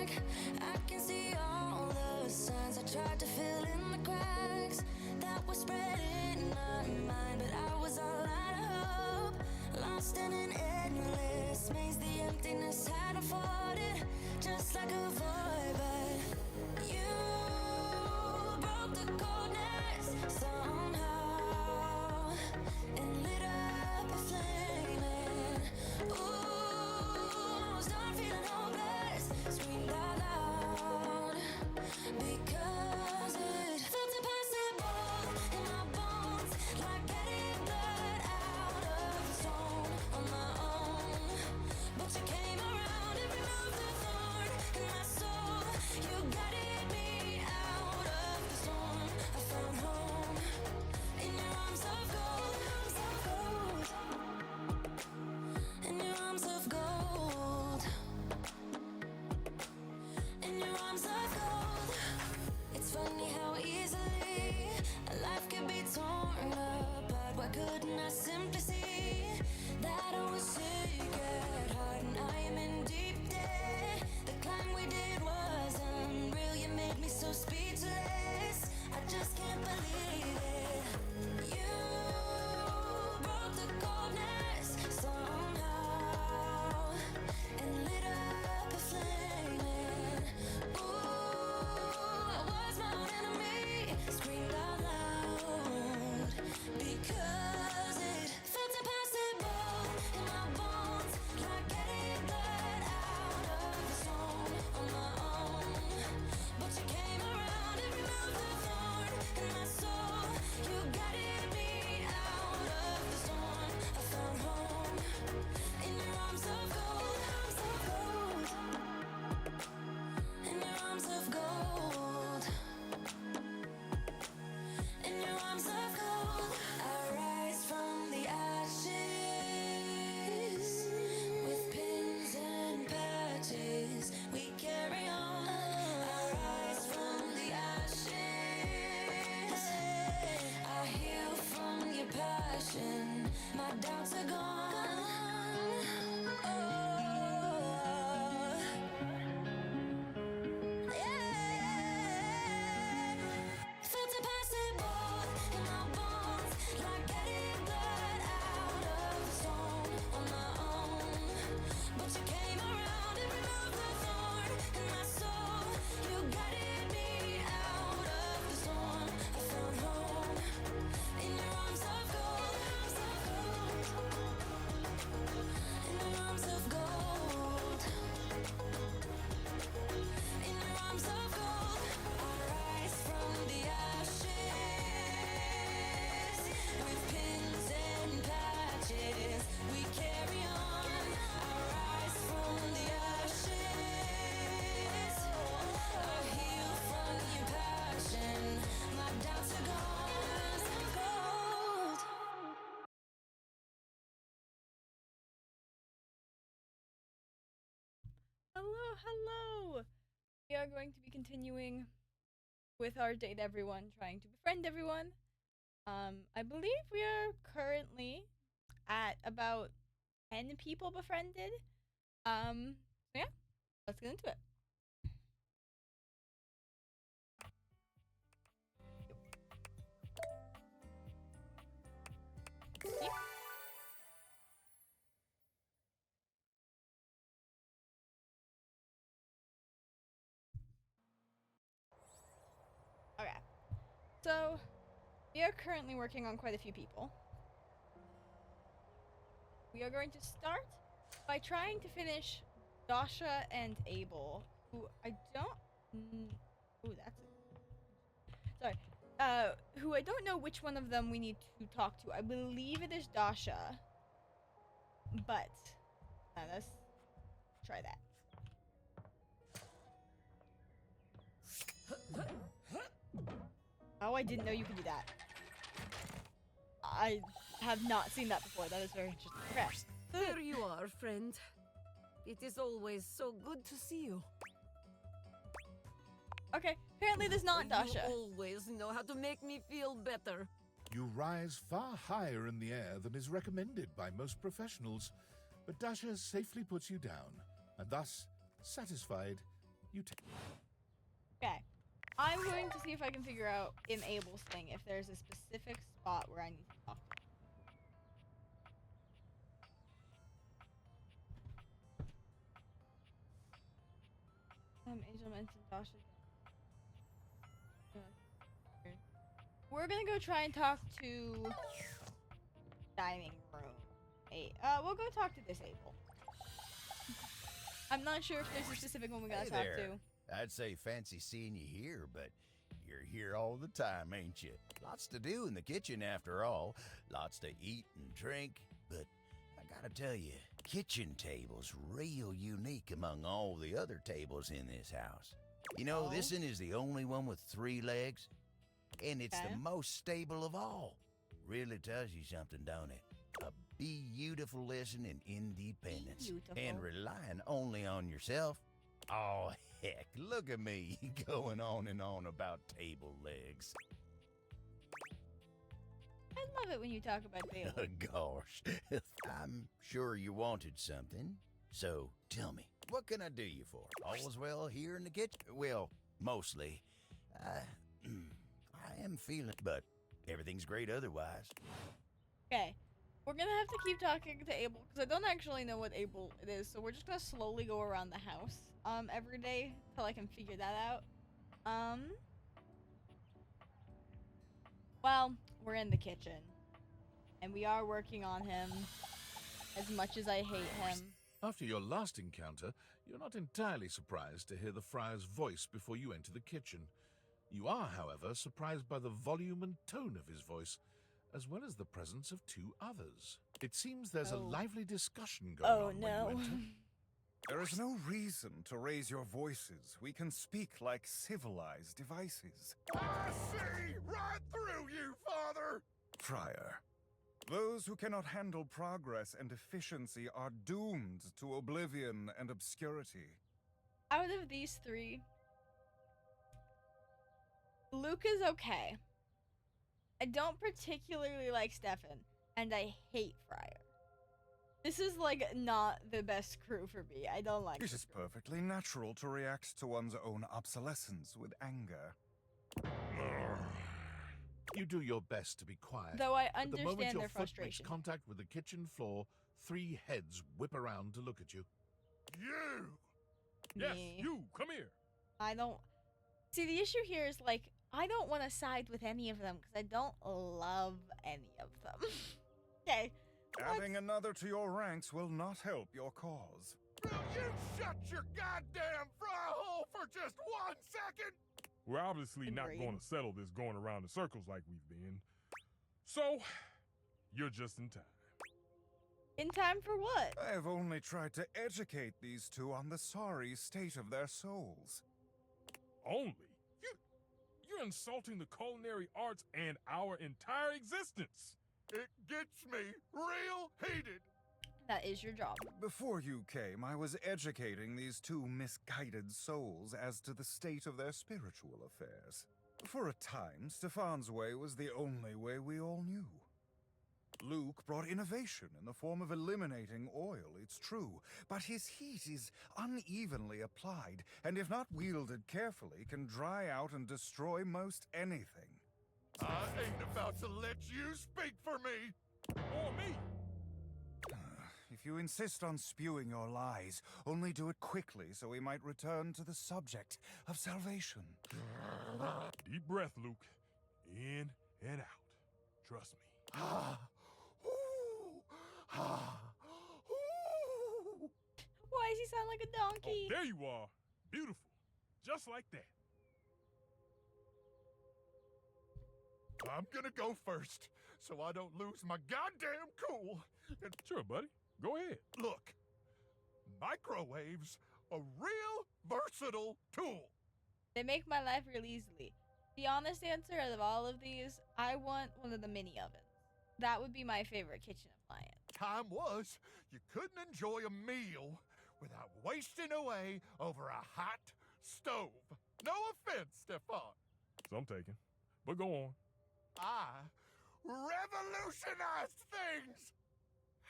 back. I can see all the signs I tried to fill in the cracks that were spread in my mind, but I was all out of hope, lost in an endless maze. The emptiness had unfolded just like a void, but you broke the coldness somehow and lit up a flame. And ooh, I was done feeling hopeless, screamed out loud because it felt impossible in my bones, like getting blood out of the stone on my own. But you came around and removed the thorn in my soul. You guided me out of the storm. I found home in your arms of gold, in your arms of gold, in your arms of gold. It's funny how easily a life can be torn apart. Why couldn't I simply see that I was sick at heart and I am in deep debt? The climb we did was unreal. You made me so speechless. I just can't believe it. You broke the coldness somehow and lit up a flame. And ooh, I was my own enemy, screamed out loud because it felt impossible in my bones, like getting blood out of the stone on my own. But you came around and removed the thorn in my soul. You guided me out of the storm. I found home in your arms of gold, in your arms of gold, in your arms of gold. I rise from the ashes with pins and patches. We carry on. I rise from the ashes. I heal from your passion. My doubts are gone. Oh, yeah. Felt impossible in my bones, like getting blood out of the stone on my own. But you came around and removed the thorn in my soul. You guided me out of the storm. I found home in your arms of gold, in your arms of gold, in your arms of gold. I rise from the ashes with pins and patches. We carry on. I rise from the ashes. I heal from your passion. My doubts are gone. Gold. Hello, hello! We are going to be continuing with our date everyone, trying to befriend everyone. I believe we are currently at about 10 people befriended. Yeah, let's get into it. Yep. Okay. So, we are currently working on quite a few people. We are going to start by trying to finish Dasha and Abel, who I don't. Ooh, that's. Sorry. Who I don't know which one of them we need to talk to. I believe it is Dasha. But, let's try that. Oh, I didn't know you could do that. I have not seen that before. That is very interesting. Okay. There you are, friend. It is always so good to see you. Okay, apparently there's not Dasha. You always know how to make me feel better. You rise far higher in the air than is recommended by most professionals, but Dasha safely puts you down, and thus, satisfied, You take. Okay. I'm going to see if I can figure out in Abel's thing if there's a specific spot where I need to talk to him. Angel mentioned Dasha. We're gonna go try and talk to dining room. We'll go talk to Disable. I'm not sure if there's a specific one we gotta Hey talk there. to. I'd say fancy seeing you here, but you're here all the time, ain't you? Lots to do in the kitchen after all. Lots to eat and drink. But I gotta tell you, kitchen table's real unique among all the other tables in this house. You know, Oh. this one is the only one with 3 legs, and it's Okay. the most stable of all. Really tells you something, don't it? A beautiful lesson in independence Beautiful. and relying only on yourself. Oh, heck, look at me going on and on about table legs. I love it when you talk about Abel. Gosh, I'm sure you wanted something. So tell me, what can I do you for? All's well here in the kitchen? Well, mostly. I am feeling, but everything's great otherwise. Okay. We're gonna have to keep talking to Abel because I don't actually know what Abel it is, so we're just gonna slowly go around the house every day till I can figure that out. Well, we're in the kitchen. And we are working on him as much as I hate him. After your last encounter, you're not entirely surprised to hear the friar's voice before you enter the kitchen. You are, however, surprised by the volume and tone of his voice, as well as the presence of 2 others. It seems there's a Oh. lively discussion going Oh on no. when you enter. There is no reason to raise your voices. We can speak like civilized devices. I see right through you, Father! Friar, those who cannot handle progress and efficiency are doomed to oblivion and obscurity. Out of these 3, Luke is okay. I don't particularly like Stefan, and I hate Friar. This is like not the best crew for me. I don't like It is perfectly natural to react to one's own obsolescence with anger. You do your best to be quiet. Though I But the moment understand your their foot makes frustration. contact with the kitchen floor, 3 heads whip around to look at you. You! Yes, Me. you! Come here! I don't see the issue here is like I don't want to side with any of them because I don't love any of them. Okay. Adding another to your ranks will not help your cause. Will you shut your goddamn fry hole for just 1 second? We're obviously not Agreed. going to settle this going around in circles like we've been. So, you're just in time. In time for what? I have only tried to educate these 2 on the sorry state of their souls. Only? You're insulting the culinary arts and our entire existence. It gets me real heated. That is your job. Before you came, I was educating these 2 misguided souls as to the state of their spiritual affairs. For a time, Stefan's way was the only way we all knew. Luke brought innovation in the form of eliminating oil, it's true, but his heat is unevenly applied, and if not wielded carefully, can dry out and destroy most anything. I ain't about to let you speak for me. Or me. If you insist on spewing your lies, only do it quickly so we might return to the subject of salvation. Deep breath, Luke. In and out. Trust me. Why does he sound like a Oh, donkey? there you are. Beautiful. Just like that. I'm gonna go first, so I don't lose my goddamn cool. And Sure, buddy. Go ahead. look, microwaves, a real versatile tool. They make my life real easily. The honest answer out of all of these, I want one of the mini ovens. That would be my favorite kitchen appliance. Time was you couldn't enjoy a meal without wasting away over a hot stove. No offense, Stefan. Some taken. But go on. I revolutionized things.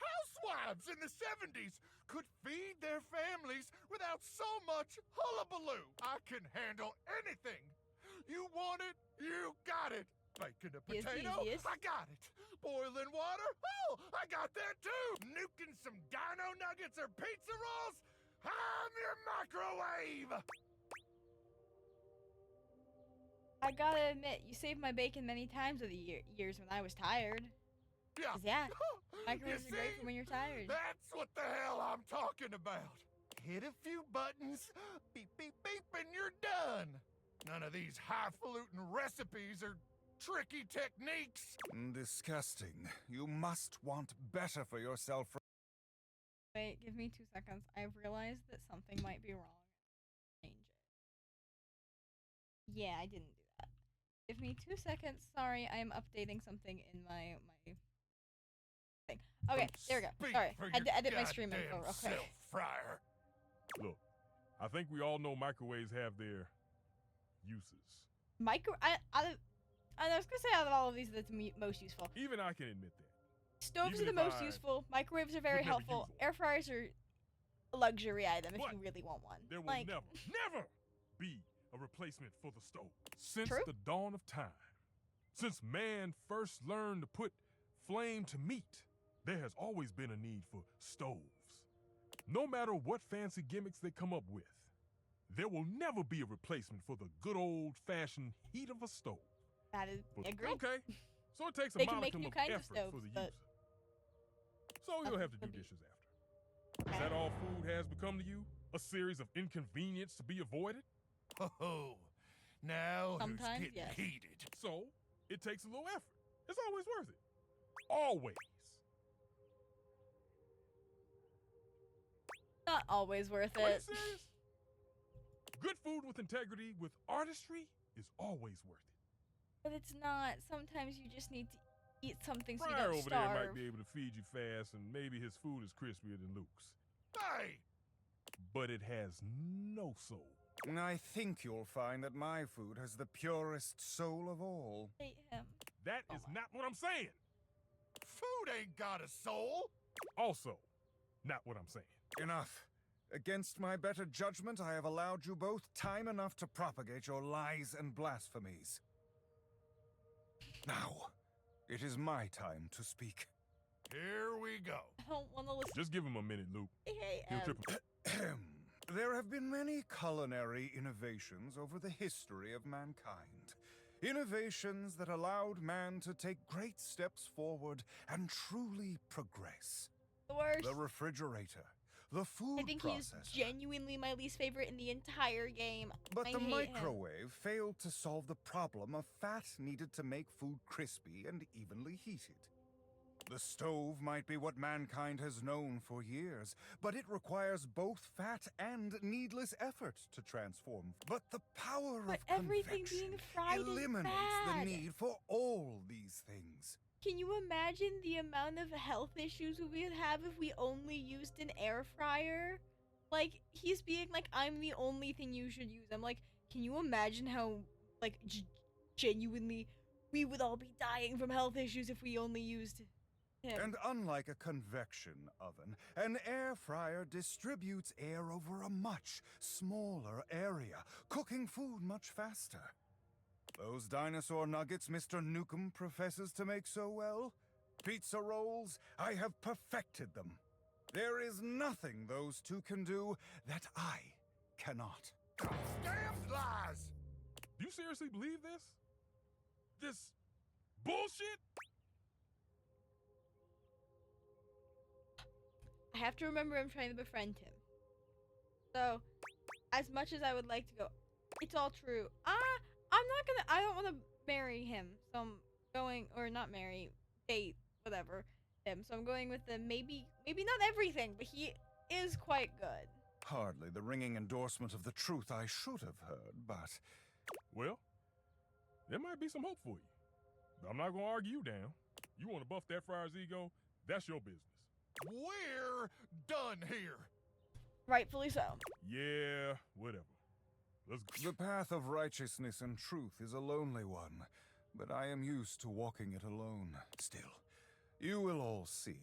housewives in the 70s could feed their families without so much hullabaloo. I can handle anything. You want it, you got it. Bacon a Yes, potato, yes, yes. I got it. Boiling water, oh, I got that too. Nuking some dino nuggets or pizza rolls, I'm your microwave. I gotta admit, you saved my bacon many times over the years when I was tired. Yeah. 'Cause yeah, You microwaves are great see? for when you're tired. That's what the hell I'm talking about. Hit a few buttons, beep, beep, beep, and you're done. None of these highfalutin recipes or tricky techniques. Disgusting. You must want better for yourself. Wait, give me 2 seconds. I've realized that something might be wrong. Change it. Yeah, I didn't do that. Give me 2 seconds. Sorry, I am updating something in my thing. Okay, there we go. Speak Sorry, for had to your edit my stream info goddamn real quick. self, Friar. Look, I think we all know microwaves have their uses. I was gonna say out of all of these, that's the most useful. Even I can admit that. Stoves Even are the if most I useful. Microwaves are very would never helpful. use one. Air fryers are a luxury item if But you really want one. There will Like, never be a replacement for the stove. Since True. the dawn of time, since man first learned to put flame to meat, there has always been a need for stoves. No matter what fancy gimmicks they come up with, there will never be a replacement for the good old-fashioned heat of a stove. that is But, agreed. okay, so it takes a They can make modicum new of kinds of effort stoves, for the but user. So you'll have to do nothing will be- dishes after. Is that all food has become to you? A series of inconvenience to be avoided? Oh, now Sometimes, who's getting yes. heated? So it takes a little effort. It's always worth it. Always. Not always worth Are you it. serious? Good food with integrity, with artistry, is always worth it. But it's not. Sometimes you just need to eat something so you Fryer don't over there starve. might be able to feed you fast, and maybe his food is crispier than Luke's. Hey, But it has no soul. I think you'll find that my food has the purest soul of all. Hate him. That is not what I'm saying. food ain't got a soul. Also, not what I'm saying. Enough. Against my better judgment, I have allowed you both time enough to propagate your lies and blasphemies. Now, it is my time to speak. Here we go. I don't want to listen. Just give him a minute, Luke. I hate He'll him. trip. There have been many culinary innovations over the history of mankind. Innovations that allowed man to take great steps forward and truly progress. The worst. The refrigerator, the food I think he is processor. genuinely my least favorite in the entire game. But I the hate him. microwave failed to solve the problem of fat needed to make food crispy and evenly heated. The stove might be what mankind has known for years, but it requires both fat and needless effort to transform. But the power But of everything convection being fried is eliminates bad. the need for all these things. Can you imagine the amount of health issues we would have if we only used an air fryer? Like, he's being like, I'm the only thing you should use. I'm like, can you imagine how, like, genuinely we would all be dying from health issues if we only used him? And unlike a convection oven, an air fryer distributes air over a much smaller area, cooking food much faster. Those dinosaur nuggets Mr. Nukem professes to make so well? Pizza rolls? I have perfected them. There is nothing those two can do that I cannot. Damn lies. Do you seriously believe this? This bullshit? I have to remember I'm trying to befriend him. So, as much as I would like to go, it's all true. I don't want to marry him. So I'm going, or not marry, date, whatever, him. So I'm going with the maybe not everything, but he is quite good. Hardly the ringing endorsement of the truth I should have heard, but Well, there might be some hope for you. I'm not gonna argue you down. You want to buff that friar's ego? That's your business. We're done here. Rightfully so. Yeah, whatever. Let's go. the path of righteousness and truth is a lonely one, but I am used to walking it alone. Still, you will all see.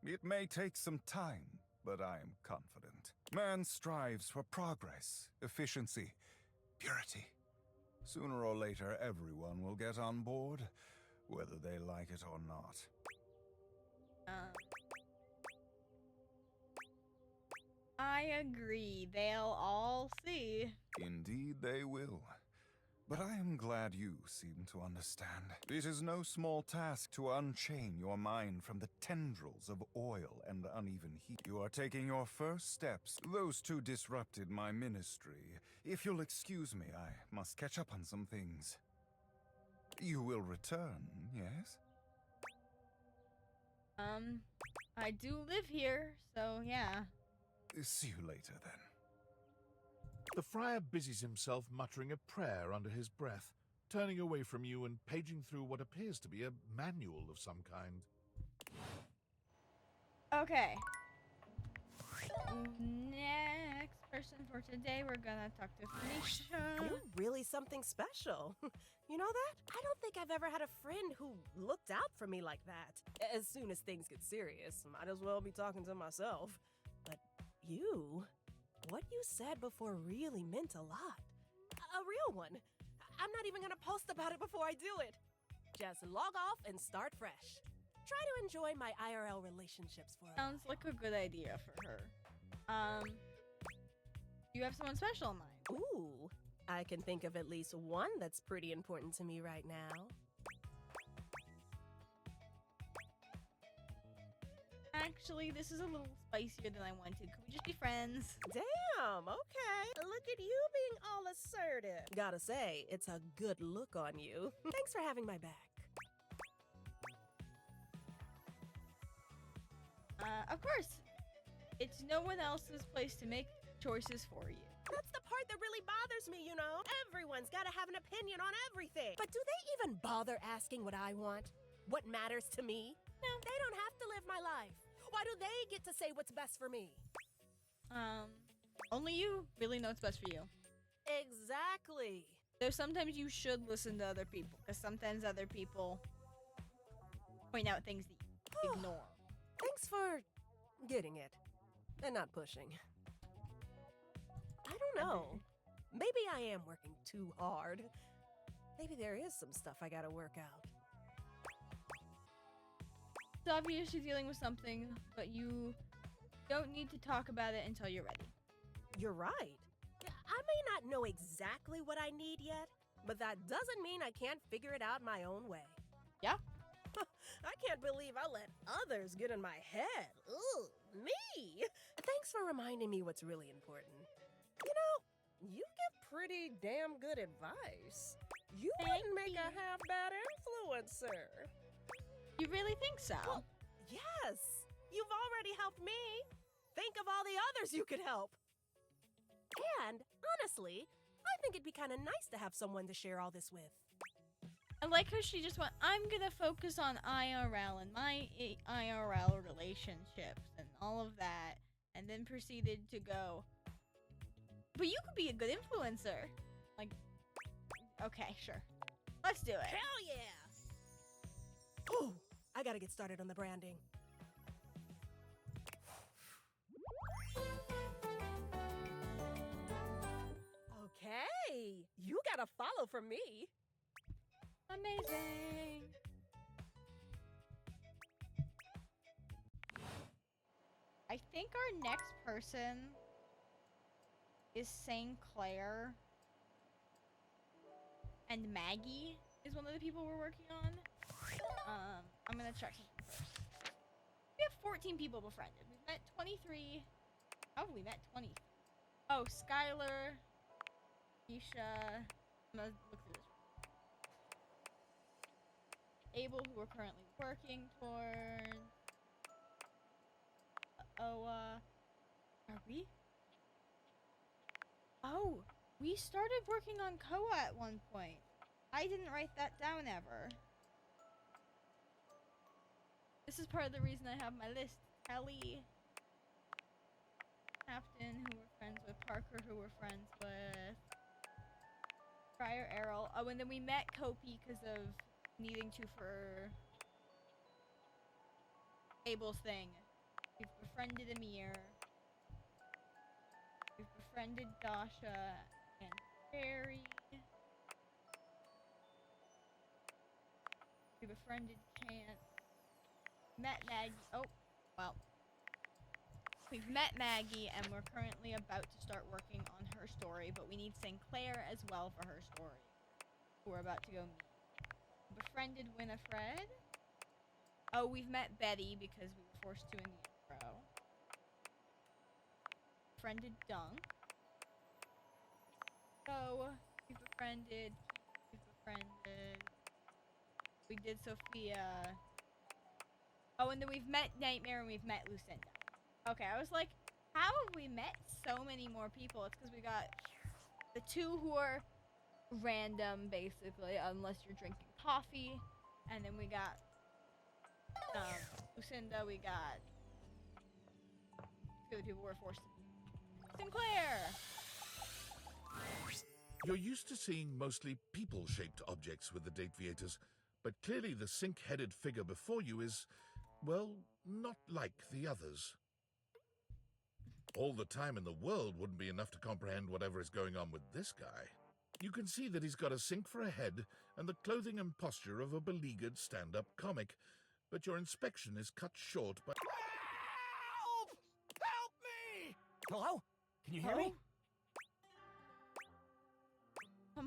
It may take some time, but I am confident. Man strives for progress, efficiency, purity. Sooner or later, everyone will get on board, whether they like it or not. I agree. They'll all see. Indeed they will. But I am glad you seem to understand. It is no small task to unchain your mind from the tendrils of oil and uneven heat. You are taking your first steps. Those two disrupted my ministry. If you'll excuse me, I must catch up on some things. You will return, yes? I do live here, so yeah. See you later, then. The friar busies himself muttering a prayer under his breath, turning away from you and paging through what appears to be a manual of some kind. Okay. Next person for today, we're gonna talk to Felicia. You're really something special. You know that? I don't think I've ever had a friend who looked out for me like that. As soon as things get serious, might as well be talking to myself. But you, what you said before really meant a lot. A real one. I'm not even gonna post about it before I do it. Just log off and start fresh. Try to enjoy my IRL relationships for a Sounds while. like a good idea for her. You have someone special in mind. Ooh, I can think of at least one that's pretty important to me right now. Actually, this is a little spicier than I wanted. Could we just be friends? Damn, okay. Look at you being all assertive. Gotta say, it's a good look on you. Thanks for having my back. Of course. It's no one else's place to make choices for you. That's the part that really bothers me, you know? Everyone's gotta have an opinion on everything. But do they even bother asking what I want? What matters to me? No, they don't have to live my life. Why do they get to say what's best for me? Only you really know what's best for you. Exactly. Though sometimes you should listen to other people, because sometimes other people point out things that you ignore. Thanks for getting it and not pushing. I don't know. Maybe I am working too hard. Maybe there is some stuff I gotta work out. It's obvious you're dealing with something, but you don't need to talk about it until you're ready. You're right. I may not know exactly what I need yet, but that doesn't mean I can't figure it out my own way. Yeah? I can't believe I let others get in my head. Ooh, me! Thanks for reminding me what's really important. You know, you give pretty damn good advice. You wouldn't make a half-bad influencer. You really think so? Well, yes. You've already helped me. Think of all the others you could help. And, honestly, I think it'd be kind of nice to have someone to share all this with. I like how she just went, I'm gonna focus on IRL and my IRL relationships and all of that, and then proceeded to go, but you could be a good influencer. Like, okay, sure. Let's do it. Hell yeah! Ooh, I gotta get started on the branding. Okay, you got a follow from me. Amazing. I think our next person is St. Clair. And Maggie is one of the people we're working on. I'm gonna check something first. We have 14 people befriended. We've met 23. Oh, we met 20. Oh, Skylar, Isha. I'm gonna look through this. Abel, who we're currently working towards. Are we? Oh, we started working on Koa at one point. I didn't write that down ever. This is part of the reason I have my list. Kelly, Captain, who we're friends with, Parker, who we're friends with, Friar Errol. Oh, and then we met Kopi because of needing to for Abel's thing. We've befriended Amir. We've befriended Dasha and Barry. We befriended Chance. Met Maggie. Oh, well. We've met Maggie, and we're currently about to start working on her story, but we need Sinclair as well for her story. We're about to go meet. Befriended Winifred. Oh, we've met Betty because we were forced to in the intro. Befriended Dunk. So, we befriended. We befriended. We did Sophia. Oh, and then we've met Nightmare and we've met Lucinda. Okay, I was like, how have we met so many more people? It's because we got the two who are random, basically, unless you're drinking coffee. And then we got Lucinda, we got two of the people who were forced to. Sinclair! You're used to seeing mostly people-shaped objects with the Dateviators, but clearly the sink-headed figure before you is, well, not like the others. All the time in the world wouldn't be enough to comprehend whatever is going on with this guy. You can see that he's got a sink for a head and the clothing and posture of a beleaguered stand-up comic, but your inspection is cut short by... Help! Help me! Hello? Can you hear me?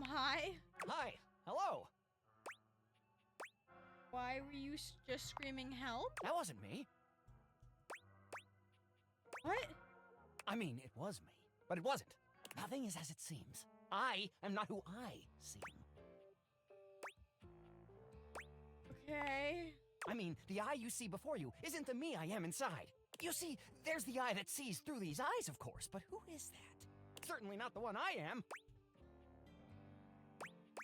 Hi. Hi. Hello. Why were you just screaming help? That wasn't me. What? I mean, it was me, but it wasn't. Nothing is as it seems. I am not who I seem. Okay. I mean, the eye you see before you isn't the me I am inside. You see, there's the eye that sees through these eyes, of course, but who is that? Certainly not the one I am.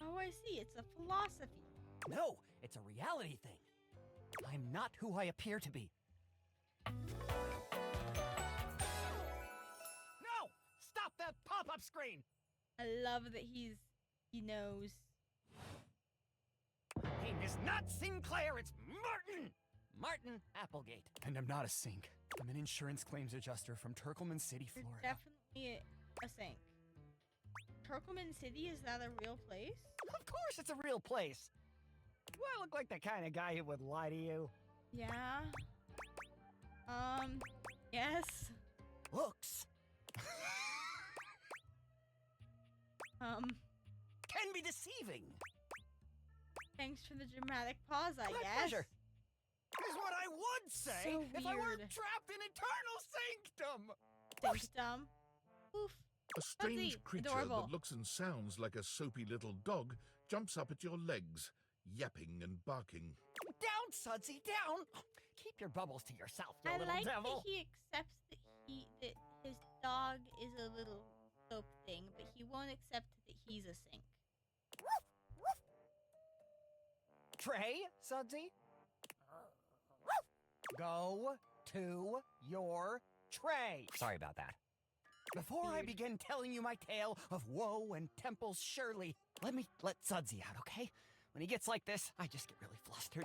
Oh, I see. It's a philosophy. No, it's a reality thing. I'm not who I appear to be. No! Stop that pop-up screen! I love that he knows. My name is not Sinclair, it's Martin! Martin Applegate. And I'm not a sink. I'm an insurance claims adjuster from Turkleman City, You're Florida. definitely a sink. Turkleman City, is that a real place? Of course it's a real place. Do I look like the kind of guy who would lie to you? Yeah. Yes. Looks. Can be deceiving. Thanks for the dramatic pause, I My guess. pleasure. Is what I would say So if I weren't weird. trapped in eternal sanctum. Sanctum. Oof. A strange Fuzzy, creature adorable. that looks and sounds like a soapy little dog jumps up at your legs, yapping and barking. Down, Sudsy, down. Keep your bubbles to yourself, you I little like devil. that he accepts that his dog is a little soap thing, but he won't accept that he's a sink. Trey, Sudsy. Go to your tray. Sorry about that. Before I Weird. begin telling you my tale of woe and Temple's Shirley, let me let Sudsy out, okay? When he gets like this, I just get really flustered.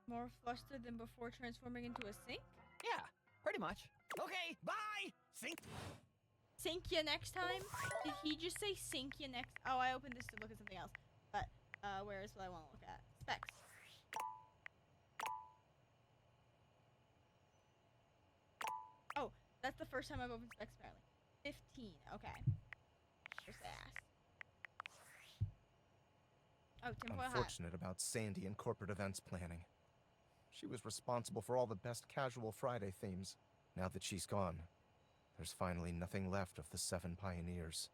More flustered than before transforming into a sink? Yeah, pretty much. Okay, bye! Sink. Sink you next time? Did he just say sink you next? Oh, I opened this to look at something else. But, where is what I want to look at? Specs. Oh, that's the first time I've opened specs apparently. 15, okay. Just ass. Oh, tinfoil hat. Unfortunate about Sandy and corporate events planning. She was responsible for all the best casual Friday themes. Now that she's gone, there's finally nothing left of the 7 pioneers.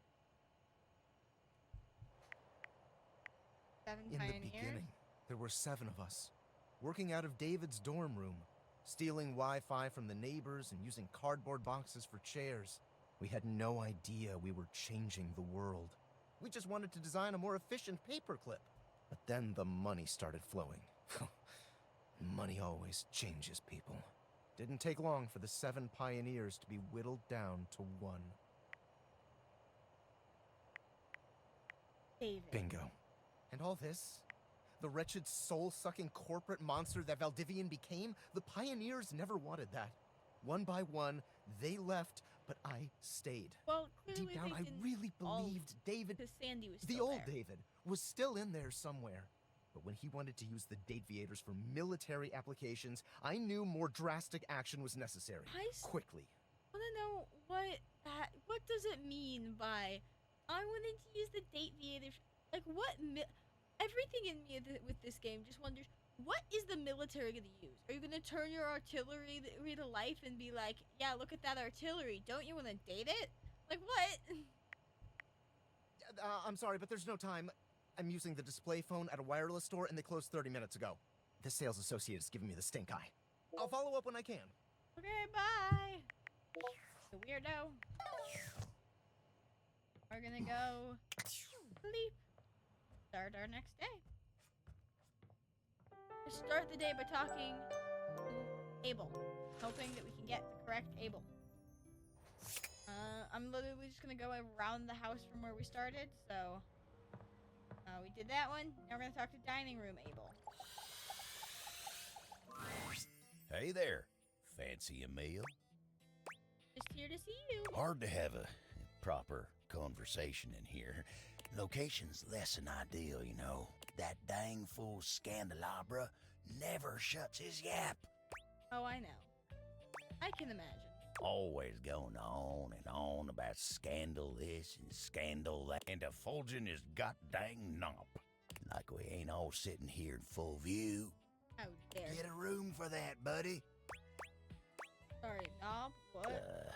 7 In pioneers. the beginning, there were 7 of us, working out of David's dorm room, stealing Wi-Fi from the neighbors and using cardboard boxes for chairs. We had no idea we were changing the world. We just wanted to design a more efficient paperclip. But then the money started flowing. Money always changes people. Didn't take long for the 7 pioneers to be whittled down to 1. David. Bingo. And all this, the wretched soul-sucking corporate monster that Valdivian became, the pioneers never wanted that. One by one, they left, but I stayed. Well, clearly Deep down, they I didn't really all believed David, because Sandy was the still old there. David, was still in there somewhere. But when he wanted to use the Dateviators for military applications, I knew more drastic action was necessary. Quickly. I want to know what does it mean by I wanted to use the Dateviators? Like everything in me with this game just wonders, what is the military going to use? Are you going to turn your artillery to life and be like, yeah, look at that artillery. Don't you want to date it? Like, what? I'm sorry, but there's no time. I'm using the display phone at a wireless store, and they closed 30 minutes ago. The sales associate is giving me the stink eye. I'll follow up when I can. Okay, bye. The weirdo. We're going to go sleep. Start our next day. Just start the day by talking to Abel, hoping that we can get the correct Abel. I'm literally just gonna go around the house from where we started, so we did that one. Now we're gonna talk to dining room Abel. Hey there. Fancy a meal? Just here to see you. Hard to have a proper conversation in here. Location's less than ideal, you know. That dang fool Scandelabra never shuts his yap. Oh, I know. I can imagine. Always going on and on about scandal this and scandal that, and effulging his goddamn knob. Like we ain't all sitting here in full view. How dare Get a room for that, buddy. Sorry, knob? What?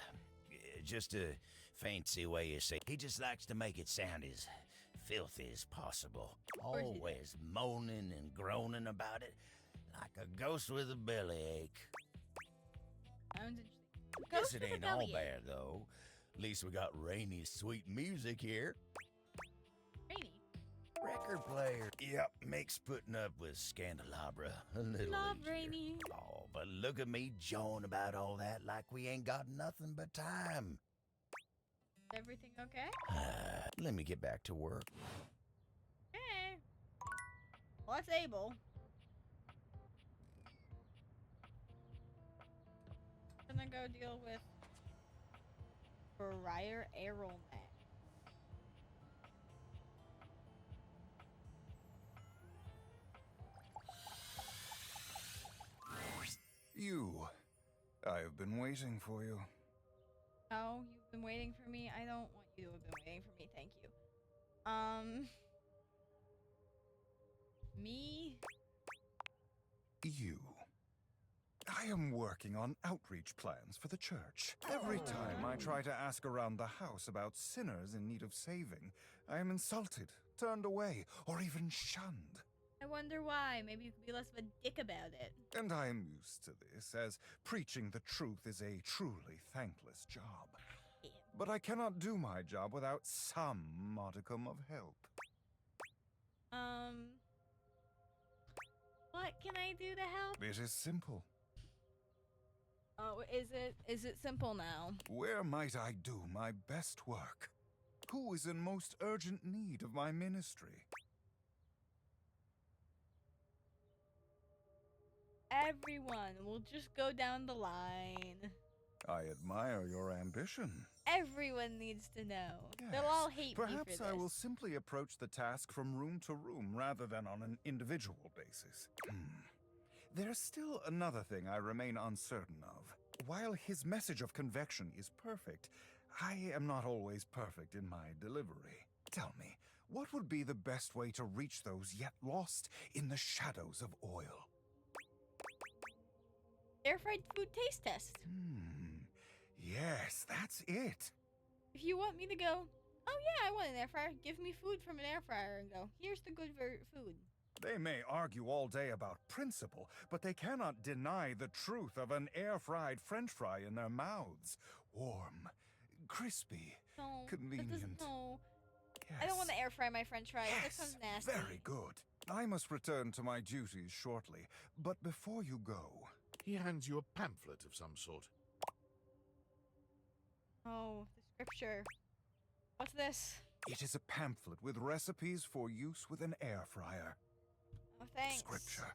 Just a fancy way of saying. He just likes to make it sound as filthy as possible. course he Always moaning and groaning about it, like a ghost with a bellyache. Sounds interesting. Guess Ghost it with a ain't all bellyache. bad, though. At least we got Rainy's sweet music here. Rainy. Record player. Yep, makes putting up with Scandelabra a little Love easier. Rainy. Oh, but look at me jawing about all that like we ain't got nothing but time. Everything okay? Let me get back to work. Okay. Well, that's Abel. I'm gonna go deal with Briar Arrowneck. You. I have been waiting for you. Oh, you've been waiting for me? I don't want you to have been waiting for me, thank you. Me? You. I am working on outreach plans for the church. Every time I try to ask around the house about sinners in need of saving, I am insulted, turned away, or even shunned. I wonder why. Maybe you could be less of a dick about it. And I am used to this, as preaching the truth is a truly thankless job. But I cannot do my job without some modicum of help. What can I do to help? It is simple. Oh, is it simple now? Where might I do my best work? Who is in most urgent need of my ministry? Everyone. We'll just go down the line. I admire your ambition. Everyone needs to know. They'll all hate me for Perhaps this. I will simply approach the task from room to room rather than on an individual basis. There's still another thing I remain uncertain of. While his message of convection is perfect, I am not always perfect in my delivery. Tell me, what would be the best way to reach those yet lost in the shadows of oil? Air fried food taste test. Yes, that's it. If you want me to go, oh yeah, I want an air fryer. Give me food from an air fryer and go, here's the good food. They may argue all day about principle, but they cannot deny the truth of an air-fried French fry in their mouths. Warm, crispy, No, convenient. No. Yes. I don't want to air fry my French fries. That Yes, sounds nasty. very good. I must return to my duties shortly, but before you go... He hands you a pamphlet of some sort. Oh, the scripture. What's this? It is a pamphlet with recipes for use with an air fryer. Oh, thanks. Scripture.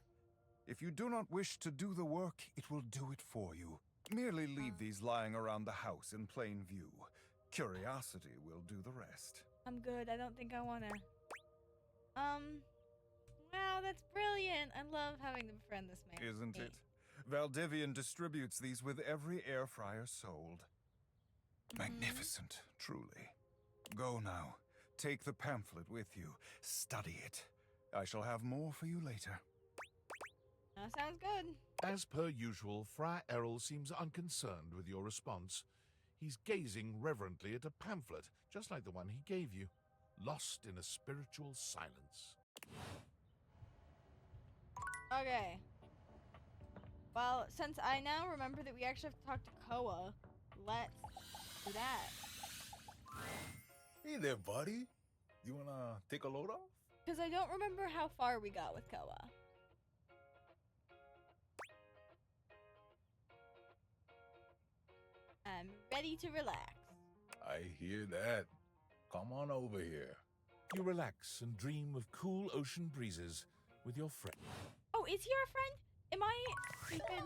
If you do not wish to do the work, it will do it for you. Merely leave these lying around the house in plain view. Curiosity will do the rest. I'm good. I don't think I wanna. Wow, that's brilliant. I love having to befriend this man. Isn't it? Valdivian distributes these with every air fryer sold. Magnificent, truly. Go now. Take the pamphlet with you. Study it. I shall have more for you later. That sounds good. As per usual, Friar Errol seems unconcerned with your response. He's gazing reverently at a pamphlet, just like the one he gave you, lost in a spiritual silence. Okay. Well, since I now remember that we actually have to talk to Koa, let's do that. Hey there, buddy. You wanna take a load off? Because I don't remember how far we got with Koa. I'm ready to relax. I hear that. Come on over here. You relax and dream of cool ocean breezes with your friend. Oh, is he our friend? Am I stupid?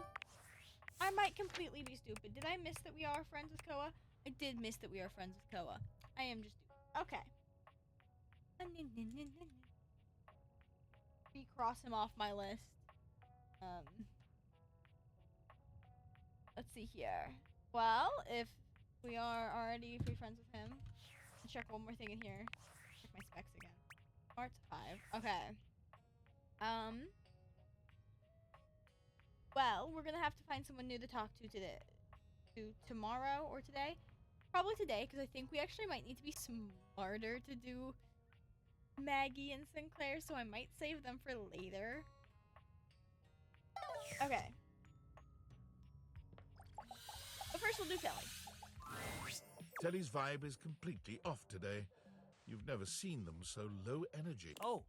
I might completely be stupid. Did I miss that we are friends with Koa? I did miss that we are friends with Koa. I am just stupid. Okay. Recross him off my list. Let's see here. Well, if we are already free friends with him, let's check one more thing in here. Check my specs again. Smart's 5. Okay. Well, we're gonna have to find someone new to talk to today. Tomorrow or today? Probably today, because I think we actually might need to be smarter to do Maggie and Sinclair, so I might save them for later. Okay. But first we'll do Telly. Telly's vibe is completely off today. You've never seen them so low energy. Oh,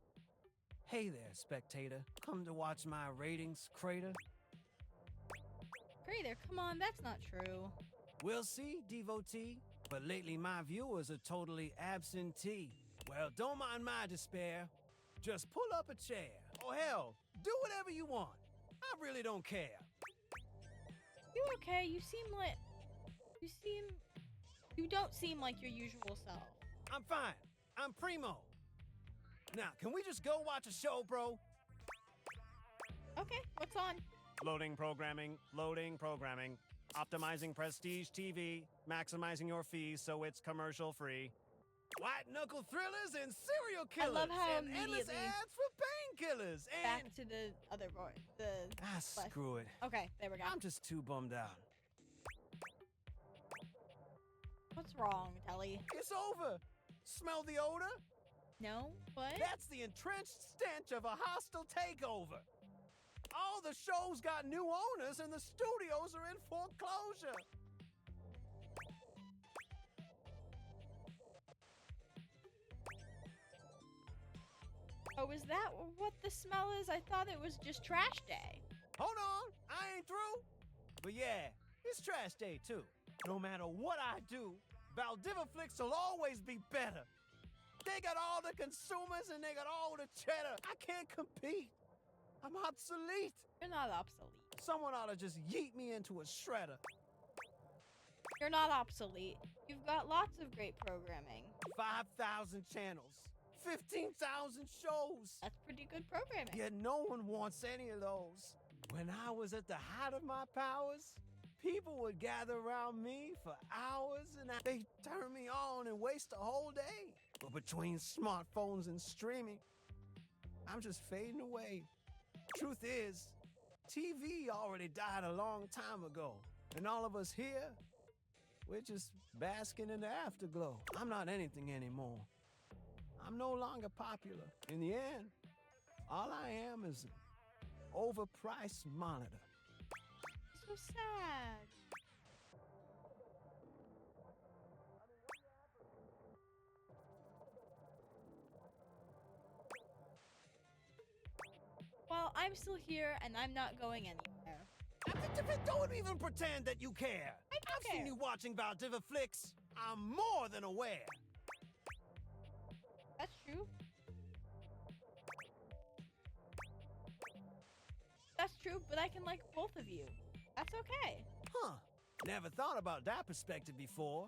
hey there, spectator. Come to watch my ratings crater? Crater, come on, that's not true. We'll see, devotee. But lately my viewers are totally absentee. Well, don't mind my despair. Just pull up a chair. Or hell, do whatever you want. I really don't care. You okay? You don't seem like your usual self. I'm fine. I'm primo. Now, can we just go watch a show, bro? Okay, what's on? Loading programming, optimizing prestige TV, maximizing your fees so it's commercial free. White knuckle thrillers and serial killers. I love how and endless immediately ads for painkillers and back to the other boy. screw it. Okay, there we go. I'm just too bummed out. What's wrong, Telly? It's over. Smell the odor? No? What? That's the entrenched stench of a hostile takeover. All the shows got new owners and the studios are in foreclosure. Oh, is that what the smell is? I thought it was just trash day. Hold on, I ain't through. But yeah, it's trash day too. No matter what I do, Valdiviflix will always be better. They got all the consumers and they got all the cheddar. I can't compete. I'm obsolete. You're not obsolete. Someone ought to just yeet me into a shredder. You're not obsolete. You've got lots of great programming. 5,000 channels. 15,000 shows. That's pretty good programming. Yet no one wants any of those. When I was at the height of my powers, people would gather around me for hours and they'd turn me on and waste a whole day. But between smartphones and streaming, I'm just fading away. Truth is, TV already died a long time ago. And all of us here, we're just basking in the afterglow. I'm not anything anymore. I'm no longer popular. In the end, all I am is an overpriced monitor. So sad. Well, I'm still here and I'm not going anywhere. Don't even pretend that you care. I've care. seen you watching Valdiviflix. I'm more than aware. That's true. but I can like both of you. That's okay. Huh. Never thought about that perspective before.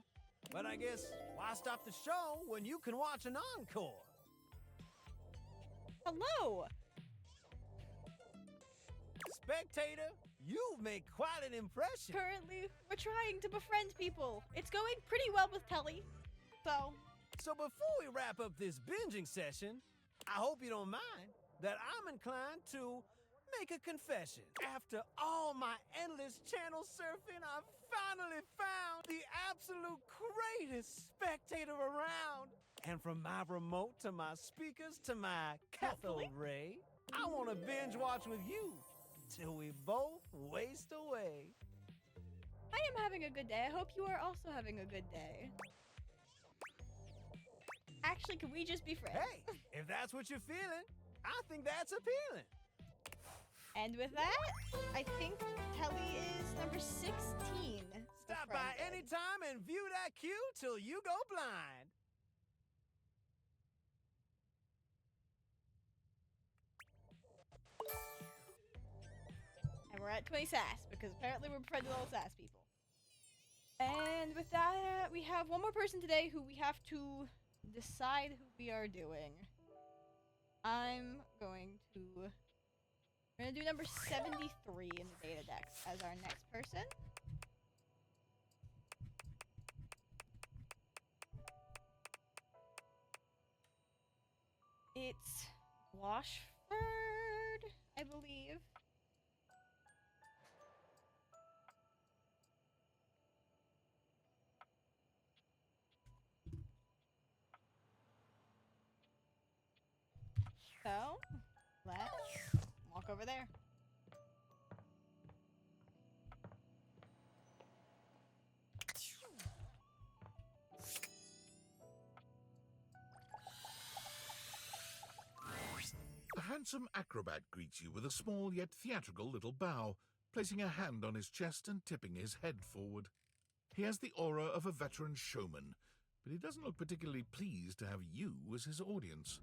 But I guess why stop the show when you can watch an encore? Hello. Spectator, you've made quite an impression. Currently, we're trying to befriend people. It's going pretty well with Telly. So before we wrap up this binging session, I hope you don't mind that I'm inclined to make a confession. After all my endless channel surfing, I've finally found the absolute greatest spectator around. And from my remote to my speakers to my cathode ray, I want to binge watch with you till we both waste away. I am having a good day. I hope you are also having a good day. Actually, can we just be friends? Hey, if that's what you're feeling, I think that's appealing. And with that, I think Telly is number 16. Stop by anytime and view that queue till you go blind. And we're at 20 sass, because apparently we're befriending all the sass people. And with that, we have one more person today who we have to decide who we are doing. I'm going to... We're going to do number 73 in the data deck as our next person. It's Washford, I believe. So, let's walk over there. A handsome acrobat greets you with a small yet theatrical little bow, placing a hand on his chest and tipping his head forward. He has the aura of a veteran showman, but he doesn't look particularly pleased to have you as his audience.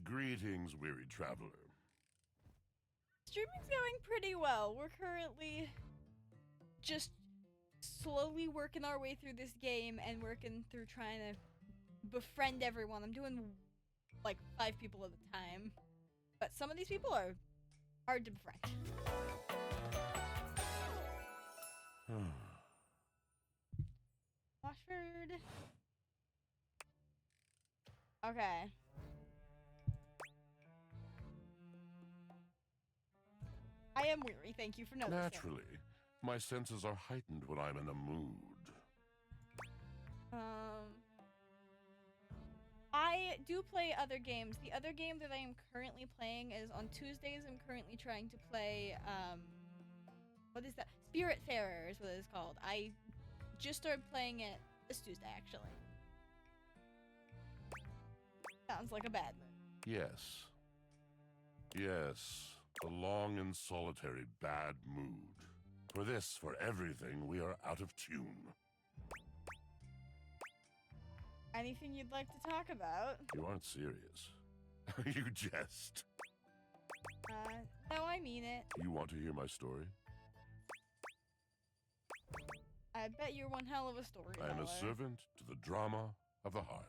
Greetings, weary traveler. Streaming's going pretty well. We're currently just slowly working our way through this game and working through trying to befriend everyone. I'm doing like 5 people at a time, but some of these people are hard to befriend. Washford. Okay. I am weary, thank you for noticing. Naturally, my senses are heightened when I'm in a mood. I do play other games. The other game that I am currently playing is on Tuesdays. I'm currently trying to play, what is that? Spiritfarer is what it's called. I just started playing it this Tuesday, actually. Sounds like a bad mood. Yes. Yes. The long and solitary bad mood. For this, for everything, we are out of tune. Anything you'd like to talk about? You aren't serious. You jest. No, I mean it. You want to hear my story? I bet you're one hell of a storyteller. I am a servant to the drama of the heart.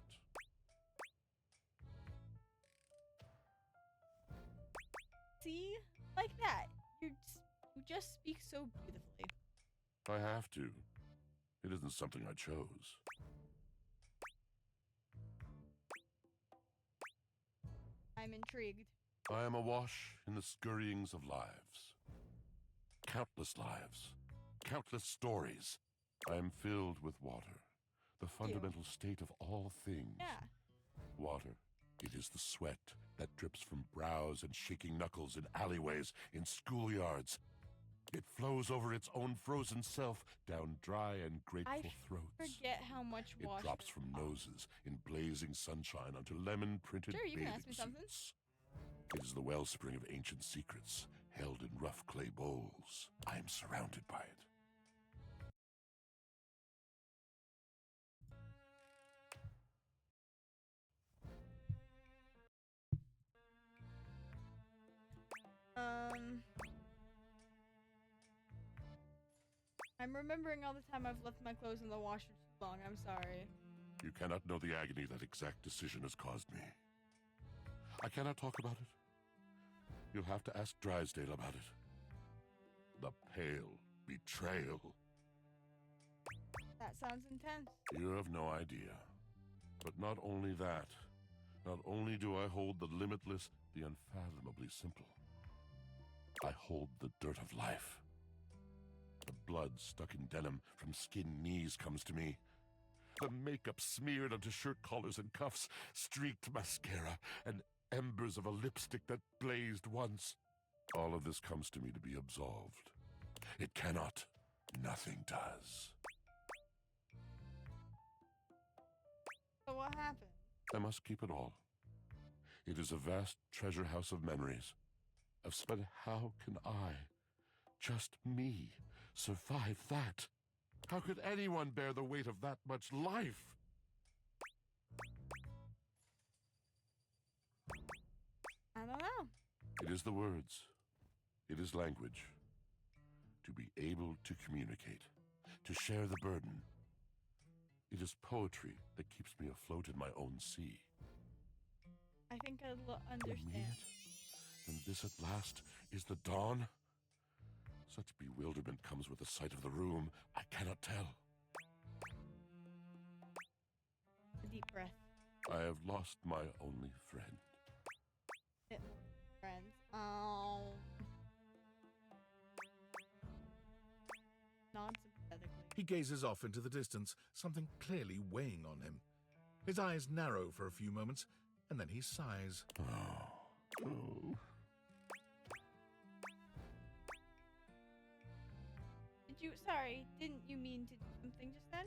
See? Like that. You just speak so beautifully. I have to. It isn't something I chose. I'm intrigued. I am awash in the scurryings of lives. Countless lives. Countless stories. I am filled with water. The fundamental state of all things. Yeah. Water. It is the sweat that drips from brows and shaking knuckles in alleyways, in schoolyards. It flows over its own frozen self down dry and grateful throats. Forget how much water. It drops from noses in blazing sunshine onto lemon-printed Sure, you can bathing ask me something. suits. It is the wellspring of ancient secrets, held in rough clay bowls. I am surrounded by it. I'm remembering all the time I've left my clothes in the washer too long. I'm sorry. You cannot know the agony that exact decision has caused me. I cannot talk about it. You'll have to ask Drysdale about it. The pale betrayal. That sounds intense. You have no idea. But not only that, not only do I hold the limitless, the unfathomably simple, I hold the dirt of life. The blood stuck in denim from skinned knees comes to me. The makeup smeared onto shirt collars and cuffs, streaked mascara, and embers of a lipstick that blazed once. All of this comes to me to be absolved. It cannot. Nothing does. So what happened? I must keep it all. It is a vast treasure house of memories. But how can I, just me, survive that? How could anyone bear the weight of that much life? I don't know. It is the words. It is language. To be able to communicate. To share the burden. It is poetry that keeps me afloat in my own sea. I think I understand. And this at last is the dawn? Such bewilderment comes with the sight of the room, I cannot tell. A deep breath. I have lost my only friend. Friends. Oh. Non-sympathetically. He gazes off into the distance, something clearly weighing on him. His eyes narrow for a few moments, and then he sighs. Oh. Didn't you mean to do something just then?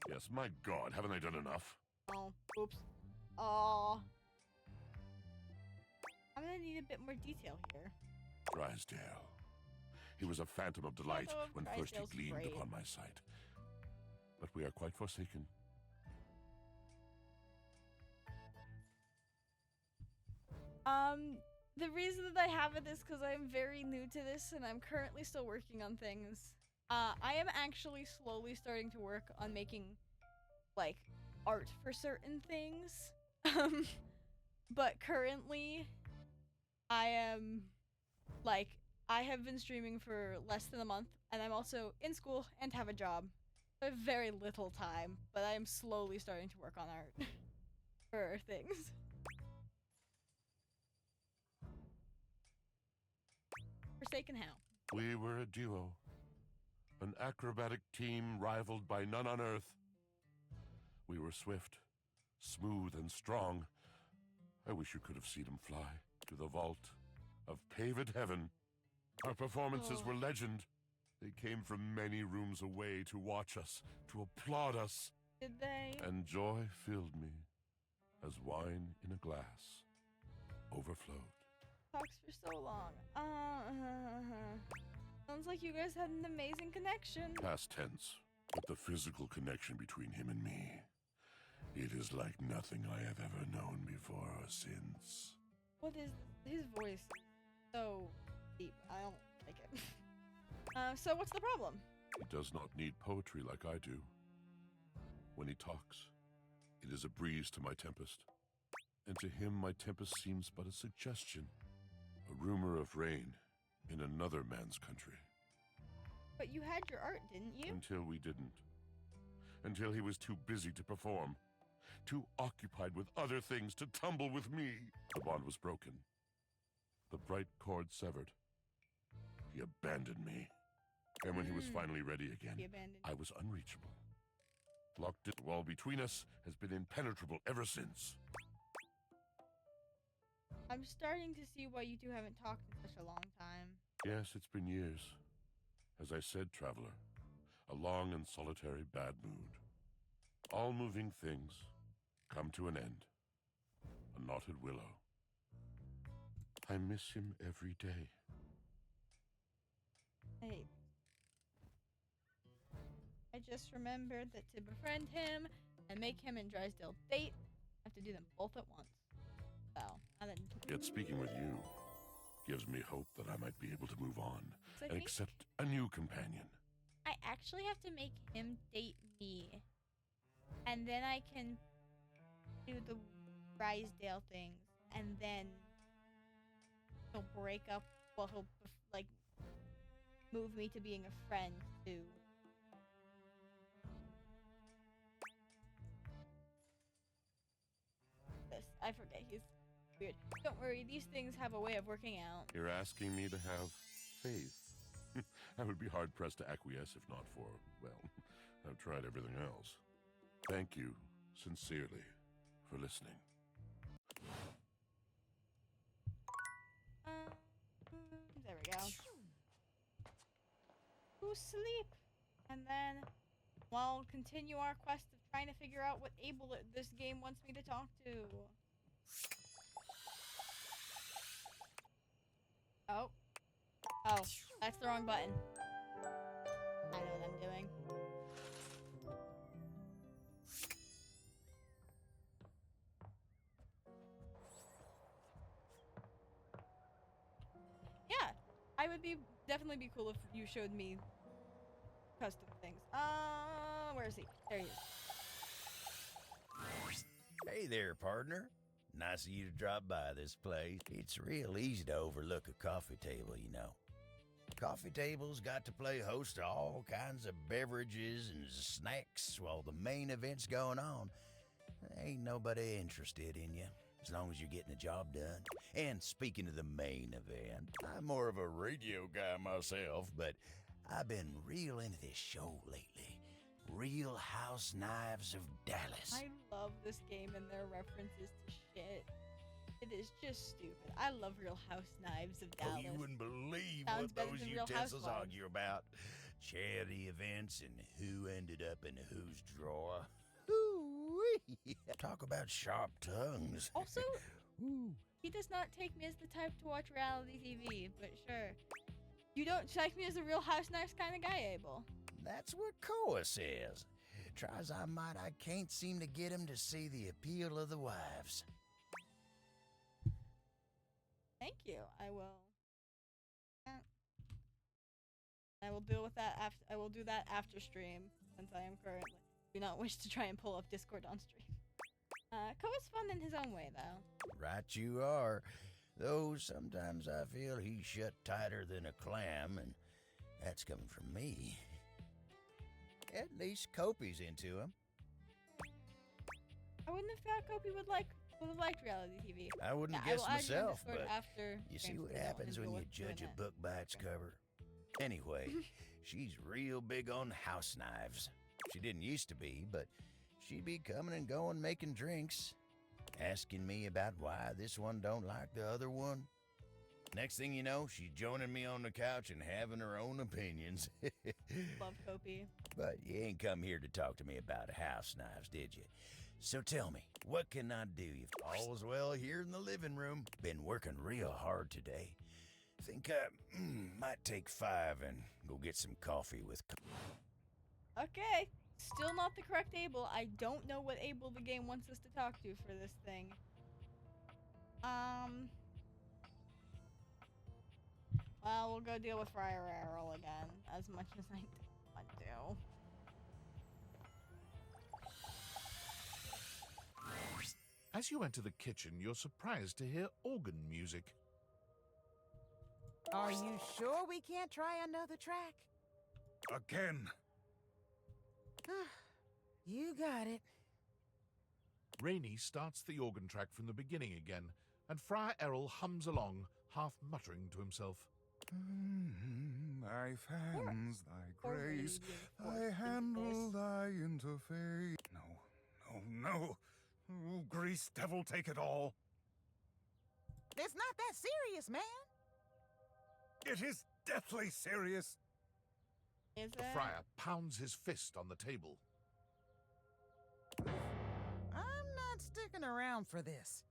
Yes, my God, haven't I done enough? Oh, oops. Oh. I'm gonna need a bit more detail here. Drysdale. He was a phantom of delight Shadow of when first he Drysdale's gleamed great. upon my sight. But we are quite forsaken. The reason that I have it is because I'm very new to this and I'm currently still working on things. I am actually slowly starting to work on making, like, art for certain things. But currently, I am, like, I have been streaming for less than a month, and I'm also in school and have a job. I have very little time, but I am slowly starting to work on art for things. Forsaken how? We were a duo. An acrobatic team rivaled by none on Earth. We were swift, smooth, and strong. I wish you could have seen him fly to the vault of paved heaven. Our performances were legend. They came from many rooms away to watch us, to applaud us. Did they? And joy filled me as wine in a glass overflowed. Talks for so long. Sounds like you guys had an amazing connection. Past tense, but the physical connection between him and me, it is like nothing I have ever known before or since. What is his voice? So deep. I don't like it. So what's the problem? He does not need poetry like I do. When he talks, it is a breeze to my tempest. And to him my tempest seems but a suggestion. A rumor of rain in another man's country. But you had your art, didn't you? Until we didn't. Until he was too busy to perform. Too occupied with other things to tumble with me. The bond was broken. The bright cord severed. He abandoned me. And when he was finally ready again, I was unreachable. Locked it wall between us has been impenetrable ever since. I'm starting to see why you two haven't talked in such a long time. Yes, it's been years. As I said, traveler, a long and solitary bad mood. All moving things come to an end. A knotted willow. I miss him every day. Hey. I just remembered that to befriend him and make him and Drysdale date, I have to do them both at once. So, and then... Yet speaking with you gives me hope that I might be able to move on So and accept a new companion. I actually have to make him date me. And then I can do the Rysdale things. And then he'll break up. Well, he'll, like, move me to being a friend, too. This. I forget. He's weird. Don't worry. These things have a way of working out. You're asking me to have faith. I would be hard-pressed to acquiesce if not for, well, I've tried everything else. Thank you, sincerely, for listening. There we go. Go sleep. And then we'll continue our quest of trying to figure out what Abel this game wants me to talk to. Oh. Oh, that's the wrong button. I know what I'm doing. Yeah, I would definitely be cool if you showed me custom things. Where is he? There he is. Hey there, partner. Nice of you to drop by this place. It's real easy to overlook a coffee table, you know. Coffee tables got to play host to all kinds of beverages and snacks while the main event's going on. Ain't nobody interested in you, as long as you're getting the job done. And speaking of the main event, I'm more of a radio guy myself, but I've been real into this show lately. Real House Knives of Dallas. I love this game and their references to shit. It is just stupid. I love Real House Knives of Dallas. Oh, you wouldn't believe Sounds what better those than Real utensils Housewives. argue about. Charity events and who ended up in whose drawer. Ooh-wee. Talk about sharp tongues. Also, he does not take me as the type to watch reality TV, but sure. You don't strike me as a Real House Knives kind of guy, Abel. That's what Koa says. Try as I might, I can't seem to get him to see the appeal of the wives. Thank you. I will. I will deal with that after. I will do that after stream, since I am currently do not wish to try and pull up Discord on stream. Koa's fun in his own way, though. Right you are. Though sometimes I feel he's shut tighter than a clam, and that's coming from me. At least Kopi's into him. I wouldn't have thought Kopi would have liked reality TV. I wouldn't Yeah, guess I will add you on myself, Discord but after you see stream what so we don't happens when enjoy you doing judge a that. book by its cover. Anyway, she's real big on house knives. She didn't used to be, but she'd be coming and going making drinks, asking me about why this one don't like the other one. Next thing you know, she's joining me on the couch and having her own opinions. Love Kopi. But you ain't come here to talk to me about house knives, did you? So tell me, what can I do if all's well here in the living room? Been working real hard today. Think I might take 5 and go get some coffee with... Okay. Still not the correct Abel. I don't know what Abel the game wants us to talk to for this thing. Well, we'll go deal with Friar Errol again, as much as I want to. As you enter the kitchen, you're surprised to hear organ music. Are you sure we can't try another track? Again. You got it. Rainey starts the organ track from the beginning again, and Friar Errol hums along, half muttering to himself. Thy fans, thy grace, thy handle, thy interface. No. Oh, grease devil, take it all. It's not that serious, man. It is deathly serious. Is The friar pounds his fist on the table. I'm not sticking around for this.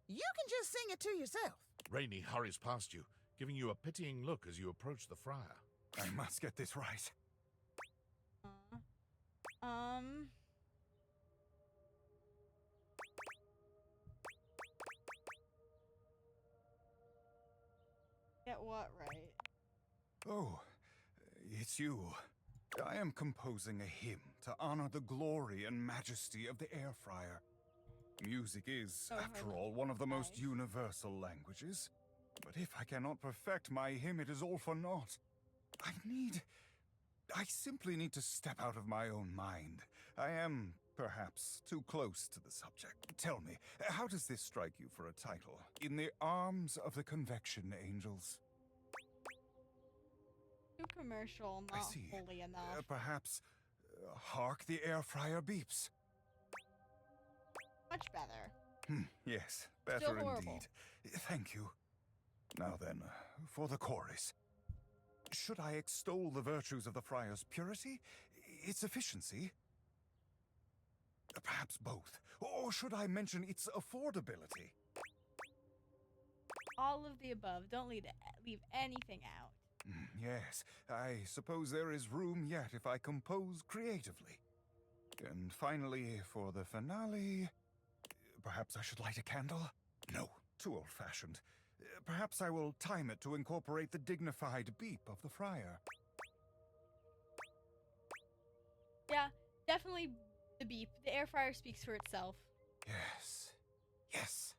You can just sing it to yourself. Rainey hurries past you, giving you a pitying look as you approach the friar. I must get this right. Get what right? Oh, it's you. I am composing a hymn to honor the glory and majesty of the air fryer. Music is, after all, one of the most universal languages. But if I cannot perfect my hymn, it is all for naught. I simply need to step out of my own mind. I am, perhaps, too close to the subject. Tell me, how does this strike you for a title? In the Arms of the Convection Angels. Too commercial, not fully enough. Perhaps, hark the air fryer beeps. Much better. Yes, Still better horrible. indeed. Thank you. Now then, for the chorus. Should I extol the virtues of the Friar's purity, its efficiency? Perhaps both. Or should I mention its affordability? All of the above. Don't leave anything out. Yes, I suppose there is room yet if I compose creatively. And finally, for the finale, perhaps I should light a candle? No, too old-fashioned. Perhaps I will time it to incorporate the dignified beep of the Friar. Yeah, definitely the beep. The air fryer speaks for itself. Yes, yes.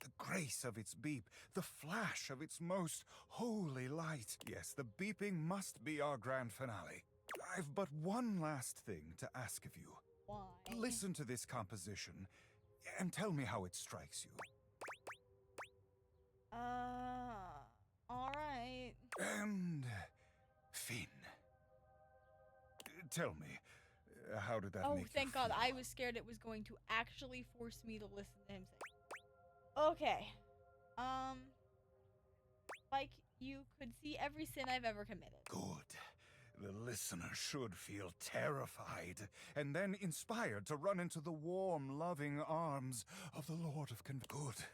The grace of its beep, the flash of its most holy light. Yes, the beeping must be our grand finale. I've but one last thing to ask of you. Why? Listen to this composition and tell me how it strikes you. Alright. And Finn. Tell me, how did that make you thank God. feel? I was scared it was going to actually force me to listen to him say. Okay. Like you could see every sin I've ever committed. Good. The listener should feel terrified and then inspired to run into the warm, loving arms of the Lord of Good.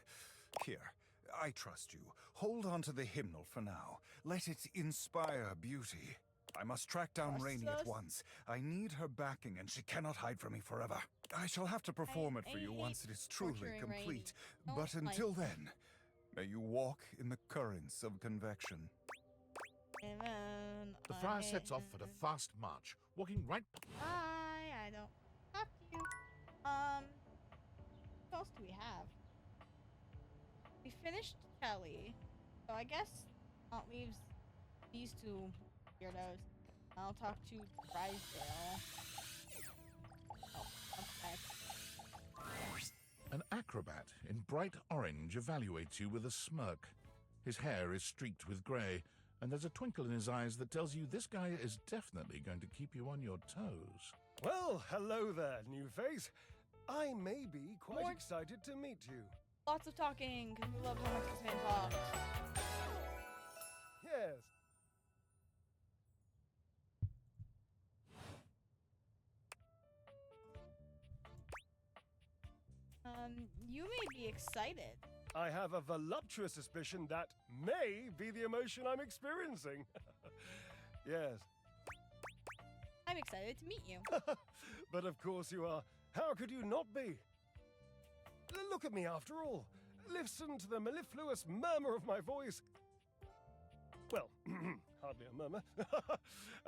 Here, I trust you. Hold on to the hymnal for now. Let it inspire beauty. I must track down Rainey at once. I need her backing, and she cannot hide from me forever. I shall have to perform it for you once it is truly complete. But until then, may you walk in the currents of convection. The friar sets off at a fast march, walking right. I don't have to. What else do we have? We finished Kelly, so I guess that leaves these two weirdos. I'll talk to Drysdale. Oh, okay. An acrobat in bright orange evaluates you with a smirk. His hair is streaked with grey, and there's a twinkle in his eyes that tells you this guy is definitely going to keep you on your toes. Well, hello there, new face. I may be quite excited to meet you. Lots of talking, because we love how much this man talks. Yes. You may be excited. I have a voluptuous suspicion that may be the emotion I'm experiencing. Yes. I'm excited to meet you. But of course you are. How could you not be? Look at me after all. Listen to the mellifluous murmur of my voice. Well, hardly a murmur.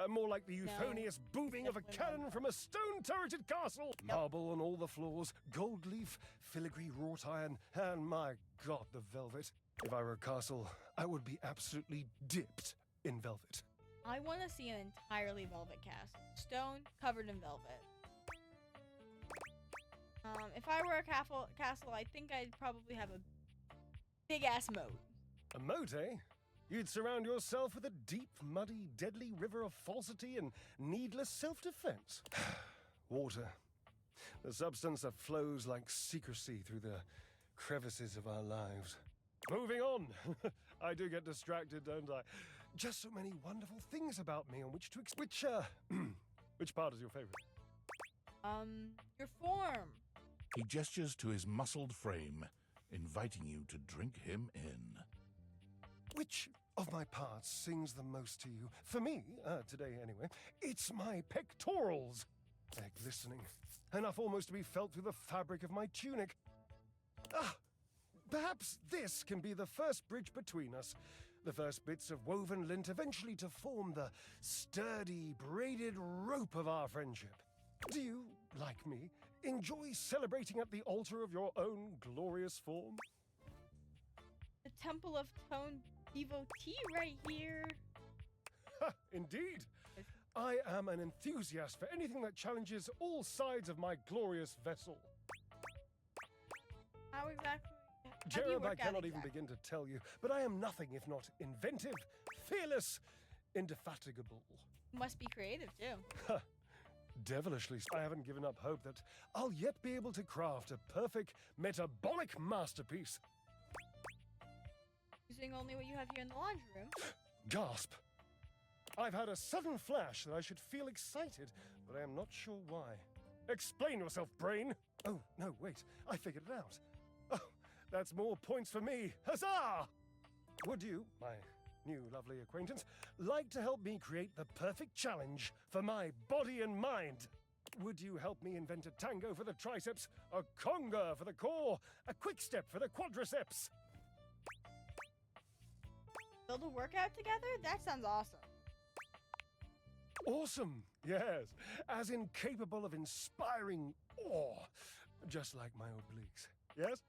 More like the euphonious booming of a cannon from a stone-turreted castle. Marble on all the floors, gold leaf, filigree wrought iron, and my God, the velvet. If I were a castle, I would be absolutely dipped in velvet. I want to see an entirely velvet castle. Stone covered in velvet. If I were a castle, I think I'd probably have a big-ass moat. A moat, eh? You'd surround yourself with a deep, muddy, deadly river of falsity and needless self-defense. Water. The substance that flows like secrecy through the crevices of our lives. Moving on. I do get distracted, don't I? Just so many wonderful things about me on which to which part is your favorite? Your form. He gestures to his muscled frame, inviting you to drink him in. Which of my parts sings the most to you? For me, today anyway, it's my pectorals. They're glistening, enough almost to be felt through the fabric of my tunic. Perhaps this can be the first bridge between us. The first bits of woven lint eventually to form the sturdy, braided rope of our friendship. Do you, like me, enjoy celebrating at the altar of your own glorious form? The Temple of Tone devotee right here. Ha, indeed. I am an enthusiast for anything that challenges all sides of my glorious vessel. How exactly? How do you Jerub, I work out cannot even exactly? begin to tell you, but I am nothing if not inventive, fearless, indefatigable. Must be creative too. Ha! Devilishly, I haven't given up hope that I'll yet be able to craft a perfect metabolic masterpiece. Using only what you have here in the laundry room. Gasp! I've had a sudden flash that I should feel excited, but I am not sure why. Explain yourself, brain! Oh, no, wait, I figured it out. Oh, that's more points for me. Huzzah! Would you, my new lovely acquaintance, like to help me create the perfect challenge for my body and mind? Would you help me invent a tango for the triceps, a conga for the core, a quick step for the quadriceps? Build a workout together? That sounds awesome. Awesome, yes, as incapable of inspiring awe, just like my obliques. Yes?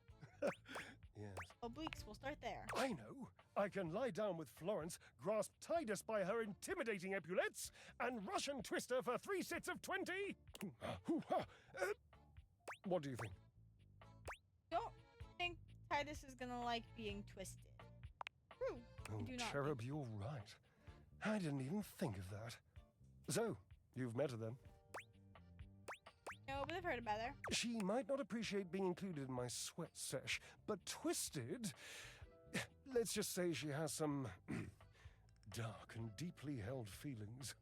Yes. Obliques, we'll start there. I know. I can lie down with Florence, grasp Titus by her intimidating epaulets, and Russian twist her for 3 sets of 20. What do you think? Don't think Titus is gonna like being twisted. True. Oh, do not Cherub, you're right. I didn't even think of that. So, you've met her then? No, but I've heard about her. She might not appreciate being included in my sweat sesh, but twisted. Let's just say she has some dark and deeply held feelings.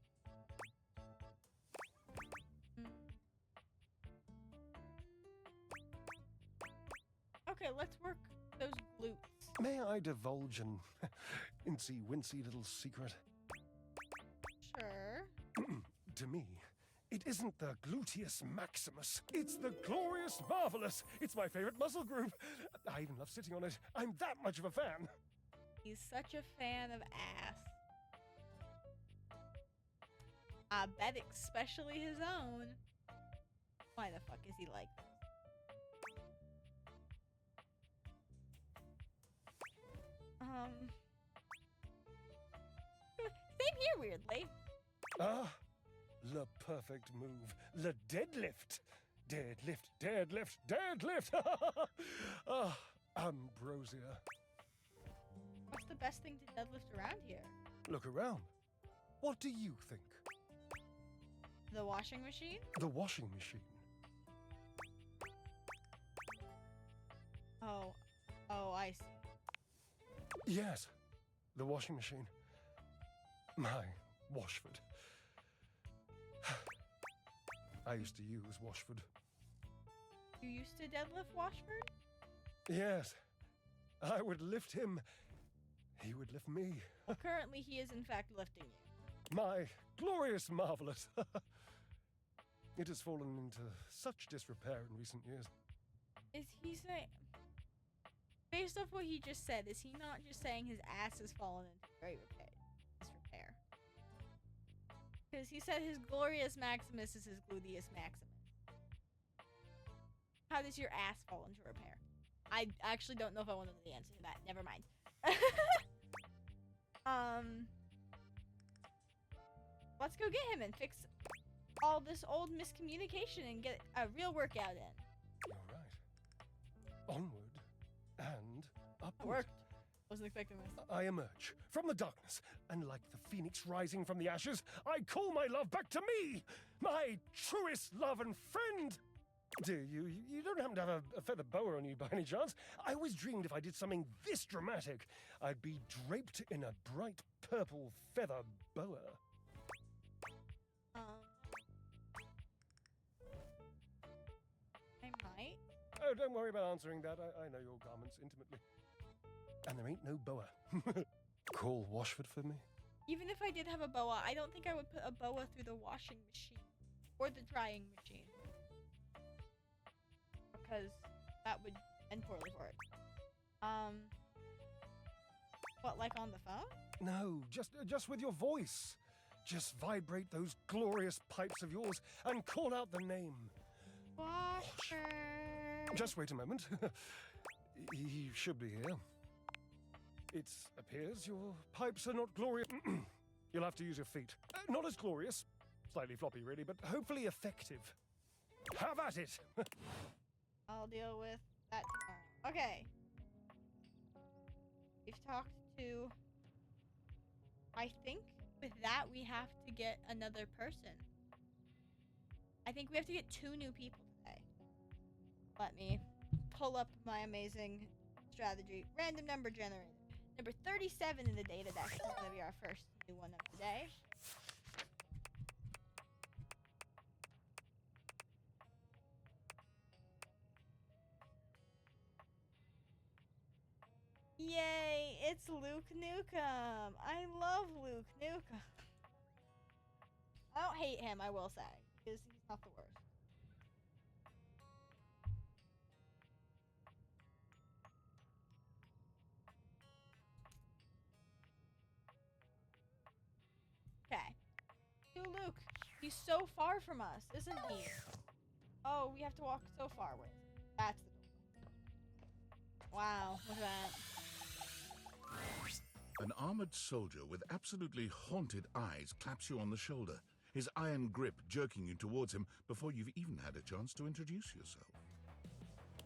Okay, let's work those glutes. May I divulge an incy-wincy little secret? Sure. To me, it isn't the gluteus maximus. It's the glorious marvelous. It's my favorite muscle group. I even love sitting on it. I'm that much of a fan. He's such a fan of ass. I bet especially his own. Why the fuck is he like this? Same here, weirdly. Ah, the perfect move. The deadlift. Deadlift, deadlift, deadlift. Ah, ambrosia. What's the best thing to deadlift around here? Look around. What do you think? The washing machine? The washing machine. Oh, I see. Yes, the washing machine. My Washford. I used to use Washford. You used to deadlift Washford? Yes, I would lift him. He would lift me. Well, currently, he is in fact lifting you. My glorious marvelous. It has fallen into such disrepair in recent years. Is he saying, based off what he just said, is he not just saying his ass has fallen into disrepair? Because he said his glorious maximus is his gluteus maximus. How does your ass fall into repair? I actually don't know if I want to know the answer to that. Never mind. Let's go get him and fix all this old miscommunication and get a real workout in. You're right. Onward and It upward. worked. Wasn't expecting this. I emerge from the darkness, and like the phoenix rising from the ashes, I call my love back to me, my truest love and friend. Dear, you don't happen to have a feather boa on you by any chance? I always dreamed if I did something this dramatic, I'd be draped in a bright purple feather boa. I might. Oh, don't worry about answering that. I know your garments intimately. And there ain't no boa. Call Washford for me? Even if I did have a boa, I don't think I would put a boa through the washing machine or the drying machine. Because that would end poorly for it. What, like on the phone? No, just with your voice. Just vibrate those glorious pipes of yours and call out the name. Washer. Just wait a moment. He should be here. It appears your pipes are not glorious. You'll have to use your feet. Not as glorious. Slightly floppy, really, but hopefully effective. Have at it! I'll deal with that tomorrow. Okay. We've talked to... I think with that we have to get another person. I think we have to get 2 new people today. Let me pull up my amazing strategy. Random number generator. Number 37 in the data deck is going to be our first new one of the day. Yay, it's Luke Nukem. I love Luke Nukem. I don't hate him, I will say, because he's not the worst. Okay. New Luke. He's so far from us, isn't he? Oh, we have to walk so far with. That's the door. Wow, look at that. An armored soldier with absolutely haunted eyes claps you on the shoulder, his iron grip jerking you towards him before you've even had a chance to introduce yourself.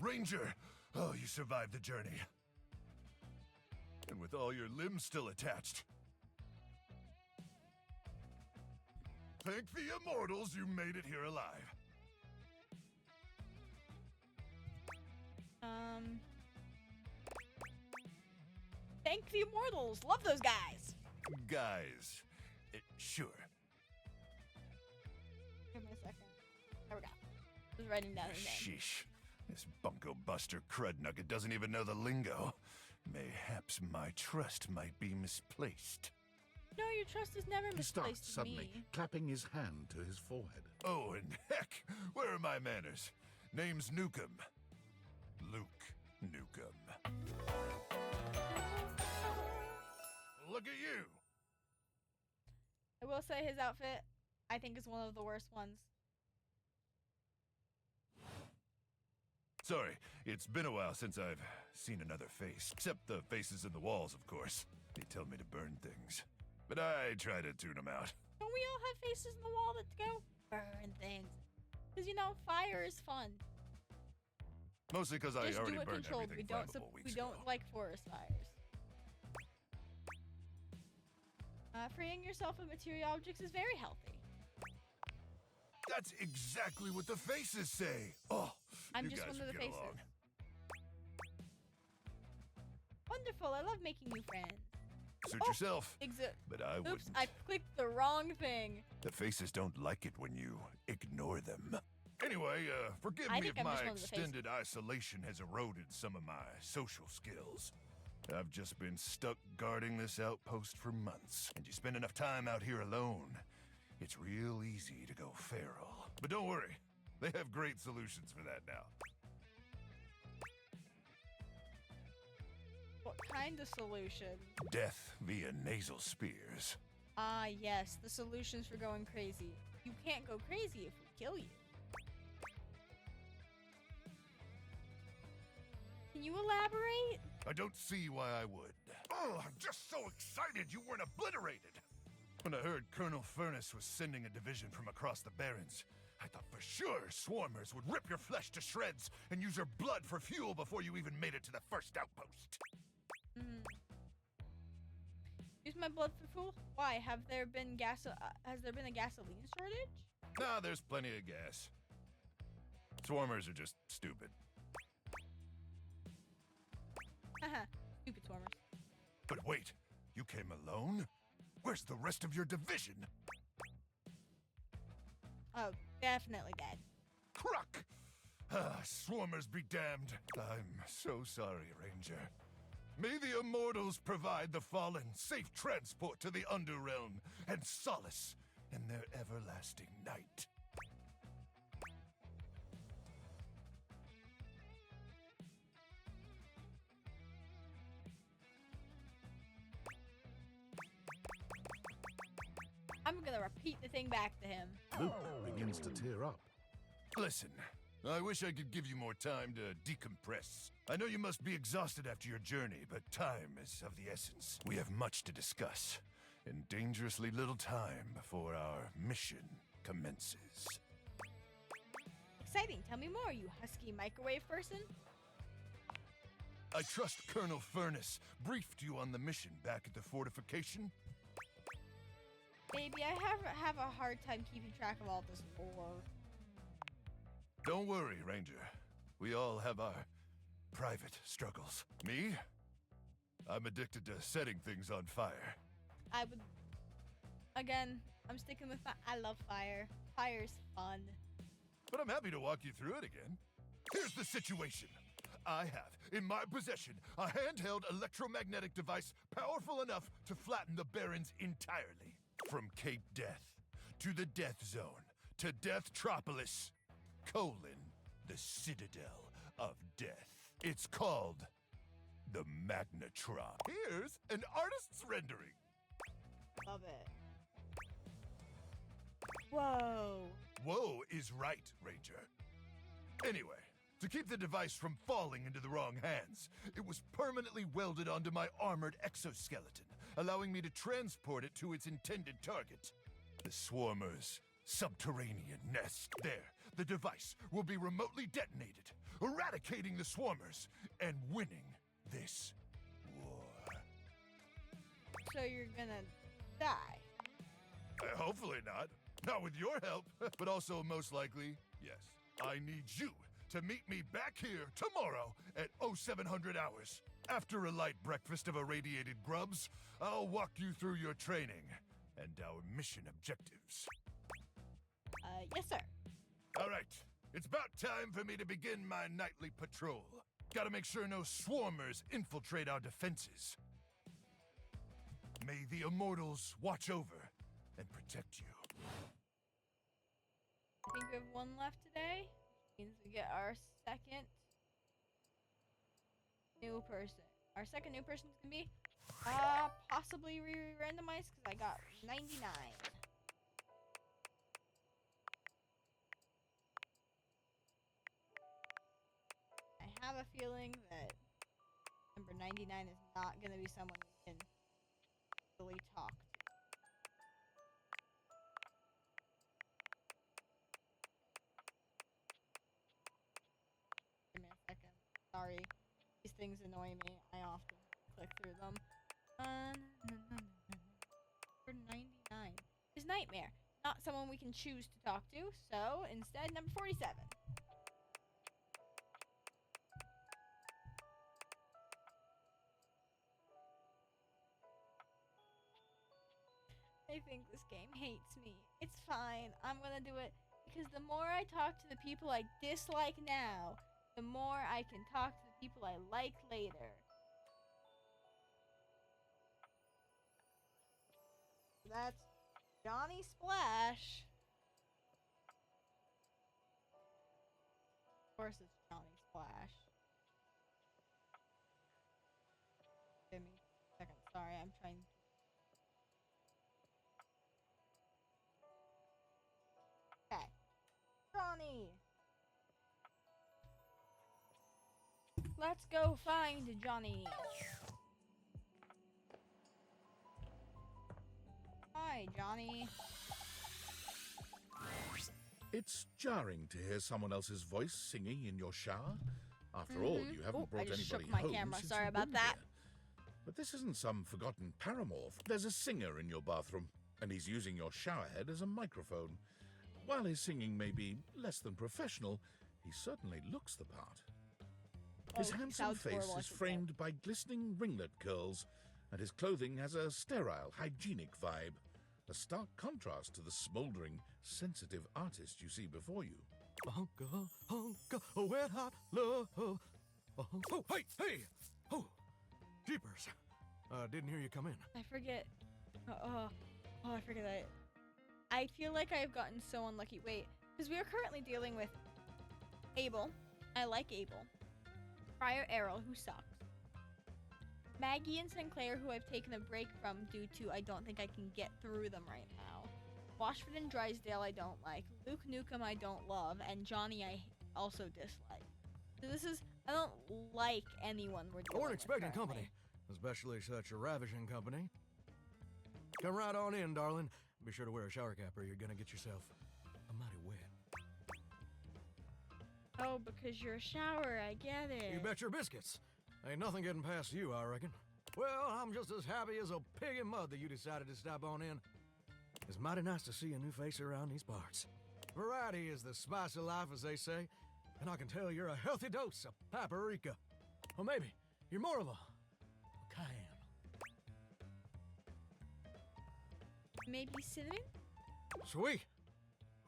Ranger! Oh, you survived the journey. And with all your limbs still attached. Thank the immortals you made it here alive. Thank the immortals. Love those guys. Guys. Sure. Give me a second. There we go. I was writing down his name. Sheesh. This bunko buster crud nugget doesn't even know the lingo. Mayhaps my trust might be misplaced. No, your trust is never He misplaced starts in suddenly, me. clapping his hand to his forehead. Oh, and heck, where are my manners? Name's Nukem. Luke Nukem. Look at you! I will say his outfit, I think, is one of the worst ones. Sorry, it's been a while since I've seen another face. Except the faces in the walls, of course. They tell me to burn things. But I try to tune them out. Don't we all have faces in the wall that go burn things? Because, you know, fire is fun. Mostly because I Just already do it burned controlled. everything We don't, flammable weeks we ago. don't like forest fires. Freeing yourself of material objects is very healthy. That's exactly what the faces say. Oh, I'm you just guys one of the get faces. along. Wonderful. I love making new friends. Suit yourself. But I Oops, wouldn't. I clicked the wrong thing. The faces don't like it when you ignore them. Anyway, forgive I me think if I'm my just one of the faces. extended isolation has eroded some of my social skills. I've just been stuck guarding this outpost for months, and you spend enough time out here alone, it's real easy to go feral. But don't worry, they have great solutions for that now. What kind of solution? Death via nasal spears. Ah, yes, the solutions for going crazy. You can't go crazy if we kill you. Can you elaborate? I don't see why I would. Oh, I'm just so excited you weren't obliterated! When I heard Colonel Furnace was sending a division from across the Barrens, I thought for sure swarmers would rip your flesh to shreds and use your blood for fuel before you even made it to the first outpost. Use my blood for fuel? Why? Has there been a gasoline shortage? Nah, there's plenty of gas. Swarmers are just stupid. Haha, stupid swarmers. But wait, you came alone? Where's the rest of your division? Oh, definitely dead. Cruck! Ah, swarmers be damned. I'm so sorry, Ranger. May the immortals provide the fallen safe transport to the Underrealm and solace in their everlasting night. I'm gonna repeat the thing back to him. Luke begins to tear up. Listen, I wish I could give you more time to decompress. I know you must be exhausted after your journey, but time is of the essence. We have much to discuss, and dangerously little time before our mission commences. Exciting. Tell me more, you husky microwave person. I trust Colonel Furness briefed you on the mission back at the fortification? Baby, I have a hard time keeping track of all this lore. Don't worry, Ranger. We all have our private struggles. Me? I'm addicted to setting things on fire. I would... Again, I'm sticking with... I love fire. Fire's fun. But I'm happy to walk you through it again. Here's the situation. I have, in my possession, a handheld electromagnetic device powerful enough to flatten the Barrens entirely. From Cape Death, to the Death Zone, to Deathtropolis, the Citadel of Death. It's called the Magnetron. Here's an artist's rendering. Love it. Whoa. Whoa is right, Ranger. Anyway, to keep the device from falling into the wrong hands, it was permanently welded onto my armored exoskeleton, allowing me to transport it to its intended target, the Swarmer's subterranean nest. There, the device will be remotely detonated, eradicating the Swarmers and winning this war. So you're gonna die? Hopefully not. Not with your help, but also most likely, yes. I need you to meet me back here tomorrow at 0700 hours. After a light breakfast of irradiated grubs, I'll walk you through your training and our mission objectives. Yes, sir. All right, it's about time for me to begin my nightly patrol. Gotta make sure no swarmers infiltrate our defenses. May the Immortals watch over and protect you. I think we have one left today. Means we get our second new person. Our second new person is gonna be possibly randomized because I got 99. I have a feeling that number 99 is not gonna be someone we can really talk to. Give me a second. Sorry. These things annoy me. I often click through them. Number 99 is Nightmare. Not someone we can choose to talk to, so instead, number 47. I think this game hates me. It's fine. I'm gonna do it because the more I talk to the people I dislike now, the more I can talk to the people I like later. That's Johnny Splash. Of course it's Johnny Splash. Give me a second. Sorry, I'm trying to... Okay. Johnny! Let's go find Johnny. Hi, Johnny. It's jarring to hear someone else's voice singing in your shower. After all, you haven't brought I just anybody shook my home camera. since Sorry you've about been that. here. But this isn't some forgotten paramour. There's a singer in your bathroom, and he's using your showerhead as a microphone. While his singing may be less than professional, he certainly looks the part. His Oh, he handsome sounds face horrible, I is should say. framed by glistening ringlet curls, and his clothing has a sterile, hygienic vibe, a stark contrast to the smouldering, sensitive artist you see before you. Honka, honka, wet hot love. Oh, hey! Oh, jeepers. Didn't hear you come in. I forget. I forget that. I feel like I've gotten so unlucky. Wait, because we are currently dealing with Abel. I like Abel. Friar Errol, who sucks. Maggie and Sinclair, who I've taken a break from due to I don't think I can get through them right now. Washford and Drysdale I don't like. Luke Nukem I don't love, and Johnny I also dislike. So this is, I don't like anyone we're I dealing weren't with expecting currently. company, especially such a ravishing company. Come right on in, darling. Be sure to wear a shower cap or you're gonna get yourself a mighty wet. Oh, because you're a shower, I get it. You bet your biscuits. Ain't nothing getting past you, I reckon. Well, I'm just as happy as a pig in mud that you decided to stop on in. It's mighty nice to see a new face around these parts. Variety is the spice of life, as they say, and I can tell you're a healthy dose of paprika. Or maybe you're more of a cayenne. Maybe cinnamon? Sweet.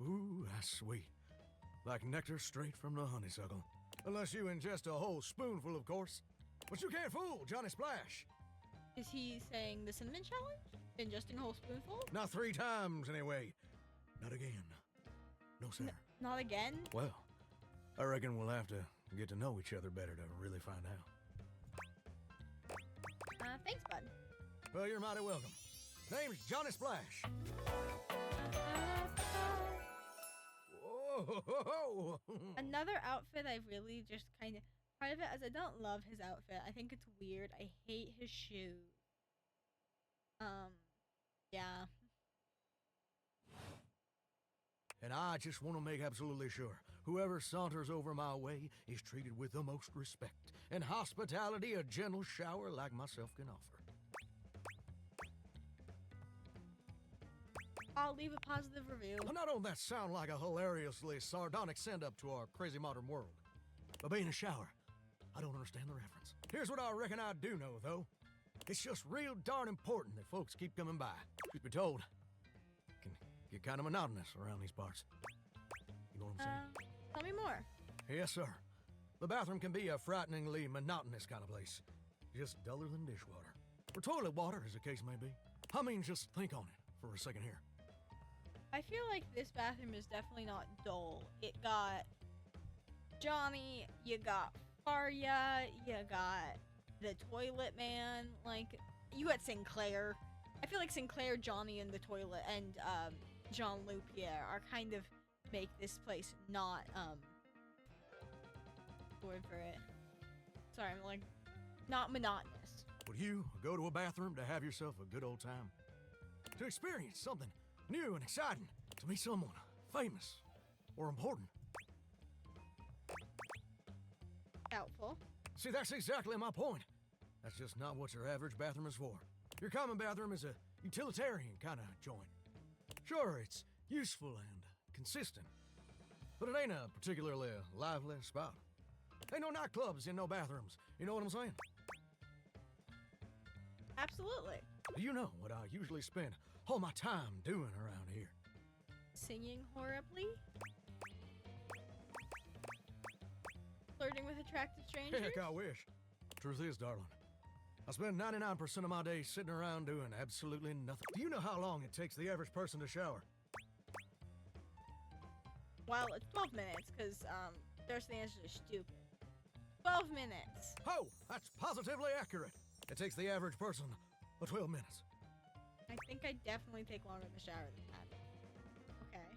Ooh, that's sweet. Like nectar straight from the honeysuckle. Unless you ingest a whole spoonful, of course. But you can't fool Johnny Splash. Is he saying the cinnamon challenge? Ingesting a whole spoonful? Not 3 times, anyway. Not again. No, sir. Not again? Well, I reckon we'll have to get to know each other better to really find out. Thanks, bud. Well, you're mighty welcome. Name's Johnny Splash. Whoa! Another outfit I really just kind of... Part of it is I don't love his outfit. I think it's weird. I hate his shoes. Yeah. And I just want to make absolutely sure whoever saunters over my way is treated with the most respect and hospitality a gentle shower like myself can offer. I'll leave a positive review. Well, now don't that sound like a hilariously sardonic send-up to our crazy modern world? But being a shower, I don't understand the reference. Here's what I reckon I do know, though. It's just real darn important that folks keep coming by. Truth be told, it can get kind of monotonous around these parts. You know what I'm saying? Tell me more. Yes, sir. The bathroom can be a frighteningly monotonous kind of place. Just duller than dishwater. Or toilet water, as the case may be. I mean, just think on it for a second here. I feel like this bathroom is definitely not dull. It got Johnny, you got Farya, you got the toilet man, like, you got Sinclair. I feel like Sinclair, Johnny, and the toilet, and Jean Lupierre are kind of make this place not, word for it. Sorry, I'm like, not monotonous. Would you go to a bathroom to have yourself a good old time? To experience something new and exciting, to meet someone famous or important. Doubtful. See, that's exactly my point. That's just not what your average bathroom is for. Your common bathroom is a utilitarian kind of joint. Sure, it's useful and consistent, but it ain't a particularly lively spot. Ain't no nightclubs in no bathrooms. You know what I'm saying? Absolutely. Do you know what I usually spend all my time doing around here? Singing horribly? Flirting with attractive strangers? Heck, I wish. Truth is, darling, I spend 99% of my day sitting around doing absolutely nothing. Do you know how long it takes the average person to shower? Well, it's 12 minutes, because, there's the answer is stupid. 12 minutes. Oh, that's positively accurate. It takes the average person 12 minutes. I think I definitely take longer in the shower than that. Okay.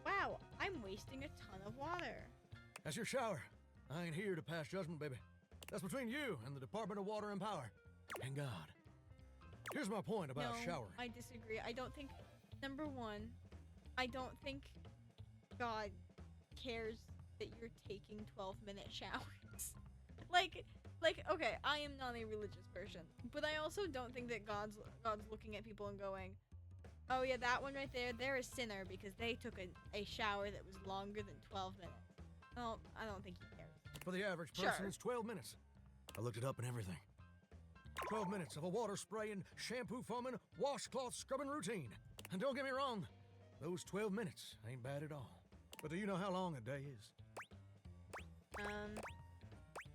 Wow, I'm wasting a ton of water. That's your shower. I ain't here to pass judgment, baby. That's between you and the Department of Water and Power. And God. Here's my point about No, showering. I disagree. I don't think, number one, I don't think God cares that you're taking 12-minute showers. like, okay, I am not a religious person, but I also don't think that God's looking at people and going, oh yeah, that one right there, they're a sinner because they took a shower that was longer than 12 minutes. I don't think he cares. For the average person, Sure. it's 12 minutes. I looked it up and everything. 12 minutes of a water spraying, shampoo foaming, washcloth scrubbing routine. And don't get me wrong, those 12 minutes ain't bad at all. But do you know how long a day is?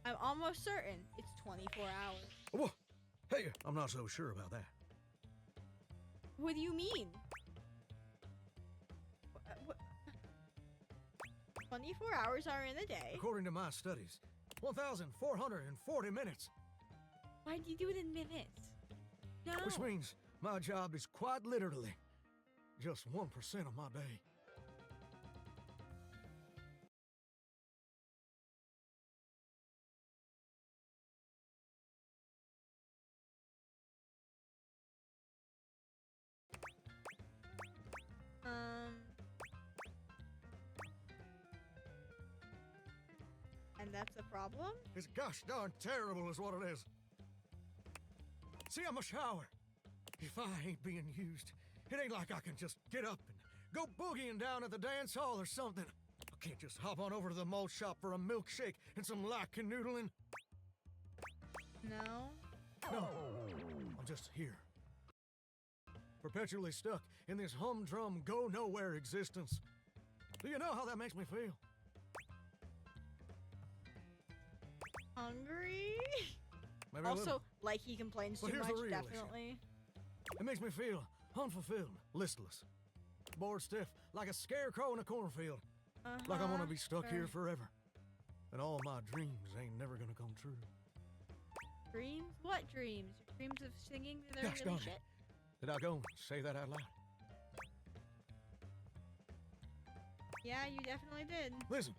I'm almost certain it's 24 hours. Whoa. Hey, I'm not so sure about that. What do you mean? 24 hours are in a day. According to my studies, 1,440 minutes. Why do you do it in minutes? No. Which means My job is quite literally just 1% of my day. And that's a problem? It's gosh darn terrible is what it is. See, I'm a shower. If I ain't being used, it ain't like I can just get up and go boogieing down at the dance hall or something. I can't just hop on over to the malt shop for a milkshake and some light canoodling. No? No, I'm just here. Perpetually stuck in this humdrum, go-nowhere existence. Do you know how that makes me feel? Hungry? Maybe a also, little. like he complains But too here's much, the real issue. definitely. It makes me feel unfulfilled, listless, bored stiff, like a scarecrow in a cornfield. Like I'm gonna be stuck here forever. And all my dreams ain't never gonna come true. Dreams? What dreams? Your dreams of singing that are Gosh really darn shit? it. Did I go and say that out loud? Yeah, you definitely did. Listen,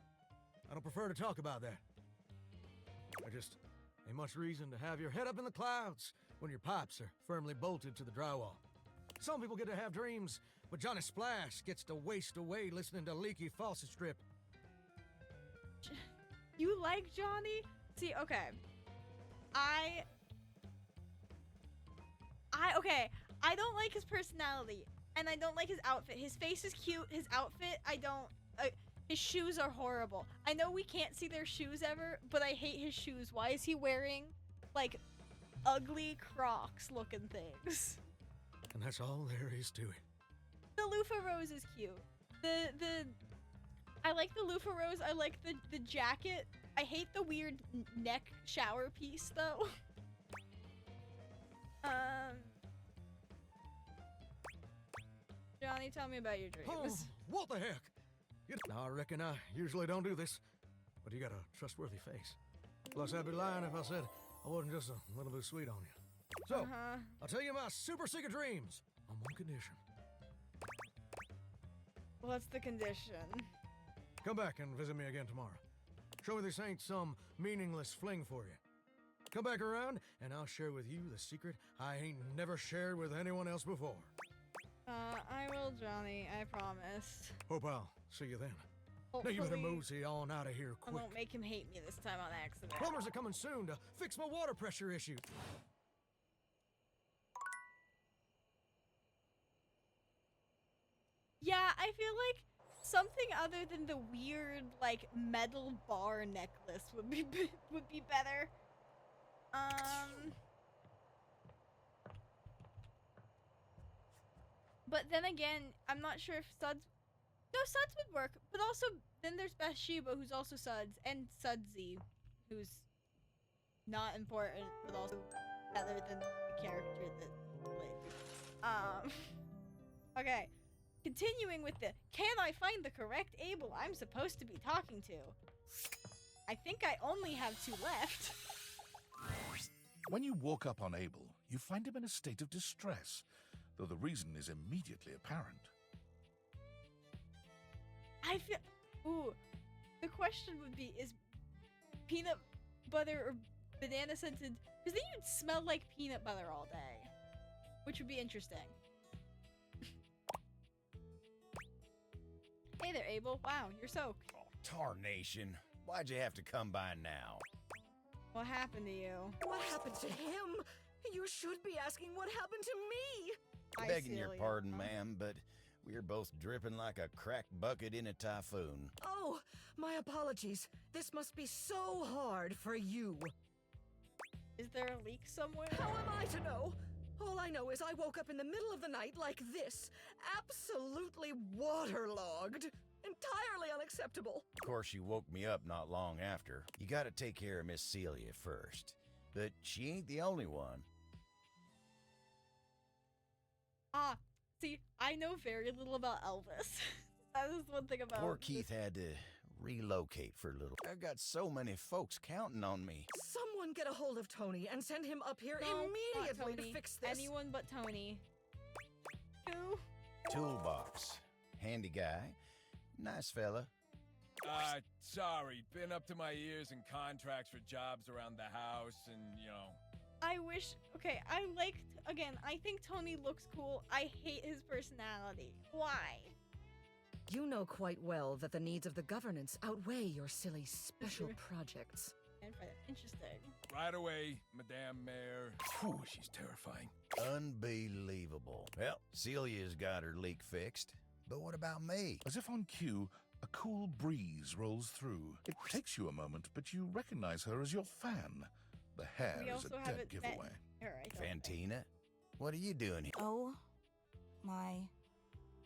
I don't prefer to talk about that. I just ain't much reason to have your head up in the clouds when your pipes are firmly bolted to the drywall. Some people get to have dreams, but Johnny Splash gets to waste away listening to leaky faucet strip. You like Johnny? See, okay. Okay, I don't like his personality, and I don't like his outfit. His face is cute, his outfit, I don't, his shoes are horrible. I know we can't see their shoes ever, but I hate his shoes. Why is he wearing, like, ugly Crocs looking things? And that's all there is to it. The loofah rose is cute. I like the loofah rose, I like the jacket. I hate the weird neck shower piece, though. Johnny, tell me about your dreams. What the heck? Now, I reckon I usually don't do this, but you got a trustworthy face. Plus, I'd be lying if I said I wasn't just a little bit sweet on you. So, I'll tell you my super secret dreams on one condition. What's the condition? Come back and visit me again tomorrow. Show me this ain't some meaningless fling for you. Come back around, and I'll share with you the secret I ain't never shared with anyone else before. I will, Johnny. I promise. Hope I'll see you then. Now you better mosey on out of here I quick. won't make him hate me this time on accident. Plumbers are coming soon to fix my water pressure issue. Yeah, I feel like something other than the weird, like, metal bar necklace would be better. But then again, I'm not sure if Suds... No, Suds would work, but also, then there's Bathsheba, who's also Suds, and Sudsy, who's not important, but also better than the character that played. Okay. Continuing with the, can I find the correct Abel I'm supposed to be talking to? I think I only have 2 left. When you walk up on Abel, you find him in a state of distress, though the reason is immediately apparent. I feel... Ooh. The question would be, is peanut butter or banana scented... Because then you'd smell like peanut butter all day. Which would be interesting. Hey there, Abel. Wow, you're soaked. Oh, tarnation. Why'd you have to come by now? What happened to you? What happened to him? You should be asking what happened to me. Begging your pardon, ma'am, but we're both dripping like a cracked bucket in a typhoon. Oh, my apologies. This must be so hard for you. Is there a leak somewhere? How am I to know? All I know is I woke up in the middle of the night like this, absolutely waterlogged. Entirely unacceptable. Of course, you woke me up not long after. You gotta take care of Miss Celia first. But she ain't the only one. Ah, see, I know very little about Elvis. That is one thing about Poor Keith had to relocate for a little. I've got so many folks counting on me. Someone get a hold of Tony and send him up here No, not immediately to Tony. fix this. Anyone but Tony. Who? Toolbox. Handy guy. Nice fella. Sorry. Been up to my ears in contracts for jobs around the house and, you know. I wish. Okay, I think Tony looks cool. I hate his personality. Why? You know quite well that the needs of the governance outweigh your silly special projects. Interesting. Right away, Madame Mayor. Whew, she's terrifying. Unbelievable. Well, Celia's got her leak fixed. But what about me? As if on cue, a cool breeze rolls through. It takes you a moment, but you recognize her as your fan. The hair We is also a dead haven't giveaway. met her, I don't think. Fantina? What are you doing here? Oh my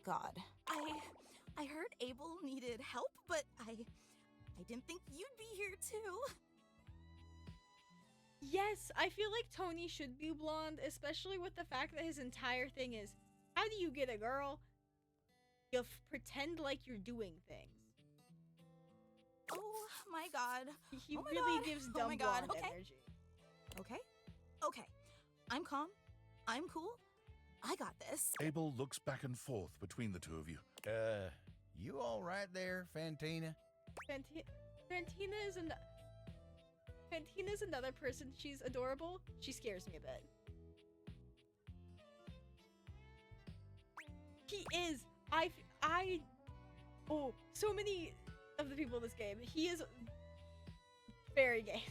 god. I heard Abel needed help, but I didn't think you'd be here too. Yes, I feel like Tony should be blonde, especially with the fact that his entire thing is, how do you get a girl? You pretend like you're doing things. Oh my god. He Oh my really god. gives Oh dumb my god. blonde Okay. energy. Okay. I'm calm. I'm cool. I got this. Abel looks back and forth between the two of you. You all right there, Fantina? Fantina's another person. She's adorable. She scares me a bit. He is. Oh, so many of the people in this game. He is very gay.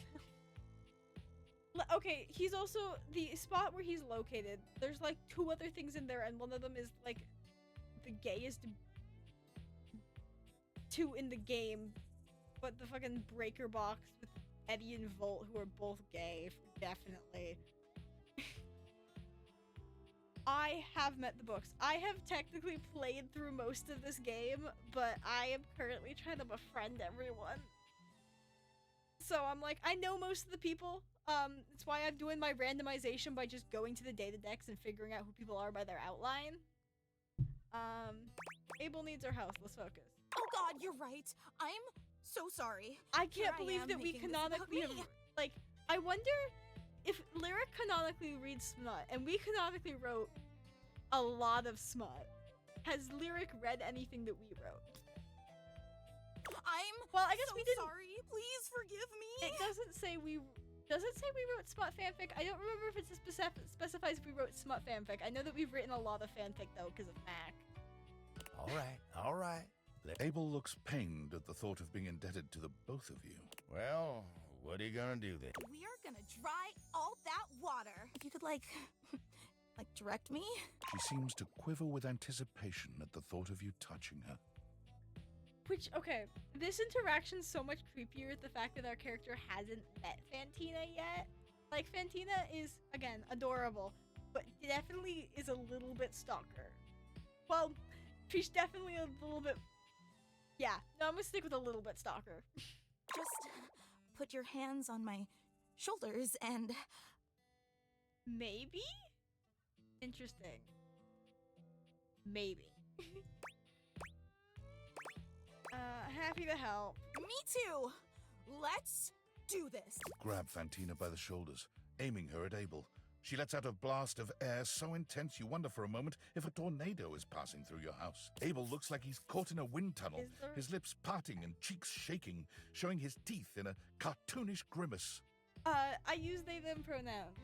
Okay, he's also the spot where he's located. There's like 2 other things in there, and one of them is like the gayest 2 in the game. But the fucking breaker box with Eddie and Volt, who are both gay, definitely. I have met the books. I have technically played through most of this game, but I am currently trying to befriend everyone. So I'm like, I know most of the people. That's why I'm doing my randomization by just going to the data decks and figuring out who people are by their outline. Abel needs our house. Let's focus. Oh god, you're right. I'm so sorry. I can't Here I believe am that we making this about canonically have, me. like, I wonder if Lyric canonically reads smut and we canonically wrote a lot of smut. Has Lyric read anything that we wrote? Well, I guess so we didn't. sorry. Please forgive me. It doesn't say we. Does it say we wrote smut fanfic? I don't remember if it specifies if we wrote smut fanfic. I know that we've written a lot of fanfic though because of Mac. All right. Abel looks pained at the thought of being indebted to the both of you. Well, what are you gonna do then? We are gonna dry all that water. If you could like direct me. She seems to quiver with anticipation at the thought of you touching her. Which, okay, this interaction's so much creepier with the fact that our character hasn't met Fantina yet. Like, Fantina is, again, adorable, but definitely is a little bit stalker. Well, she's definitely a little bit... Yeah, no, I'm gonna stick with a little bit stalker. Just put your hands on my shoulders and... Maybe? Interesting. Maybe. Happy to help. Me too! Let's do this. Grab Fantina by the shoulders, aiming her at Abel. She lets out a blast of air so intense you wonder for a moment if a tornado is passing through your house. Abel looks like he's caught in a wind tunnel, his lips parting and cheeks shaking, showing his teeth in a cartoonish grimace. I use they them pronouns.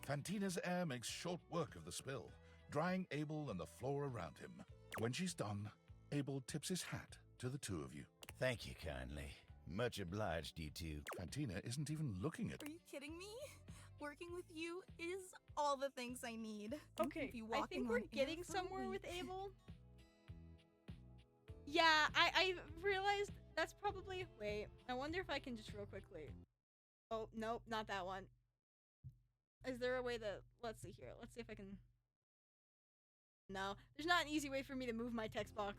Fantina's air makes short work of the spill, drying Abel and the floor around him. When she's done, Abel tips his hat to the two of you. Thank you kindly. Much obliged, you two. Fantina isn't even looking at Are you kidding me? Working with you is all the things I need. Okay, Be I walking think we're on air getting for somewhere with weeks. Abel. Yeah, I realized that's probably... Wait, I wonder if I can just real quickly... Oh, nope, not that one. Is there a way to... Let's see here. Let's see if I can... No, there's not an easy way for me to move my text box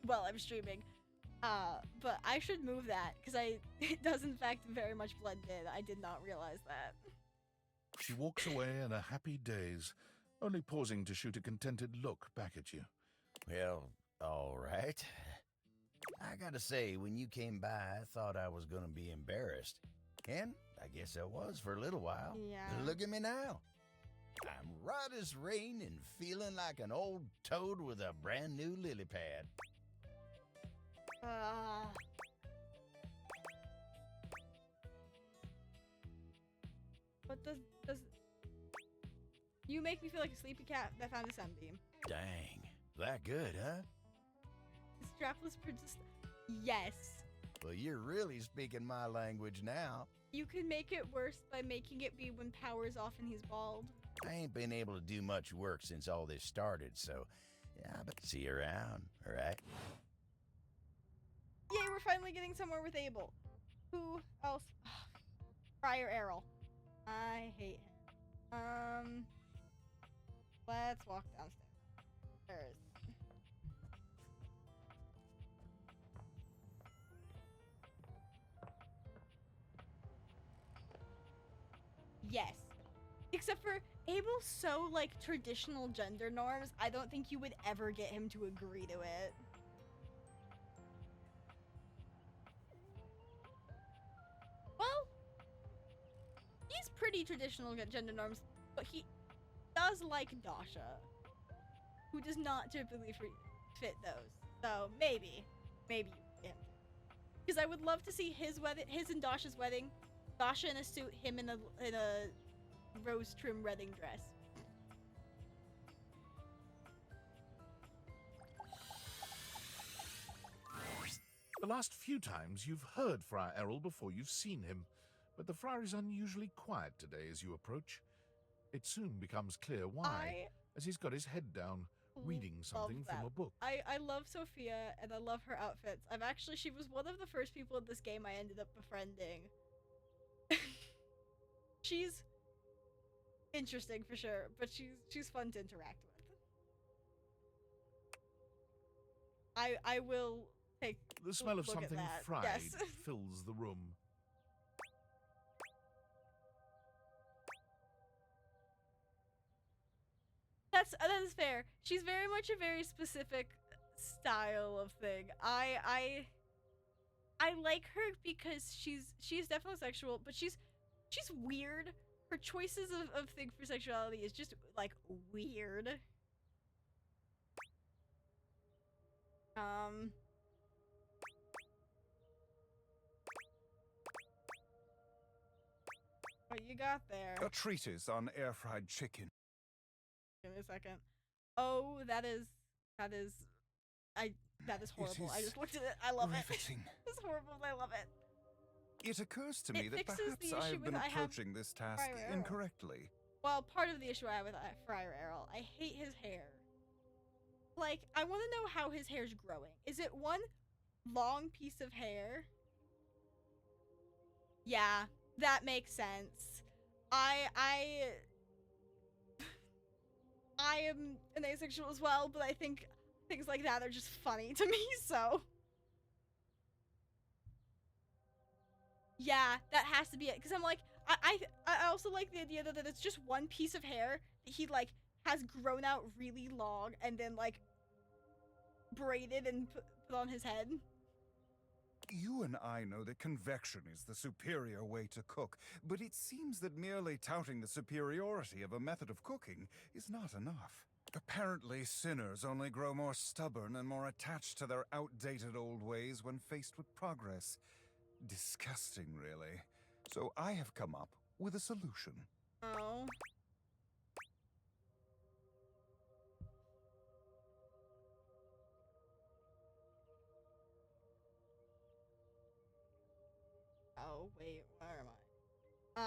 while I'm streaming. But I should move that, because it does in fact very much blend in. I did not realize that. She walks away in a happy daze, only pausing to shoot a contented look back at you. Well, all right. I gotta say, when you came by, I thought I was gonna be embarrassed. And I guess I was for a little while. Yeah. Look at me now. I'm right as rain and feeling like an old toad with a brand new lily pad. What does you make me feel like a sleepy cat that found a sunbeam? Dang, that good, huh? Strapless princess. Yes. Well, you're really speaking my language now. You can make it worse by making it be when power's off and he's bald. I ain't been able to do much work since all this started, so yeah, but see you around, all right? Yay, we're finally getting somewhere with Abel. Who else? Friar Errol. I hate him. Let's walk downstairs. Yes. Except for Abel's so, like, traditional gender norms, I don't think you would ever get him to agree to it. Well, he's pretty traditional gender norms, but he does like Dasha, who does not typically fit those. So maybe you get him. Because I would love to see his and Dasha's wedding. Dasha in a suit, him in a rose trim wedding dress. The last few times you've heard Friar Errol before you've seen him, but the friar is unusually quiet today as you approach. It soon becomes clear why, as he's got his head down, reading something from a book. I love Sophia, and I love her outfits. She was one of the first people in this game I ended up befriending. She's interesting for sure, but she's fun to interact with. I will take The smell of look at something that. fried Yes. fills the room. That is fair. She's very much a very specific style of thing. I like her because she's definitely sexual, but she's weird. Her choices of thing for sexuality is just like weird. What you got there? A treatise on air-fried chicken. Give me a second. Oh, that is horrible. I just looked at it. I love riveting. it. It's horrible, but I love it. It occurs to me It that fixes perhaps the I issue have been with I have approaching this task Friar Errol. incorrectly. Well, part of the issue I have with Friar Errol, I hate his hair. Like, I want to know how his hair's growing. Is it one long piece of hair? Yeah, that makes sense. I am an asexual as well, but I think things like that are just funny to me, so. Yeah, that has to be it. Because I'm like, I also like the idea that it's just one piece of hair that he, like, has grown out really long and then, like, braided and put on his head. You and I know that convection is the superior way to cook, but it seems that merely touting the superiority of a method of cooking is not enough. Apparently, sinners only grow more stubborn and more attached to their outdated old ways when faced with progress. Disgusting, really. So I have come up with a solution. Oh. Oh, wait, where am I?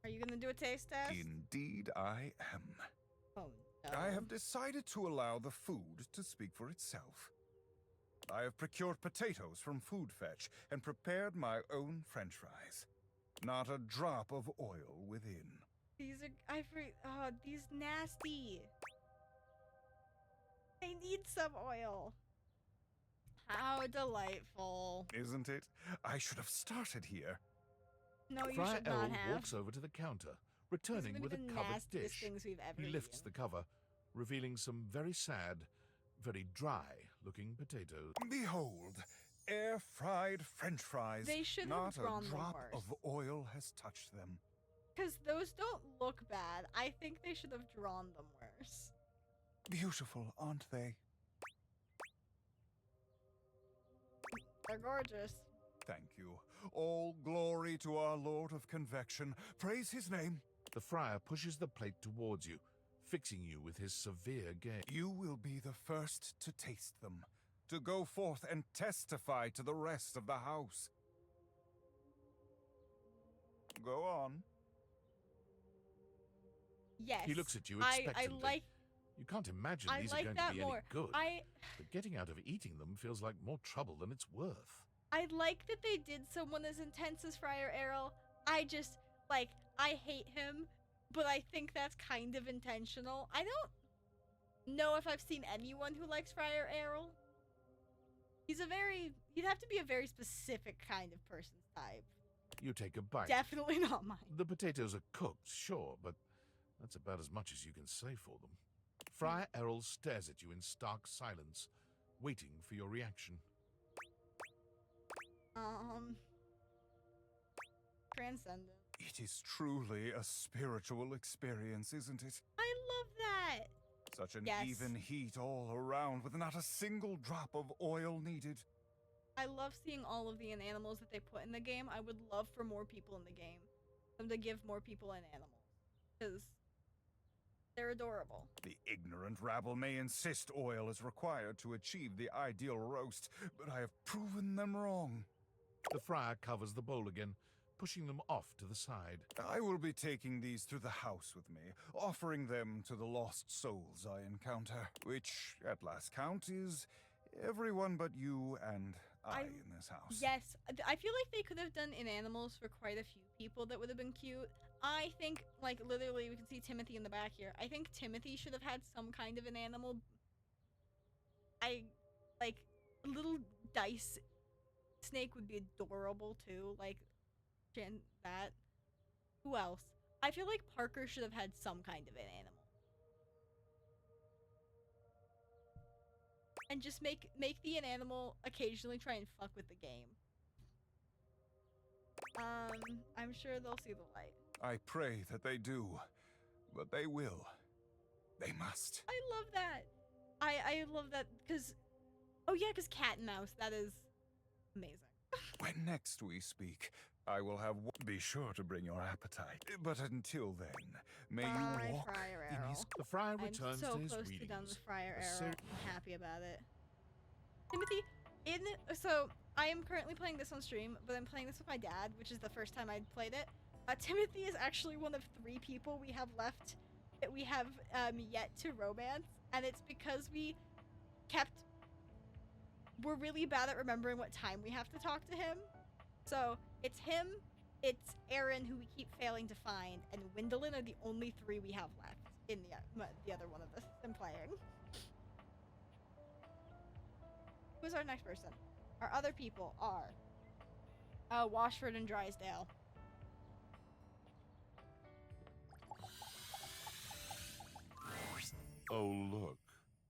Are you gonna do a taste test? Indeed, I am. Oh, no. I have decided to allow the food to speak for itself. I have procured potatoes from Food Fetch and prepared my own french fries. Not a drop of oil within. These are, these nasty. They need some oil. How delightful. Isn't it? I should have started here. No, you Friar should Errol not have. walks over to the counter, returning gonna with be a the covered nastiest dish. things we've ever He lifts the cover, revealing some very sad, very dry-looking potatoes. Behold, air-fried French fries. They should have Not drawn a them drop worse. of oil has touched them. Because those don't look bad. I think they should have drawn them worse. Beautiful, aren't they? They're gorgeous. Thank you. All glory to our Lord of Convection. Praise his name. The friar pushes the plate towards you, fixing you with his severe gaze. You will be the first to taste them, to go forth and testify to the rest of the house. Go on. Yes. He looks at you I expectantly. like. You can't imagine I these like are going that to be more. any good. I But getting out of eating them feels like more trouble than it's worth. like that they did someone as intense as Friar Errol. I just like I hate him, but I think that's kind of intentional. I don't know if I've seen anyone who likes Friar Errol. He'd have to be a very specific kind of person's type. You take a bite. Definitely not mine. The potatoes are cooked, sure, but that's about as much as you can say for them. Friar Errol stares at you in stark silence, waiting for your reaction. Transcendent. It is truly a spiritual experience, isn't it? I love that. Such an Yes. even heat all around with not a single drop of oil needed. I love seeing all of the animals that they put in the game. I would love for more people in the game. Them to give more people an animal. Because they're adorable. The ignorant rabble may insist oil is required to achieve the ideal roast, but I have proven them wrong. The friar covers the bowl again, pushing them off to the side. I will be taking these through the house with me, offering them to the lost souls I encounter, which, at last count, is everyone but you and I in this house. Yes, I feel like they could have done in animals for quite a few people that would have been cute. I think, like, literally, we can see Timothy in the back here. I think Timothy should have had some kind of an animal. Like, a little dice snake would be adorable, too. Like, that. Who else? I feel like Parker should have had some kind of an animal. And just make the animal occasionally try and fuck with the game. I'm sure they'll see the light. I pray that they do, but they will. They must. I love that. I love that because, oh yeah, because cat and mouse, that is amazing. When next we speak, I will have be sure to bring your appetite. But until then, may you walk Friar in Errol. his... The friar I'm returns so to his close to readings. done with Friar A Errol. ser- I'm happy about it. Timothy, so I am currently playing this on stream, but I'm playing this with my dad, which is the first time I'd played it. Timothy is actually one of 3 people we have left that we have yet to romance, and it's because we're really bad at remembering what time we have to talk to him. So it's him, it's Aaron, who we keep failing to find, and Wendolyn are the only 3 we have left in the other one of us I'm playing. Who's our next person? Our other people are Washford and Drysdale. Oh, look.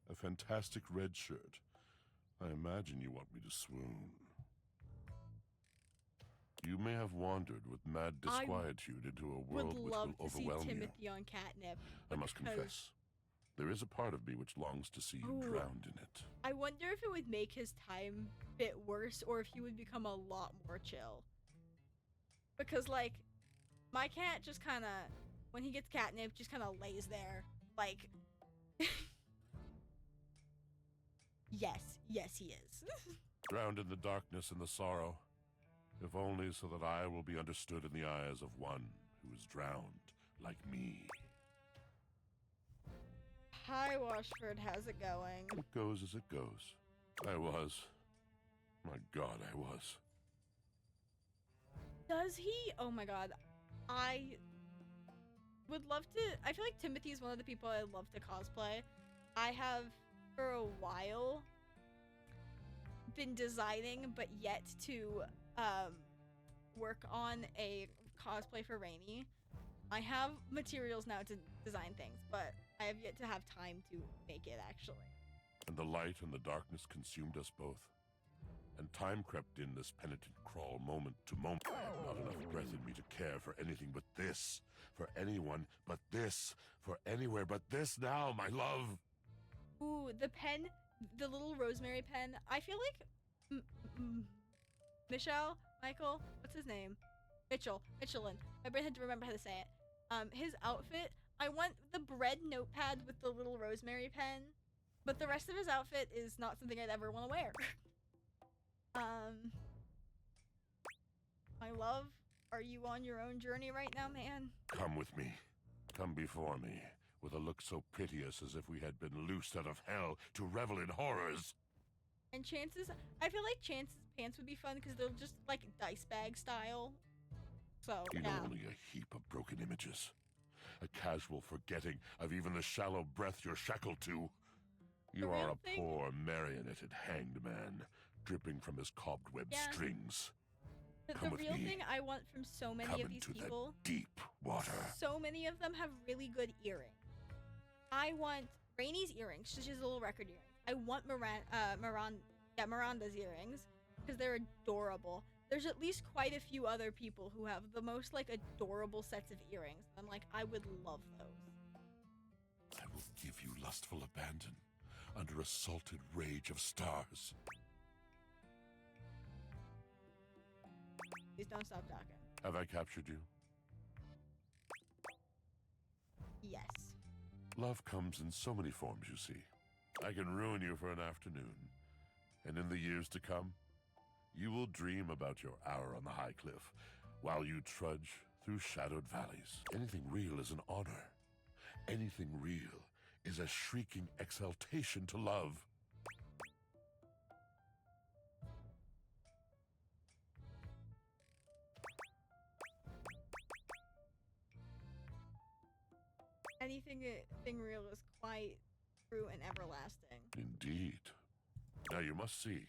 A fantastic red shirt. I imagine you want me to swoon. You may have wandered with mad disquietude into a world Would which love will to see overwhelm you. Timothy on catnip. I must because confess, there is a part of me which longs to see you Ooh. drowned in it. I wonder if it would make his time bit worse or if he would become a lot more chill. Because, like, my cat just kind of, when he gets catnip, just kind of lays there. Like, yes, he is. Drowned in the darkness and the sorrow, if only so that I will be understood in the eyes of one who is drowned like me. Hi, Washford, how's it going? It goes as it goes. I was. My God, I was. Does he? Oh my god. I would love to. I feel like Timothy is one of the people I love to cosplay. I have, for a while, been designing, but yet to work on a cosplay for Rainy. I have materials now to design things, but I have yet to have time to make it, actually. And the light and the darkness consumed us both. and time crept in this penitent crawl moment to moment. Not enough breath in me to care for anything but this, for anyone but this, for anywhere but this now, my love. Ooh, the pen, the little rosemary pen. I feel like Michael, what's his name? Michelin. My brain had to remember how to say it. His outfit, I want the bread notepad with the little rosemary pen, but the rest of his outfit is not something I'd ever want to wear. My love, are you on your own journey right now, man? Come with me. Come before me, with a look so piteous as if we had been loosed out of hell to revel in horrors. And I feel like Chance's pants would be fun because they're just like dice bag style. So, In yeah. only a heap of broken images. A casual forgetting of even the shallow breath you're shackled to. You The are real a thing- poor marionetted hanged man, dripping from his cobweb Yeah. strings. The Come with real me. thing I want from so many Come of these into the people, deep water. so many of them have really good earrings. I want Rainy's earrings, she's just little record earrings. I want Miranda's earrings because they're adorable. There's at least quite a few other people who have the most like adorable sets of earrings. I'm like, I would love those. I will give you lustful abandon under a salted rage of stars. Please don't stop talking. Have I captured you? Yes. Love comes in so many forms, you see. I can ruin you for an afternoon. And in the years to come, you will dream about your hour on the high cliff, while you trudge through shadowed valleys. Anything real is an honor. Anything real is a shrieking exaltation to love. Anything real is quite true and everlasting. Indeed. Now you must see,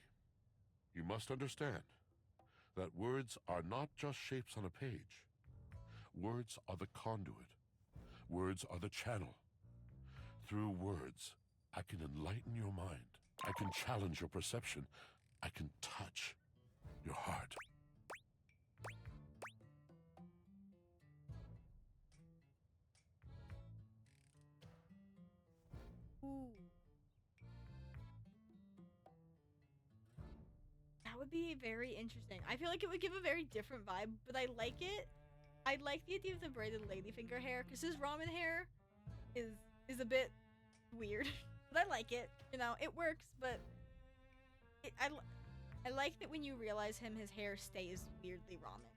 you must understand, that words are not just shapes on a page. Words are the conduit. Words are the channel. Through words, I can enlighten your mind. I can challenge your perception. I can touch your heart. Ooh. That would be very interesting. I feel like it would give a very different vibe, but I like it. I like the idea of the braided ladyfinger hair, because his ramen hair is a bit weird. But I like it. You know, it works, but I like that when you realize his hair stays weirdly ramen.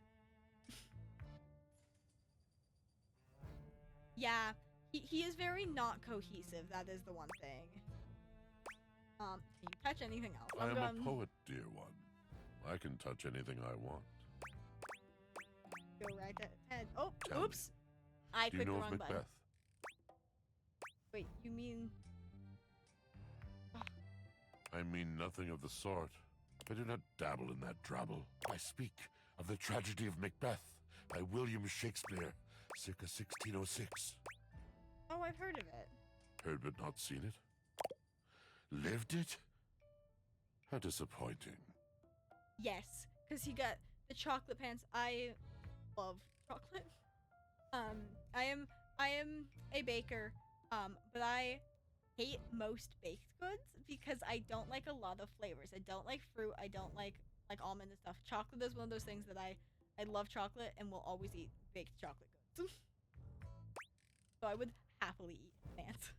Yeah, he is very not cohesive. That is the one thing. Can you touch anything else? I am a poet, dear one. I can touch anything I want. Go right ahead. Oh, Tell oops. I Do you clicked the know of wrong Macbeth? button. Wait, you mean? I mean nothing of the sort. I do not dabble in that drabble. I speak of the tragedy of Macbeth by William Shakespeare, circa 1606. Oh, I've heard of it. Heard but not seen it? Lived it? How disappointing. Yes, because he got the chocolate pants. I love chocolate. I am a baker. But I hate most baked goods because I don't like a lot of flavors. I don't like fruit. I don't like almond and stuff. Chocolate is one of those things that I love chocolate and will always eat baked chocolate goods. So I would happily eat pants.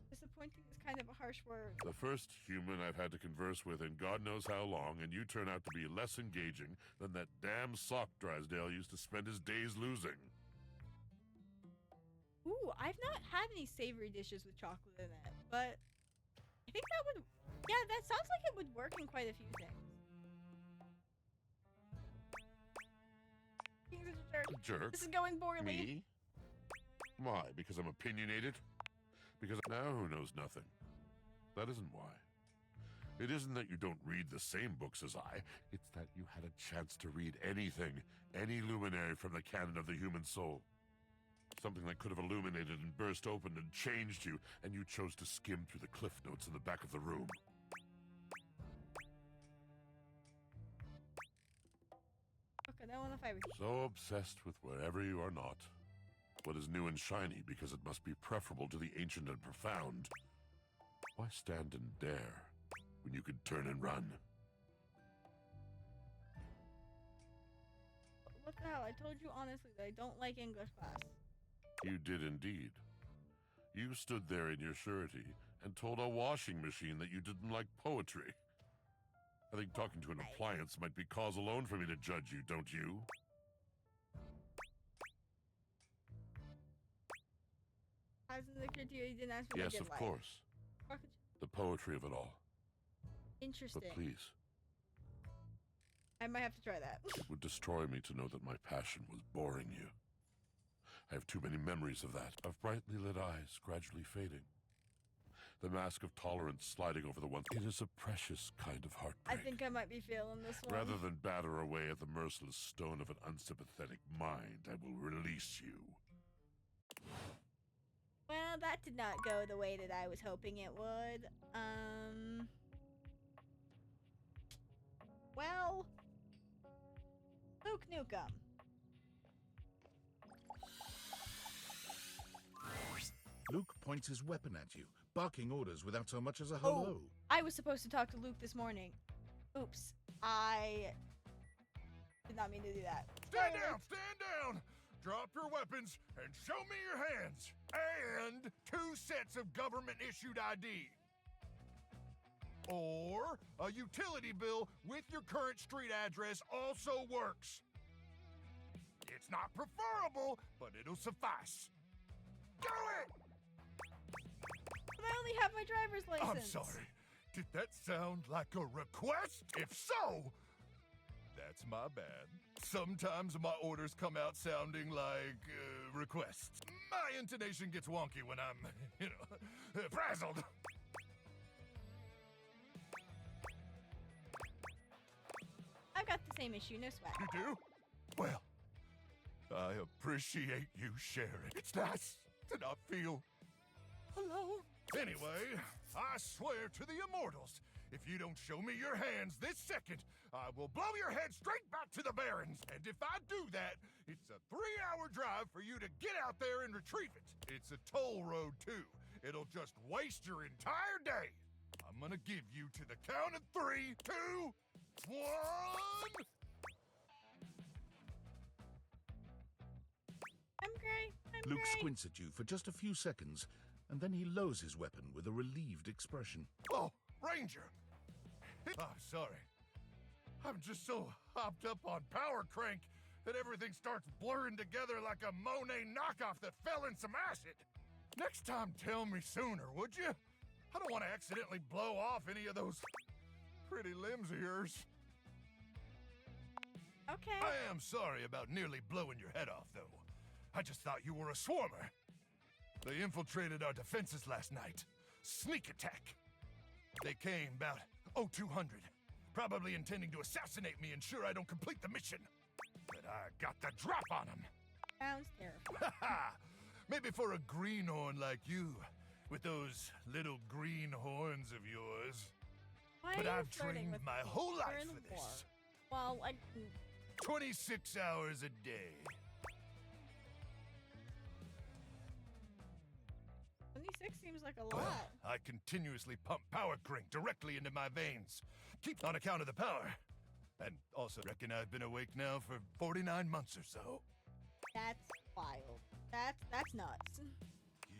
Disappointing is kind of a harsh word. The first human I've had to converse with in God knows how long, and you turn out to be less engaging than that damn sock Drysdale used to spend his days losing. Ooh, I've not had any savory dishes with chocolate in it, but I think that would... Yeah, that sounds like it would work in quite a few things. He's a jerk. Jerk? This is going poorly. Me? Why? Because I'm opinionated? Because now who knows nothing? That isn't why. It isn't that you don't read the same books as I. It's that you had a chance to read anything, any luminary from the canon of the human soul. Something that could have illuminated and burst open and changed you, and you chose to skim through the cliff notes in the back of the room. Okay, I don't want to fight with you. So obsessed with wherever you are not. What is new and shiny because it must be preferable to the ancient and profound. Why stand and dare when you could turn and run? What the hell? I told you honestly that I don't like English class. You did indeed. You stood there in your surety and told a washing machine that you didn't like poetry. I think talking to an appliance might be cause alone for me to judge you, don't you? Hasn't the criteria you didn't ask me Yes, of course. The poetry of it all. Interesting. But please, I might have to try that. it would destroy me to know that my passion was boring you. I have too many memories of that, of brightly lit eyes gradually fading. The mask of tolerance sliding over the one. It is a precious kind of I heartbreak. think I might be feeling this one. Rather than batter away at the merciless stone of an unsympathetic mind, I will release you. Well, that did not go the way that I was hoping it would. Well, Luke Nukem. Luke points his weapon at you, barking orders without so much as a hello. Oh, I was supposed to talk to Luke this morning. Oops. I did not mean to do that. Stand down! Stand down! Drop your weapons and show me your hands. And 2 sets of government-issued ID. Or a utility bill with your current street address also works. It's not preferable, but it'll suffice. Do it! But I only have my driver's license. I'm sorry. Did that sound like a request? If so, that's my bad. Sometimes my orders come out sounding like requests. My intonation gets wonky when I'm, frazzled. I've got the same issue, no sweat. You do? Well, I appreciate you sharing. It's nice to not feel alone. Anyway, I swear to the immortals, if you don't show me your hands this second, I will blow your head straight back to the Barrens. And if I do that, it's a 3-hour drive for you to get out there and retrieve it. It's a toll road, too. It'll just waste your entire day. I'm gonna give you to the count of 3, 2, 1... I'm great. Luke squints at you for just a few seconds, and then he lowers his weapon with a relieved expression. Oh, Ranger! I'm sorry. I'm just so hopped up on Power Crank that everything starts blurring together like a Monet knockoff that fell in some acid. Next time, tell me sooner, would you? I don't want to accidentally blow off any of those pretty limbs of yours. Okay. I am sorry about nearly blowing your head off, though. I just thought you were a swarmer. They infiltrated our defenses last night. Sneak attack. They came about 0200, probably intending to assassinate me and ensure I don't complete the mission. But I got the drop on them. Sounds terrible. Ha ha! Maybe for a greenhorn like you, with those little green horns of yours. Why But are you I've flirting trained with my me? whole We're life in for war. this. Well, 26 hours a day. 26 seems like a Well, lot. I continuously pump Power Crank directly into my veins. Keep on account of the power. And also reckon I've been awake now for 49 months or so. That's wild. That's nuts.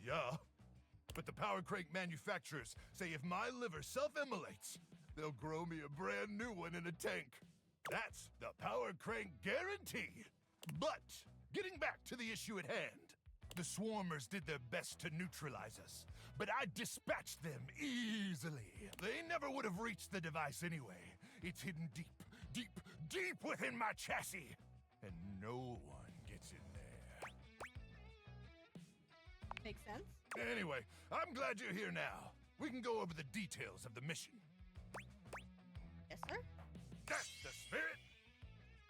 Yeah. But the Power Crank manufacturers say if my liver self-immolates, they'll grow me a brand new one in a tank. That's the Power Crank guarantee. But, getting back to the issue at hand, the Swarmers did their best to neutralize us, but I dispatched them easily. They never would have reached the device anyway. It's hidden deep, deep, deep within my chassis, and no one gets in there. Makes sense. Anyway, I'm glad you're here now. We can go over the details of the mission. Yes, sir. That's the spirit!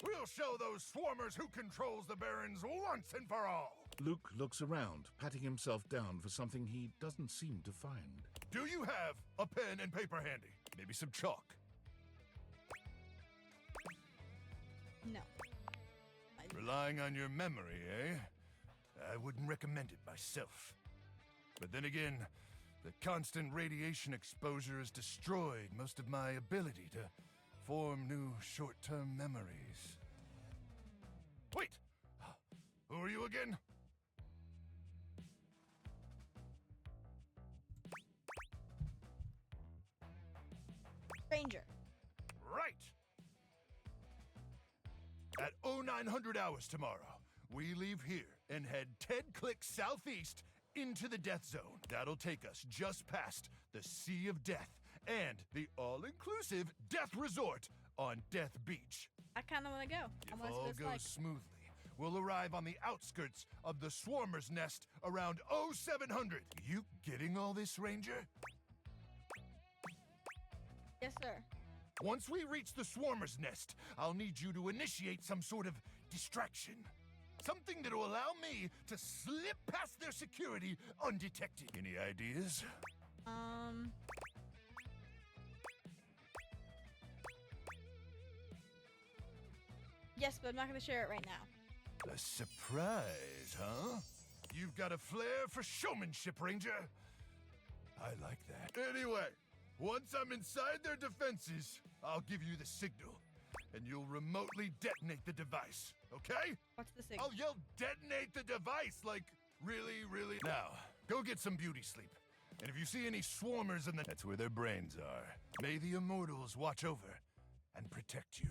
We'll show those swarmers who controls the Barrens once and for all! Luke looks around, patting himself down for something he doesn't seem to find. Do you have a pen and paper handy? Maybe some chalk? No. Relying on your memory, eh? I wouldn't recommend it myself. But then again, the constant radiation exposure has destroyed most of my ability to form new short-term memories. Wait! Who are you again? Ranger. Right! At 0900 hours tomorrow, we leave here and head 10 clicks southeast into the Death Zone. That'll take us just past the Sea of Death and the all-inclusive Death Resort on Death Beach. I kind of want to go. I If want to see all what it's goes like. smoothly, we'll arrive on the outskirts of the Swarmer's Nest around 0700. You getting all this, Ranger? Yes, sir. Once we reach the Swarmer's Nest, I'll need you to initiate some sort of distraction. Something that'll allow me to slip past their security undetected. Any ideas? Yes, but I'm not going to share it right now. A surprise, huh? You've got a flair for showmanship, Ranger. I like that. Anyway, once I'm inside their defenses, I'll give you the signal, and you'll remotely detonate the device, okay? What's the signal? I'll yell detonate the device, like, really, really. Now, go get some beauty sleep. And if you see any swarmers in the... That's where their brains are. May the immortals watch over and protect you.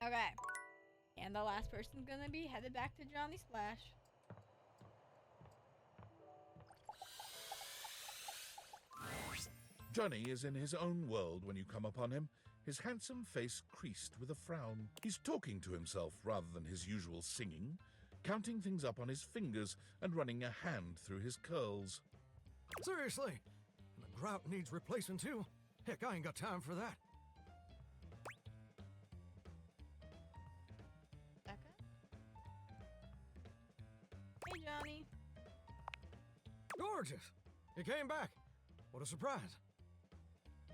Okay. And the last person's gonna be headed back to Johnny Splash. Johnny is in his own world when you come upon him, his handsome face creased with a frown. He's talking to himself rather than his usual singing, counting things up on his fingers and running a hand through his curls. Seriously? And the grout needs replacing too? Heck, I ain't got time for that. Becca? Hey, Johnny. Gorgeous! You came back. What a surprise.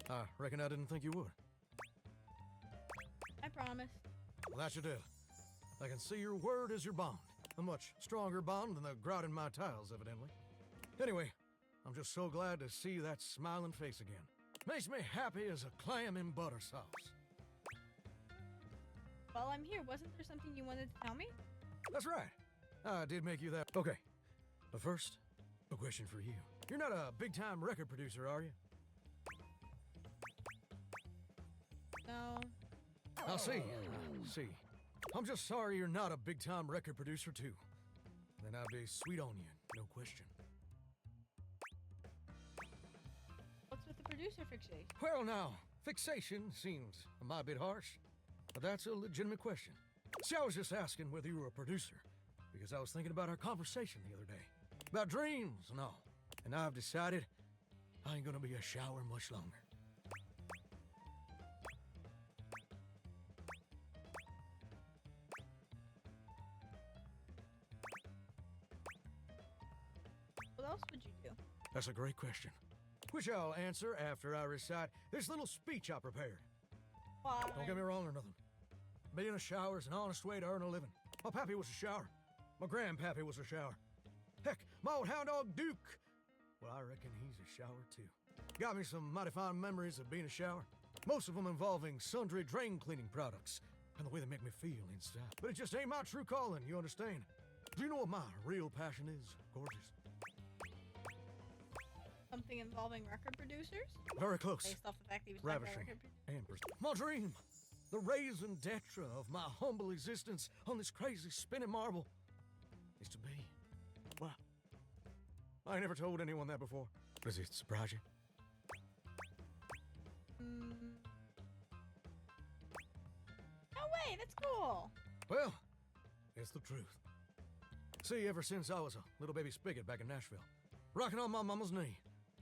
I reckon I didn't think you would. I promise. Well, that you did. I can see your word is your bond. A much stronger bond than the grout in my tiles, evidently. Anyway, I'm just so glad to see that smiling face again. Makes me happy as a clam in butter sauce. While I'm here, wasn't there something you wanted to tell me? That's right. I did make you that. Okay. But first, a question for you. You're not a big-time record producer, are you? No. I'll see. See. I'm just sorry you're not a big-time record producer, too. Then I'd be sweet on you, no question. What's with the producer fixation? Well, now, fixation seems a mighty bit harsh, but that's a legitimate question. See, I was just asking whether you were a producer, because I was thinking about our conversation the other day. About dreams and all. And I've decided I ain't gonna be a shower much longer. What else would you do? That's a great question, which I'll answer after I recite this little speech I prepared. Why? Don't get me wrong or nothing. Being a shower is an honest way to earn a living. My pappy was a shower. My grandpappy was a shower. Heck, my old hound dog Duke, well, I reckon he's a shower too. Got me some mighty fine memories of being a shower. Most of them involving sundry drain cleaning products and the way they make me feel inside. But it just ain't my true calling, you understand? Do you know what my real passion is, gorgeous? Something involving record producers? Very close. Based off the fact that he was talking about Ravishing. record producers. And my dream, the raison d'etre of my humble existence on this crazy spinning marble, is to be. Well, I ain't never told anyone that before. Does it surprise you? No way, that's cool. Well, it's the truth. See, ever since I was a little baby spigot back in Nashville, rocking on my mama's knee,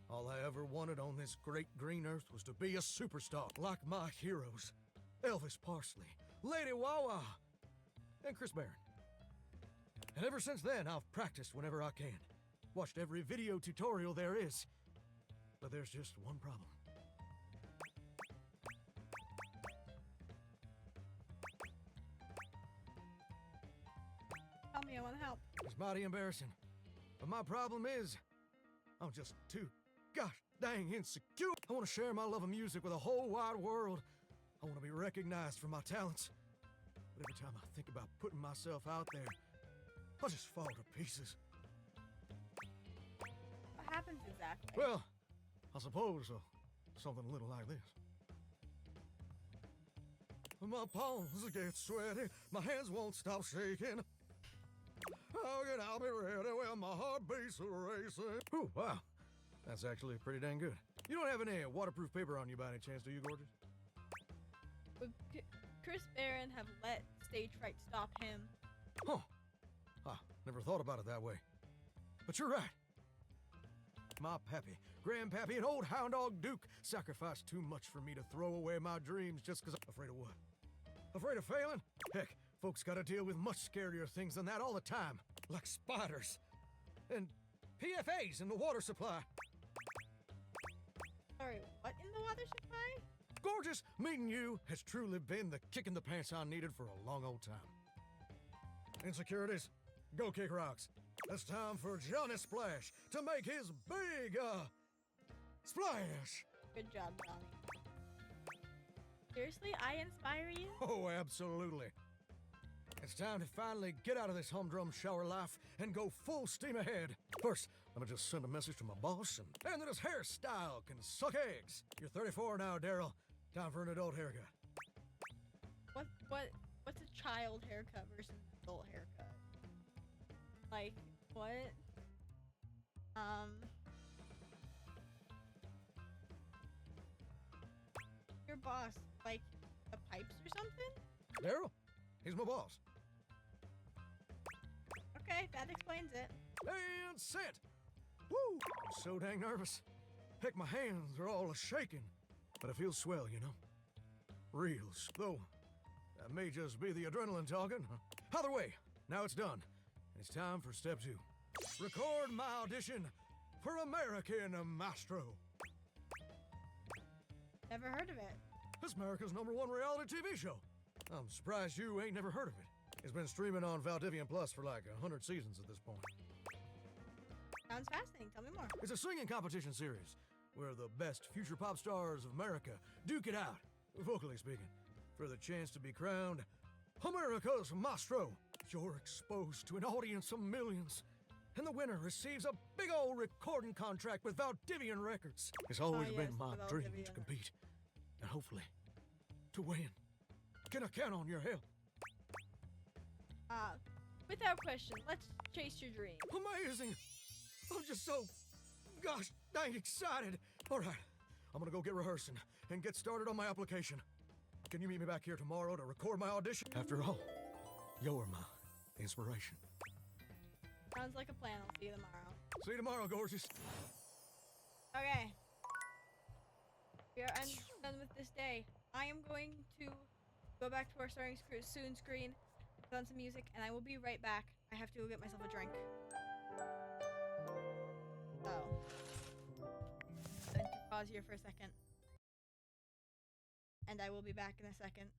all I ever wanted on this great green earth was to be a superstar, like my heroes, Elvis Parsley, Lady Wawa, and Chris Barron. And ever since then, I've practiced whenever I can. Watched every video tutorial there is. But there's just one problem. Tell me, I want help. It's mighty embarrassing. But my problem is, I'm just too gosh dang insecure. I want to share my love of music with the whole wide world. I want to be recognized for my talents. But every time I think about putting myself out there, I just fall to pieces. What happens exactly? Well, I suppose something a little like this. My palms get sweaty, my hands won't stop shaking. How can I be ready when my heart beats are racing? Ooh, wow. That's actually pretty dang good. You don't have any waterproof paper on you by any chance, do you, Gorgeous? Would Chris Barron have let stage fright stop him? Huh. I never thought about it that way. But you're right. My pappy, grandpappy, and old hound dog Duke sacrificed too much for me to throw away my dreams just because I'm afraid of what? Afraid of failing? Heck, folks gotta deal with much scarier things than that all the time. Like spiders. And PFAs in the water supply. Sorry, what in the water supply? Gorgeous, meeting you has truly been the kick in the pants I needed for a long old time. Insecurities, go kick rocks. It's time for Johnny Splash to make his big, splash. Good job, Johnny. Seriously, I inspire you? Oh, absolutely. It's time to finally get out of this humdrum shower life and go full steam ahead. First, let me just send a message to my boss and that his hairstyle can suck eggs. You're 34 now, Daryl. Time for an adult haircut. What's a child haircut versus an adult haircut? Like, what? Your boss, like, the pipes or something? Daryl, he's my boss. Okay, that explains it. And set. Woo! I'm so dang nervous. Heck, my hands are all shaking. But it feels swell, you know? Real slow. That may just be the adrenaline talking. Either way, now it's done. And it's time for step 2. Record my audition for American Maestro. Never heard of it. It's America's #1 reality TV show. I'm surprised you ain't never heard of it. It's been streaming on Valdivian Plus for like 100 seasons at this point. Sounds fascinating. Tell me more. It's a singing competition series where the best future pop stars of America duke it out, vocally speaking, for the chance to be crowned America's Maestro. You're exposed to an audience of millions, and the winner receives a big old recording contract with Valdivian Records. It's always yes, been my the dream Valdivian. to compete, and hopefully, to win. Can I count on your help? Without question, let's chase your dream. Amazing! I'm just so, gosh dang excited. All right, I'm gonna go get rehearsing and get started on my application. Can you meet me back here tomorrow to record my audition? After all, you're my inspiration. Sounds like a plan. I'll see you tomorrow. See you tomorrow, gorgeous. Okay. We are done with this day. I am going to go back to our starting soon screen, put on some music, and I will be right back. I have to go get myself a drink. So, I'm going to pause here for a second. And I will be back in a second.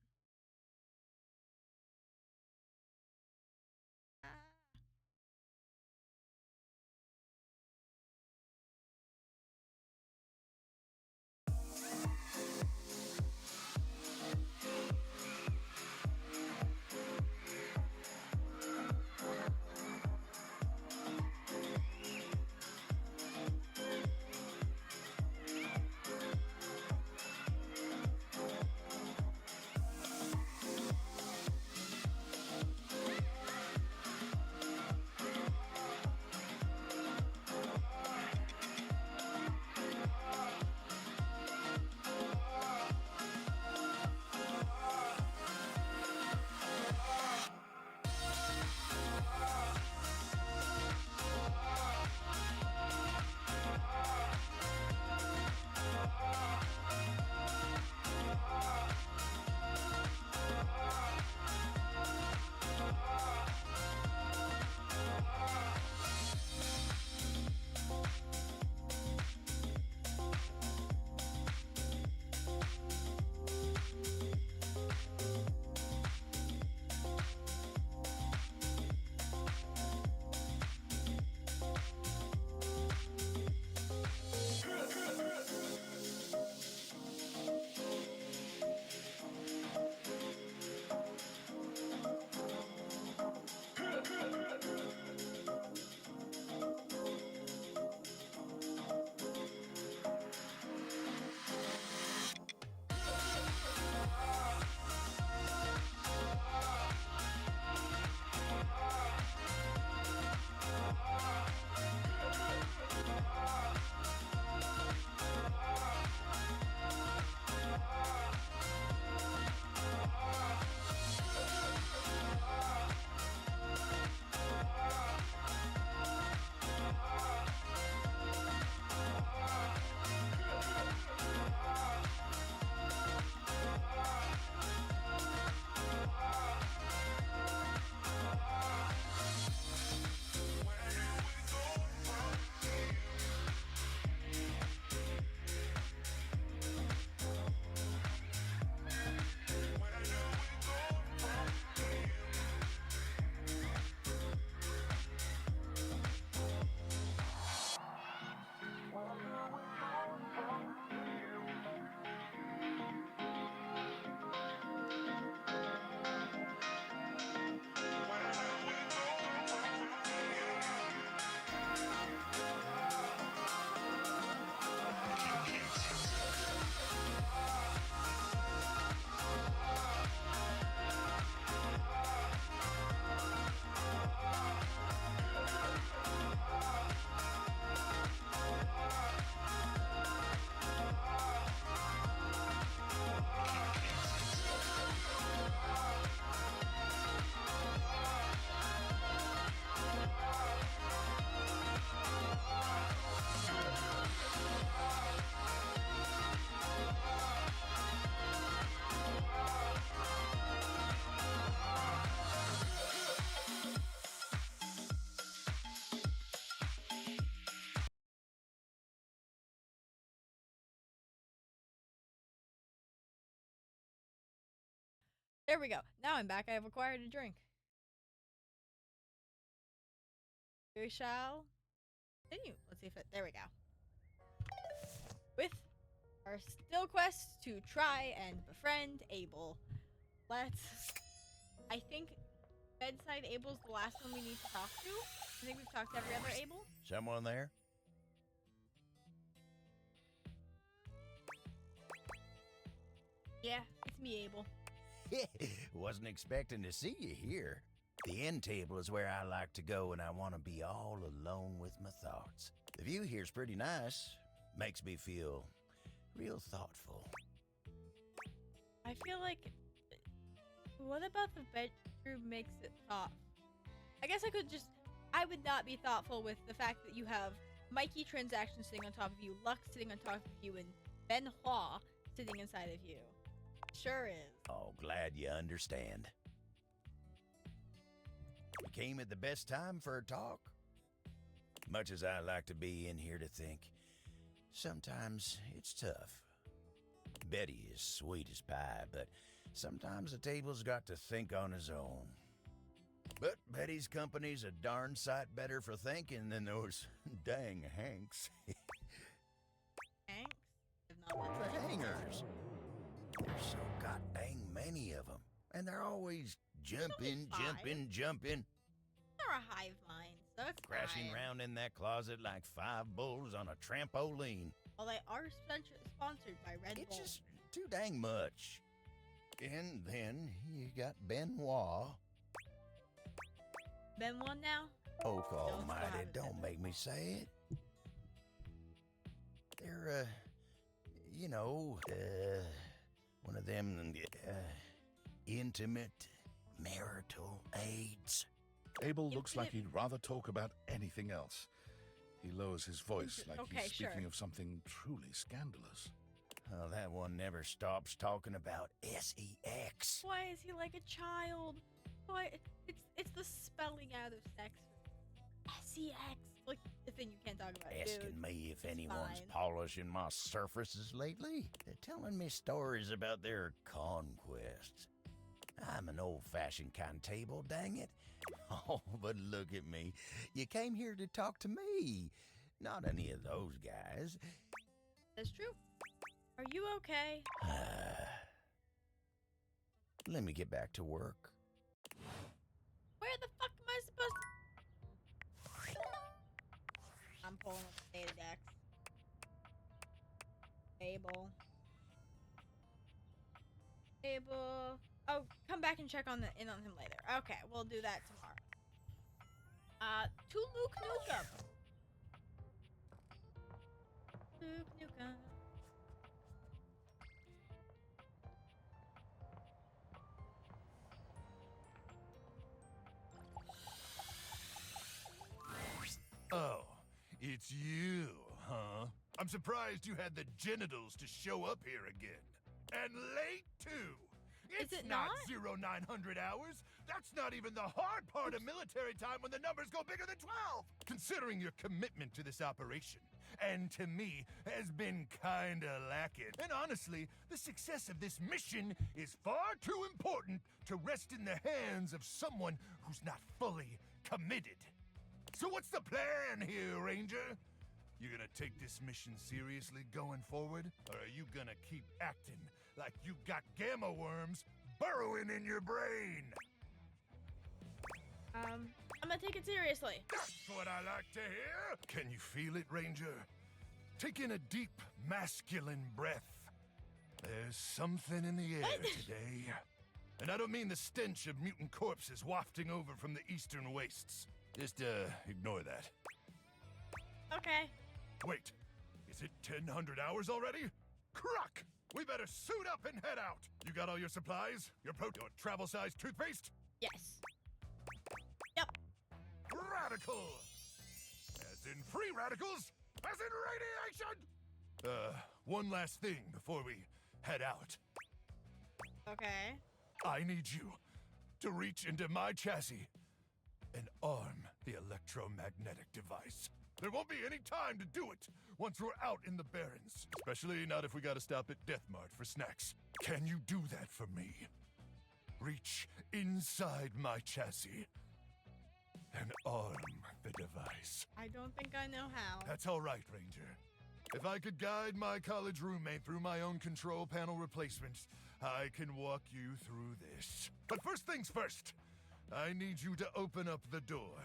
There we go. Now I'm back. I have acquired a drink. We shall continue. Let's see if it. There we go. With our still quest to try and befriend Abel. Let's. I think Bedside Abel's the last one we need to talk to. I think we've talked to every other Abel. Someone there? Yeah, it's me, Abel. Wasn't expecting to see you here. The end table is where I like to go when I want to be all alone with my thoughts. The view here's pretty nice. Makes me feel real thoughtful. I feel like. What about the bedroom makes it thoughtful? I guess I would not be thoughtful with the fact that you have Mikey Transaction sitting on top of you, Lux sitting on top of you, and Ben Hua sitting inside of you. Sure is. Oh, glad you understand. You came at the best time for a talk. Much as I like to be in here to think, sometimes it's tough. Betty is sweet as pie, but sometimes the table's got to think on his own. But Betty's company's a darn sight better for thinking than those dang Hanks. Hanks? Hangers. There's so goddamn many of them. And they're always jumping. They're a hive mind, so it's Crashing fine. around in that closet like 5 bulls on a trampoline. Well, they are sponsored by Red Bull. It's just too dang much. And then you got Benoit. Ben one now? Oak still Almighty, haven't don't said make me say it. They're, one of them intimate marital aids. Abel looks like he'd rather talk about anything else. He lowers his voice like Okay, he's speaking sure. of something truly scandalous. Oh, that one never stops talking about sex. Why is he like a child? Why? It's the spelling out of sex. sex. Like the thing you can't talk about. Asking dude. me if It's anyone's fine. polishing my surfaces lately. They're telling me stories about their conquests. I'm an old-fashioned kind of table, dang it. Oh, but look at me. You came here to talk to me, not any of those guys. That's true. Are you okay? Let me get back to work. Where the fuck am I supposed to? I'm pulling up the data deck. Abel. Oh, come back and check in on him later. Okay, we'll do that tomorrow. To Luke Nukem. Luke Nukem. Oh, it's you, huh? I'm surprised you had the genitals to show up here again. And late, too. It's it not not? 0900 hours. That's not even the hard part of military time when the numbers go bigger than 12. Considering your commitment to this operation, and to me, has been kinda lacking. And honestly, the success of this mission is far too important to rest in the hands of someone who's not fully committed. So what's the plan here, Ranger? You gonna take this mission seriously going forward? Or are you gonna keep acting like you got gamma worms burrowing in your brain? I'm gonna take it seriously. That's what I like to hear! Can you feel it, Ranger? Take in a deep, masculine breath. There's something in the air today. And I don't mean the stench of mutant corpses wafting over from the eastern wastes. Just, ignore that. Okay. Wait, is it 1000 hours already? Crock! We better suit up and head out! You got all your supplies? Your travel-sized toothpaste? Yes. Radical! As in free radicals, as in radiation! One last thing before we head out. Okay. I need you to reach into my chassis and arm the electromagnetic device. There won't be any time to do it once we're out in the Barrens. Especially not if we gotta stop at Death Mart for snacks. Can you do that for me? reach inside my chassis and arm the device. I don't think I know how. That's all right, Ranger. If I could guide my college roommate through my own control panel replacements, I can walk you through this. But first things first, I need you to open up the door.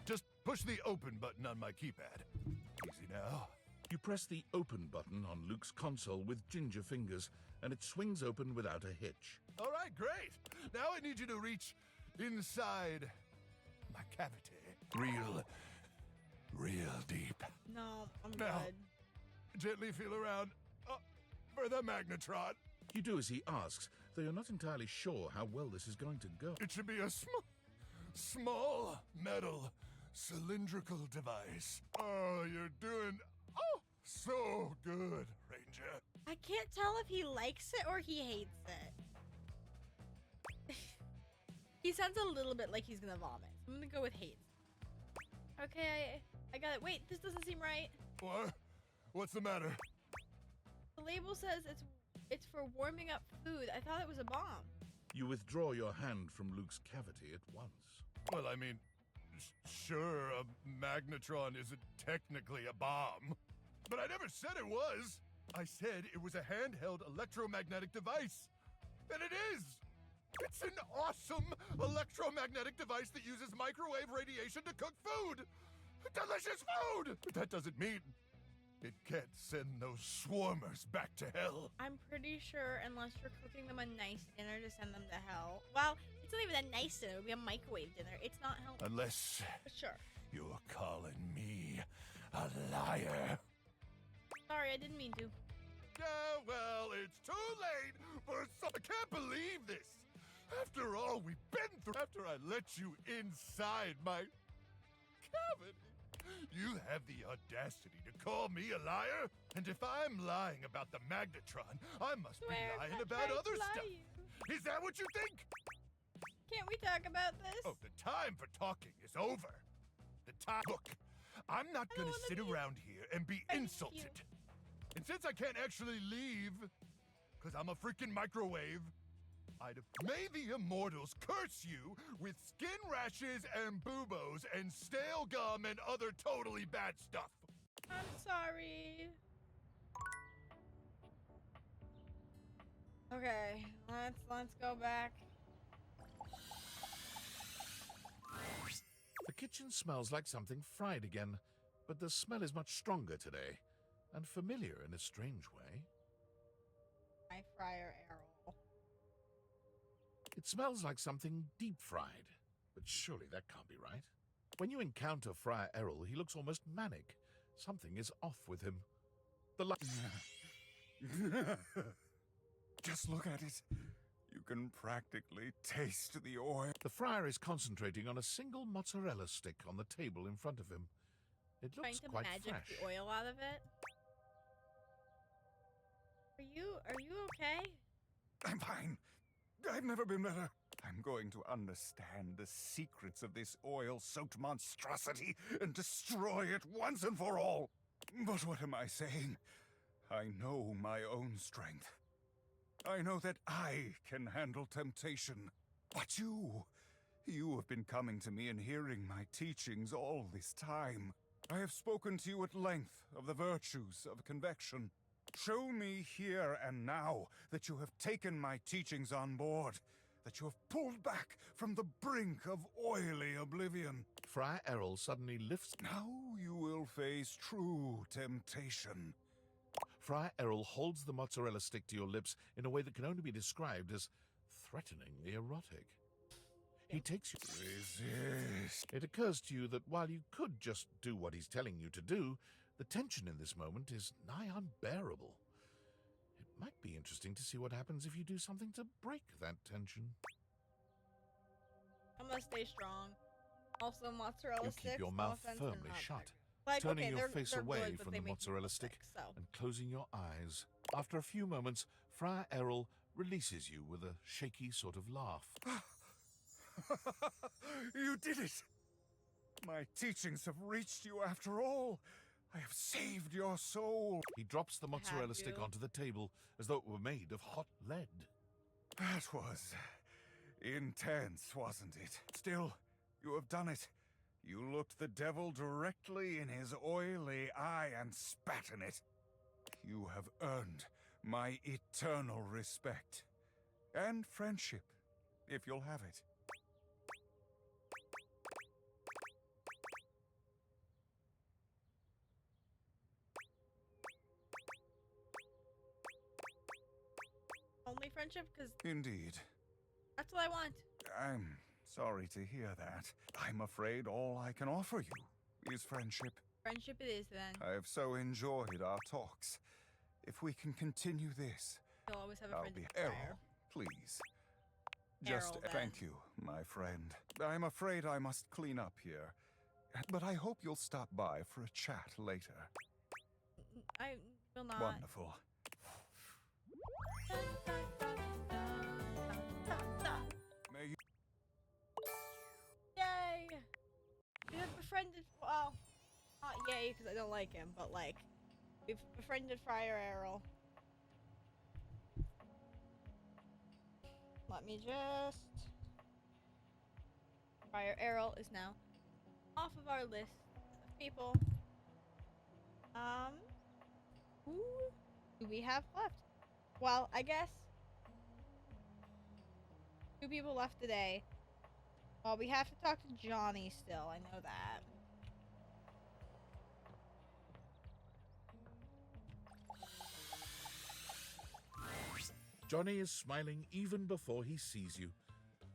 Just push the open button on my keypad. Easy now. You press the open button on Luke's console with ginger fingers, and it swings open without a hitch. All right, great. Now I need you to reach inside my cavity. Real deep. No, I'm Now, good. gently feel around for the magnetron. You do as he asks, though you're not entirely sure how well this is going to go. It should be a small metal cylindrical device. Oh, you're doing so good, Ranger. I can't tell if he likes it or he hates it. He sounds a little bit like he's gonna vomit. I'm gonna go with hate. Okay, I got it. Wait, this doesn't seem right. What? What's the matter? The label says it's for warming up food. I thought it was a bomb. You withdraw your hand from Luke's cavity at once. Well, I mean, sure, a magnetron isn't technically a bomb. But I never said it was. I said it was a handheld electromagnetic device. And it is. It's an awesome electromagnetic device that uses microwave radiation to cook food. Delicious food! But that doesn't mean it can't send those swarmers back to hell. I'm pretty sure unless you're cooking them a nice dinner to send them to hell. Well, it's not even a nice dinner. It would be a microwave dinner. It's not healthy. Unless But sure. you're calling me a liar. Sorry, I didn't mean to. Yeah, well, it's too late for I can't believe this. After all we've been through, after I let you inside my cavity, you have the audacity to call me a liar? And if I'm lying about the magnetron, I must be lying about other stuff. Is that what you think? Can't we talk about this? Oh, the time for talking is over. The time. Look, I'm not gonna sit around here and be insulted. And since I can't actually leave, because I'm a freaking microwave, may the immortals curse you with skin rashes and buboes and stale gum and other totally bad stuff. I'm sorry. Okay, let's go back. The kitchen smells like something fried again, but the smell is much stronger today, and familiar in a strange way. My fryer Errol. It smells like something deep fried, but surely that can't be right. When you encounter Friar Errol, he looks almost manic. Something is off with him. The light. Just look at it. You can practically taste the oil. The friar is concentrating on a single mozzarella stick on the table in front of him. It Trying looks to quite magic fresh. the oil out of it. Are you okay? I'm fine. I've never been better. I'm going to understand the secrets of this oil-soaked monstrosity and destroy it once and for all. But what am I saying? I know my own strength. I know that I can handle temptation. But you have been coming to me and hearing my teachings all this time. I have spoken to you at length of the virtues of convection. Show me here and now that you have taken my teachings on board, that you have pulled back from the brink of oily oblivion. Friar Errol suddenly lifts. Now you will face true temptation. Friar Errol holds the mozzarella stick to your lips in a way that can only be described as threateningly erotic. He takes you. Resist. It occurs to you that while you could just do what he's telling you to do, the tension in this moment is nigh unbearable. It might be interesting to see what happens if you do something to break that tension. I'm gonna stay strong. Also, mozzarella You sticks. keep your no mouth offense, they're firmly not shut, Like, turning okay, your they're- face they're away good, but from they the make me mozzarella sick, stick so. and closing your eyes. After a few moments, Friar Errol releases you with a shaky sort of laugh. You did it! My teachings have reached you after all. I have saved your soul. He drops the mozzarella stick you. onto the table as though it were made of hot lead. That was intense, wasn't it? Still, you have done it. You looked the devil directly in his oily eye and spat in it. You have earned my eternal respect. And friendship, if you'll have it. Only friendship? Because Indeed. that's what I want. I'm sorry to hear that. I'm afraid all I can offer you is friendship. Friendship it is then. I've so enjoyed our talks. If we can continue this, You'll always have a I'll friend be in fire. Errol, please. Just Errol, then. thank you, my friend. I'm afraid I must clean up here, but I hope you'll stop by for a chat later. I will not. Wonderful. May you Yay! We have befriended. Well, not yay because I don't like him, but like, we've befriended Friar Errol. Let me just. Friar Errol is now off of our list of people. Who do we have left? Well, I guess 2 people left today. Well, we have to talk to Johnny still. I know that. Johnny is smiling even before he sees you.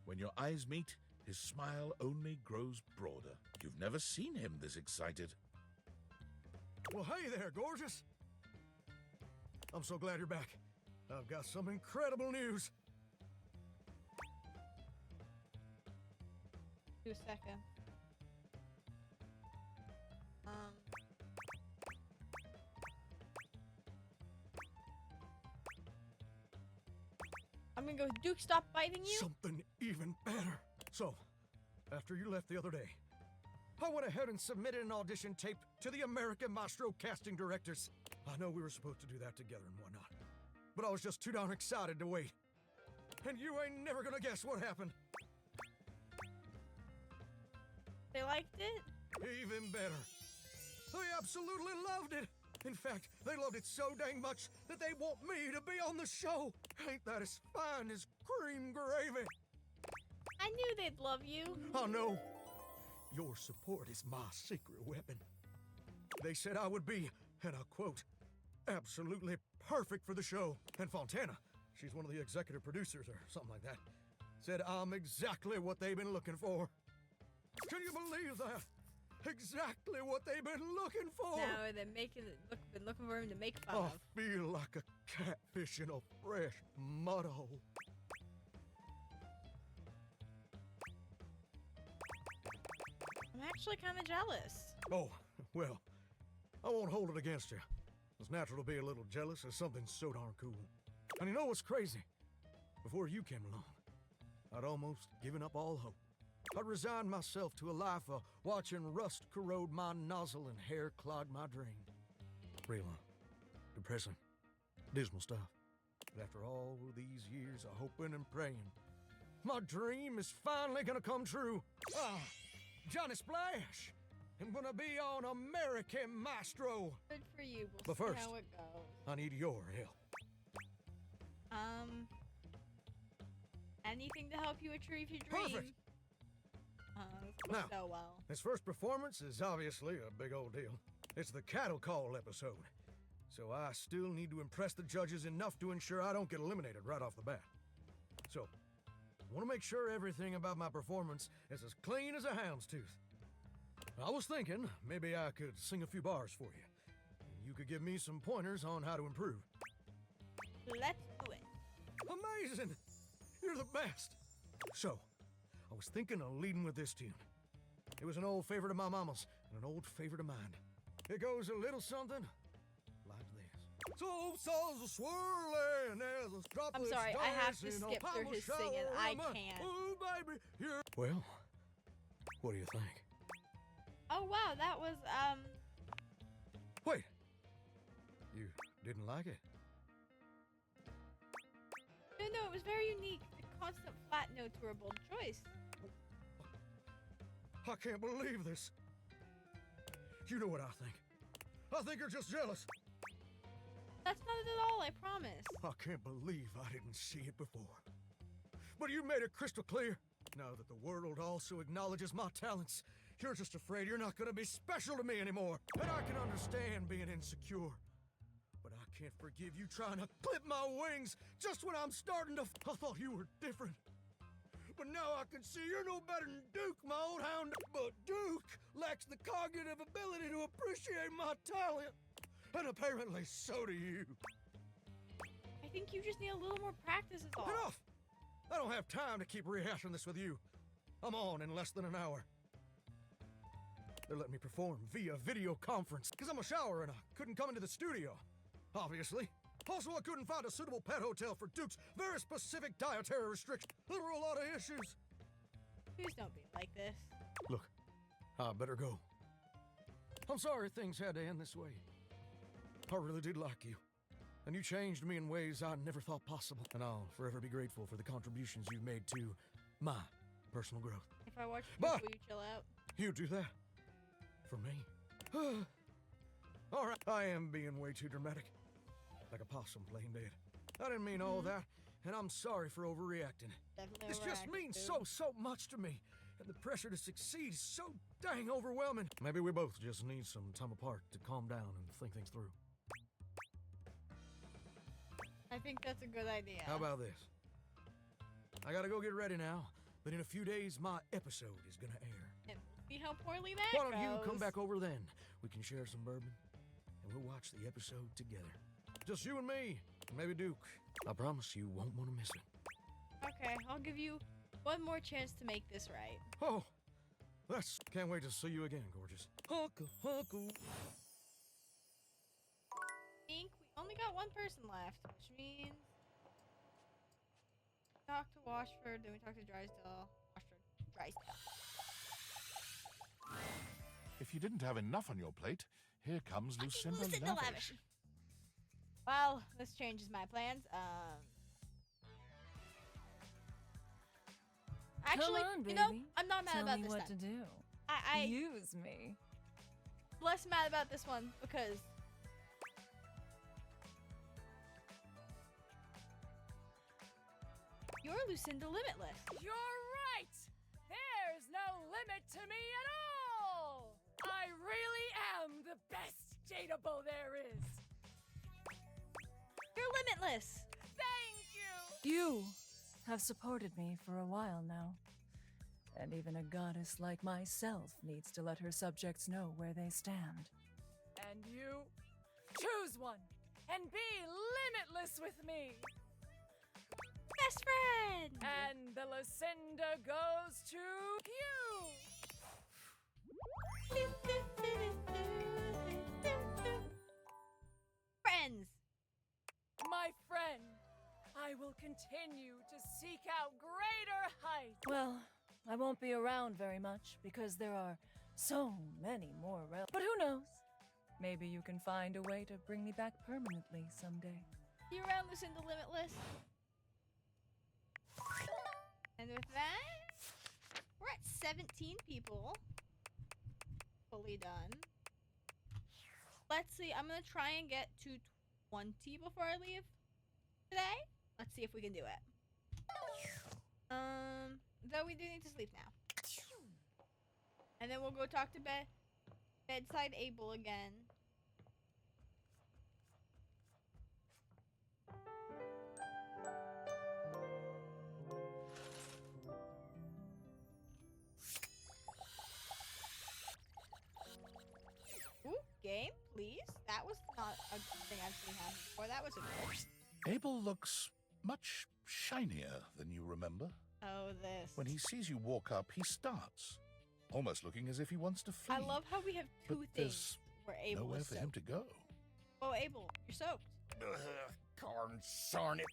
When your eyes meet, his smile only grows broader. You've never seen him this excited. Well, hey there, gorgeous. I'm so glad you're back. I've got some incredible news. 2 seconds. I'm gonna go. Duke, stop biting you. Something even better. So, after you left the other day, I went ahead and submitted an audition tape to the American Maestro casting directors. I know we were supposed to do that together and whatnot, but I was just too darn excited to wait. And you ain't never gonna guess what happened. They liked it? Even better. They absolutely loved it. In fact, they loved it so dang much that they want me to be on the show. Ain't that as fine as cream gravy? I knew they'd love you. I know. Your support is my secret weapon. They said I would be, and I quote, absolutely perfect for the show. And Fontana, she's one of the executive producers or something like that, said I'm exactly what they've been looking for. Can you believe that? Exactly what they've been looking for. No, they're making it been looking for him to make fun I of. feel like a catfish in a fresh mud hole. I'm actually kind of jealous. Oh, well, I won't hold it against you. It's natural to be a little jealous of something so darn cool. And you know what's crazy? Before you came along, I'd almost given up all hope. I'd resigned myself to a life of watching rust corrode my nozzle and hair clog my drain. Real depressing, dismal stuff. But after all these years of hoping and praying, my dream is finally gonna come true. Johnny Splash! I'm gonna be on American Maestro! Good for you. We'll But see first, how it goes. I need your help. Anything to help you achieve your dream. Perfect. This goes Now, so well. This first performance is obviously a big old deal. It's the cattle call episode. So I still need to impress the judges enough to ensure I don't get eliminated right off the bat. So, I want to make sure everything about my performance is as clean as a hound's tooth. I was thinking maybe I could sing a few bars for you. You could give me some pointers on how to improve. Let's do it. Amazing! You're the best! So, I was thinking of leading with this tune. It was an old favorite of my mama's and an old favorite of mine. It goes a little something like this. So souls are swirling as a droplets I'm sorry, I have to dancing on skip through Papa his singing. shower I of mine. can't. Oh, baby, you're... Well, what do you think? Oh wow, that was Wait! You didn't like it? No, it was very unique. The constant flat notes were a bold choice. I can't believe this. You know what I think. I think you're just jealous. That's not it at all, I promise. I can't believe I didn't see it before. But you made it crystal clear. Now that the world also acknowledges my talents, you're just afraid you're not gonna be special to me anymore. And I can understand being insecure. But I can't forgive you trying to clip my wings just when I'm starting to... I thought you were different. But now I can see you're no better than Duke, my old hound. But Duke lacks the cognitive ability to appreciate my talent. And apparently so do you. I think you just need a little more practice is all. Enough! I don't have time to keep rehashing this with you. I'm on in less than an hour. They're letting me perform via video conference because I'm a shower and I couldn't come into the studio, obviously. Also, I couldn't find a suitable pet hotel for Duke's very specific dietary restrictions. There were a lot of issues. Please don't be like this. Look, I better go. I'm sorry things had to end this way. I really did like you. And you changed me in ways I never thought possible. And I'll forever be grateful for the contributions you've made to my personal growth. If I watch you, But- will you chill out? You do that? For me? All right, I am being way too dramatic. Like a possum playing dead. I didn't mean all that, and I'm sorry for overreacting. Definitely This just overreacted, means dude. so much to me. And the pressure to succeed is so dang overwhelming. Maybe we both just need some time apart to calm down and think things through. I think that's a good idea. How about this? I gotta go get ready now, but in a few days, my episode is gonna air. And we'll see how poorly that Why don't goes. you come back over then? We can share some bourbon, and we'll watch the episode together. Just you and me, and maybe Duke. I promise you won't want to miss it. Okay, I'll give you one more chance to make this right. Oh, can't wait to see you again, gorgeous. Hunka, hunka. I think we only got one person left, which means talk to Washford, then we talk to Drysdale. Washford, Drysdale. If you didn't have enough on your plate, here comes Lucinda Lavish. Well, this changes my plans. Actually, Come on, baby. you know, I'm not mad Tell about me this what time. to do. I Use me. less mad about this one because you're Lucinda Limitless. You're right! There's no limit to me at all! I really am the best Jadable there is! You're limitless! Thank you! You have supported me for a while now. And even a goddess like myself needs to let her subjects know where they stand. And you? Choose one and be limitless with me! Best friend! And the Lucinda goes to you! Friends! My friend, I will continue to seek out greater heights! Well, I won't be around very much because there are so many more realms. But who knows? Maybe you can find a way to bring me back permanently someday. You around Lucinda Limitless? And with that, we're at 17 people. Fully done. Let's see, I'm gonna try and get to 20 before I leave today. Let's see if we can do it. Though we do need to sleep now. And then we'll go talk to Bedside Abel again. Ooh, game, please. That was not a thing I've seen happen before. That was a first. Abel looks much shinier than you remember. Oh, this. When he sees you walk up, he starts, almost looking as if he wants to flee. I love how we have two But things there's where Abel nowhere is for him soaked. to go. Oh, Abel, you're soaked. Consarn it.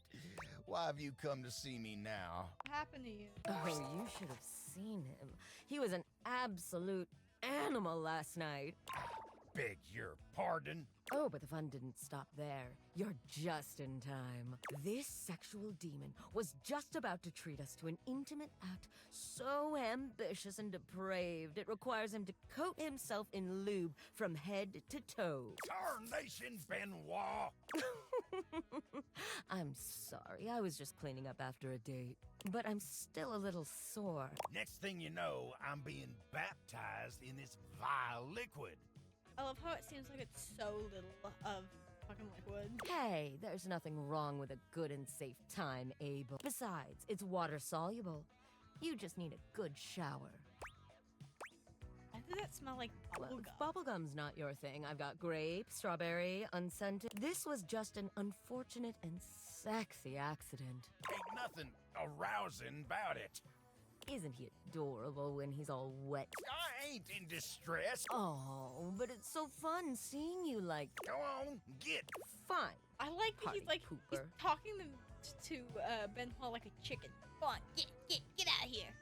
Why have you come to see me now? What happened to you? Oh, you should have seen him. He was an absolute animal last night. beg your pardon. Oh, but the fun didn't stop there. You're just in time. This sexual demon was just about to treat us to an intimate act so ambitious and depraved it requires him to coat himself in lube from head to toe. Tarnation, Benoit! I'm sorry, I was just cleaning up after a date. But I'm still a little sore. Next thing you know, I'm being baptized in this vile liquid. I love how it seems like it's so little of fucking liquid. Hey, there's nothing wrong with a good and safe time, Abel. Besides, it's water soluble. You just need a good shower. Why does that smell like bubblegum? Bubblegum's not your thing. I've got grape, strawberry, unscented. This was just an unfortunate and sexy accident. Ain't nothing arousing about it. Isn't he adorable when he's all wet? I ain't in distress. Oh, but it's so fun seeing you like... Go on, get. Fine. I like that Party he's pooper. talking to Benoit like a chicken. Come on, get out of here.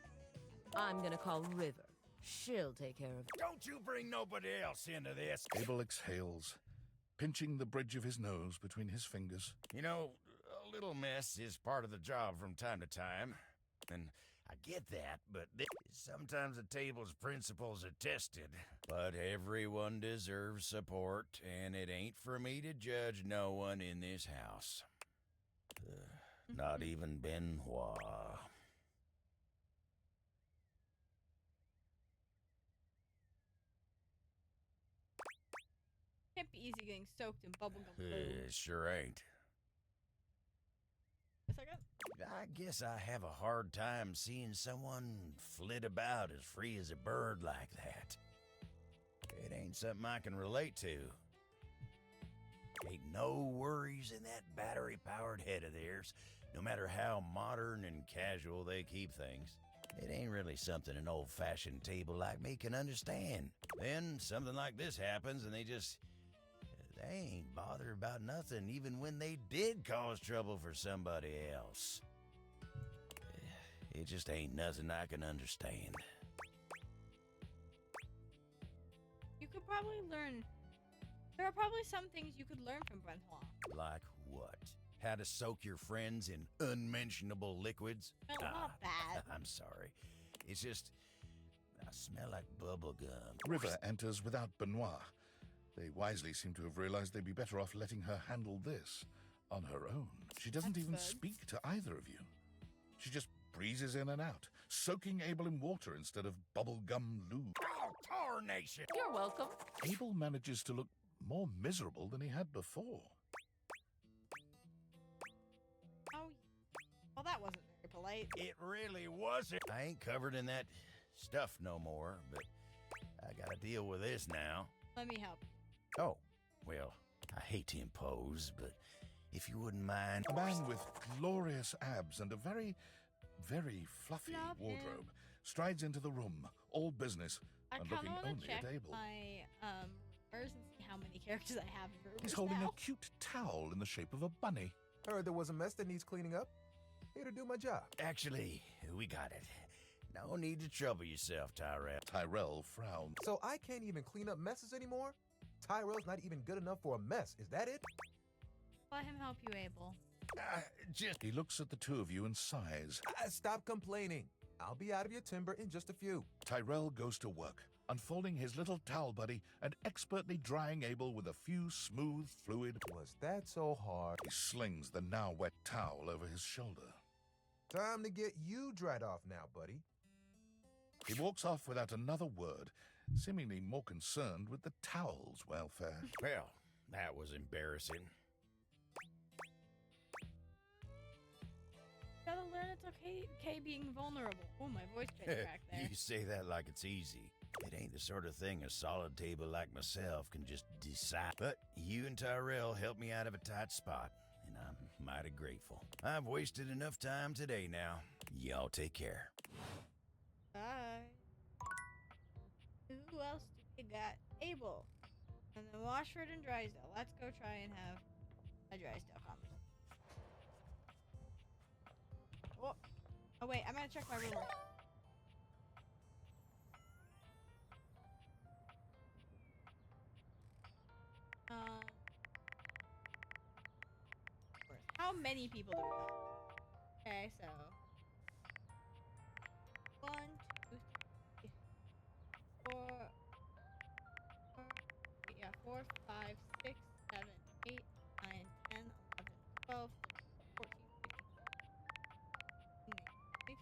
I'm gonna call River. She'll take care of it. Don't you bring nobody else into this. Abel exhales, pinching the bridge of his nose between his fingers. You know, a little mess is part of the job from time to time. And I get that, but sometimes a table's principles are tested. But everyone deserves support, and it ain't for me to judge no one in this house. Not even Benoit. Can't be easy getting soaked in bubblegum fluid. Sure ain't. A second. I guess I have a hard time seeing someone flit about as free as a bird like that. It ain't something I can relate to. Ain't no worries in that battery-powered head of theirs, no matter how modern and casual they keep things. It ain't really something an old-fashioned table like me can understand. Then something like this happens and they ain't bothered about nothing, even when they did cause trouble for somebody else. It just ain't nothing I can understand. You could probably learn. There are probably some things you could learn from Benoit. Like what? How to soak your friends in unmentionable liquids? Well, not bad. I'm sorry. It's just, I smell like bubble gum. River enters without Benoit. They wisely seem to have realized they'd be better off letting her handle this on her own. She doesn't even speak to either of you. She just breezes in and out, soaking Abel in water instead of bubblegum lube. Oh, tarnation! You're welcome. Abel manages to look more miserable than he had before. Oh, well, that wasn't very polite. It really wasn't. I ain't covered in that stuff no more, but I gotta deal with this now. Let me help. Oh, well, I hate to impose, but if you wouldn't mind... A man with glorious abs and a very, very fluffy Love him. wardrobe strides into the room, all business, I and kind looking of want only to check at Abel. my and see how many characters I have in He's Rubers holding now. a cute towel in the shape of a bunny. Heard there was a mess that needs cleaning up. Here to do my job. Actually, we got it. No need to trouble yourself, Tyrell. Tyrell frowned. So I can't even clean up messes anymore? Tyrell's not even good enough for a mess. Is that it? Let him help you, Abel. He looks at the two of you and sighs. Stop complaining. I'll be out of your timber in just a few. Tyrell goes to work, unfolding his little towel buddy and expertly drying Abel with a few smooth fluid. Was that so hard? He slings the now wet towel over his shoulder. Time to get you dried off now, buddy. He walks off without another word, seemingly more concerned with the towel's welfare. Well, that was embarrassing. Gotta learn it's okay being vulnerable. Oh, my voice just cracked there. You say that like it's easy. It ain't the sort of thing a solid table like myself can just decide. But you and Tyrell helped me out of a tight spot, and I'm mighty grateful. I've wasted enough time today now. Y'all take care. Bye. Who else do you got? Abel. And then Washford and Drysdale. Let's go try and have a Drysdale conversation. Oh wait, I'm gonna check my ruler. How many people do we got? Okay, so 1, 2, 3, 4, 4, 5, 6, 7, 8, 9, 10, 11, 12, 14, 15,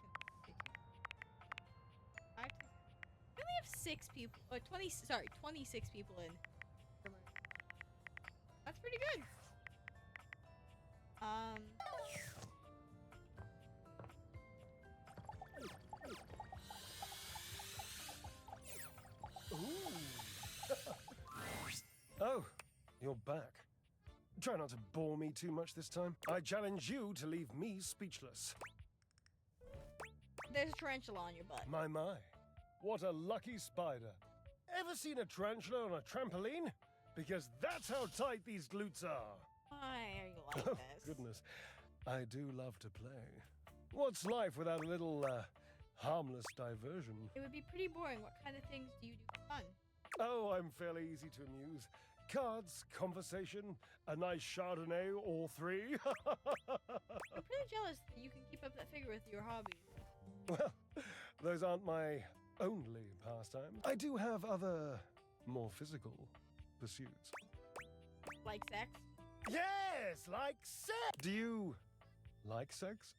5, 6. We only have 6 people, or 26 people in. That's pretty good. Oh, you're back. Try not to bore me too much this time. I challenge you to leave me speechless. There's a tarantula on your butt. My. What a lucky spider. Ever seen a tarantula on a trampoline? Because that's how tight these glutes are. Why are you like Oh, this? goodness. I do love to play. What's life without a little, harmless diversion? It would be pretty boring. What kind of things do you do for fun? Oh, I'm fairly easy to amuse. Cards, conversation, a nice Chardonnay or 3. I'm pretty jealous that you can keep up that figure with your hobbies. Well, those aren't my only pastimes. I do have other, more physical pursuits. Like sex? Yes, like sex! Do you like sex?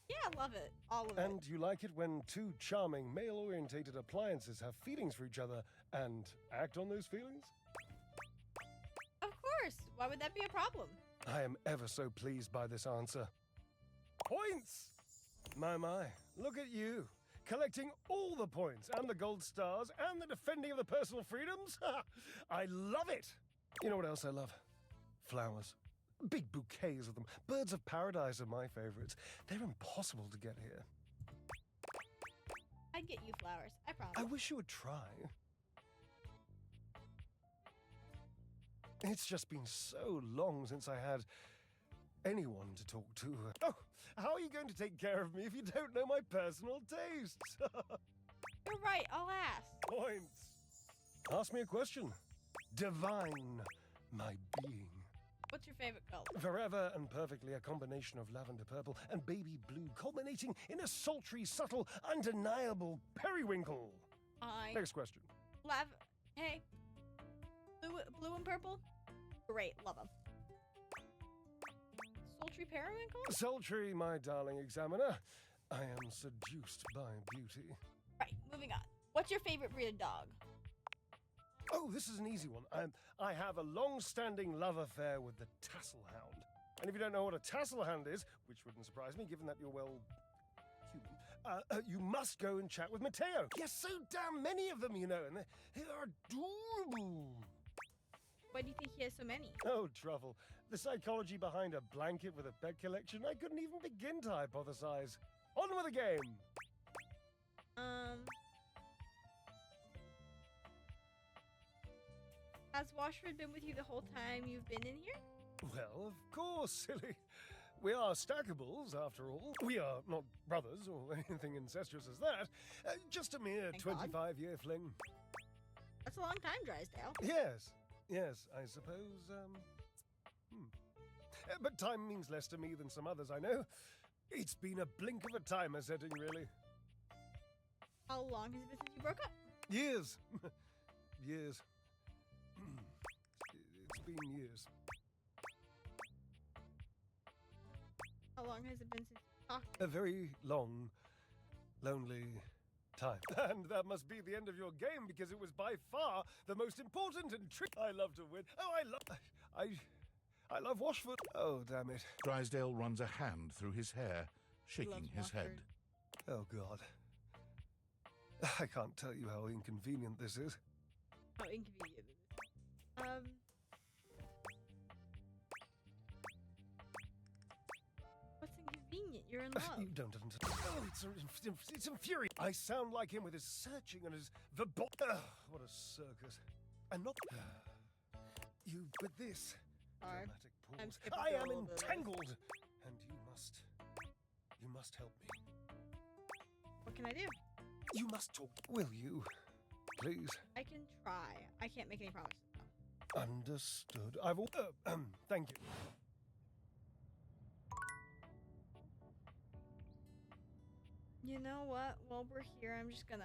Yeah, I love it. All of it. And you like it when two charming male-orientated appliances have feelings for each other and act on those feelings? Of course. Why would that be a problem? I am ever so pleased by this answer. Points! My, look at you. Collecting all the points and the gold stars and the defending of the personal freedoms. I love it! You know what else I love? Flowers. Big bouquets of them. Birds of paradise are my favorites. They're impossible to get here. I'd get you flowers. I promise. I wish you would try. It's just been so long since I had anyone to talk to. Oh, how are you going to take care of me if you don't know my personal tastes? You're right. I'll ask. Points. Ask me a question. Divine my being. What's your favorite color? Forever and perfectly a combination of lavender purple and baby blue, culminating in a sultry, subtle, undeniable periwinkle. Next question. Hey. Blue and purple? Great. Love them. Sultry periwinkle? Sultry, my darling examiner. I am seduced by beauty. Right. Moving on. What's your favorite breed of dog? Oh, this is an easy one. I have a long-standing love affair with the tassel hound. And if you don't know what a tassel hound is, which wouldn't surprise me given that you're, well, human, you must go and chat with Mateo. He has so damn many of them, you know, and they're adorable. Why do you think he has so many? Oh, Truffle. The psychology behind a blanket with a pet collection, I couldn't even begin to hypothesize. On with the game! Has Washford been with you the whole time you've been in here? Well, of course, silly. We are stackables, after all. We are not brothers or anything incestuous as that. Just a mere 25-year fling. That's a long time, Drysdale. Yes, I suppose, But time means less to me than some others I know. It's been a blink of a timer setting, really. How long has it been since you broke up? Years. Years. It's been years. How long has it been since you talked? A very long, lonely time. And that must be the end of your game because it was by far the most important and I love to win. Oh, I love Washford. Oh, damn it. Drysdale runs a hand through his hair, shaking his head. Oh, God. I can't tell you how inconvenient this is. How inconvenient it is. What's inconvenient? You're in love. You don't understand. Oh, it's infuriating. I sound like him with his searching and his what a circus. And not you, but this dramatic pause. I am entangled, and you must help me. What can I do? You must talk. Will you, please? I can try. I can't make any promises. Understood. Thank you. You know what? While we're here, I'm just gonna...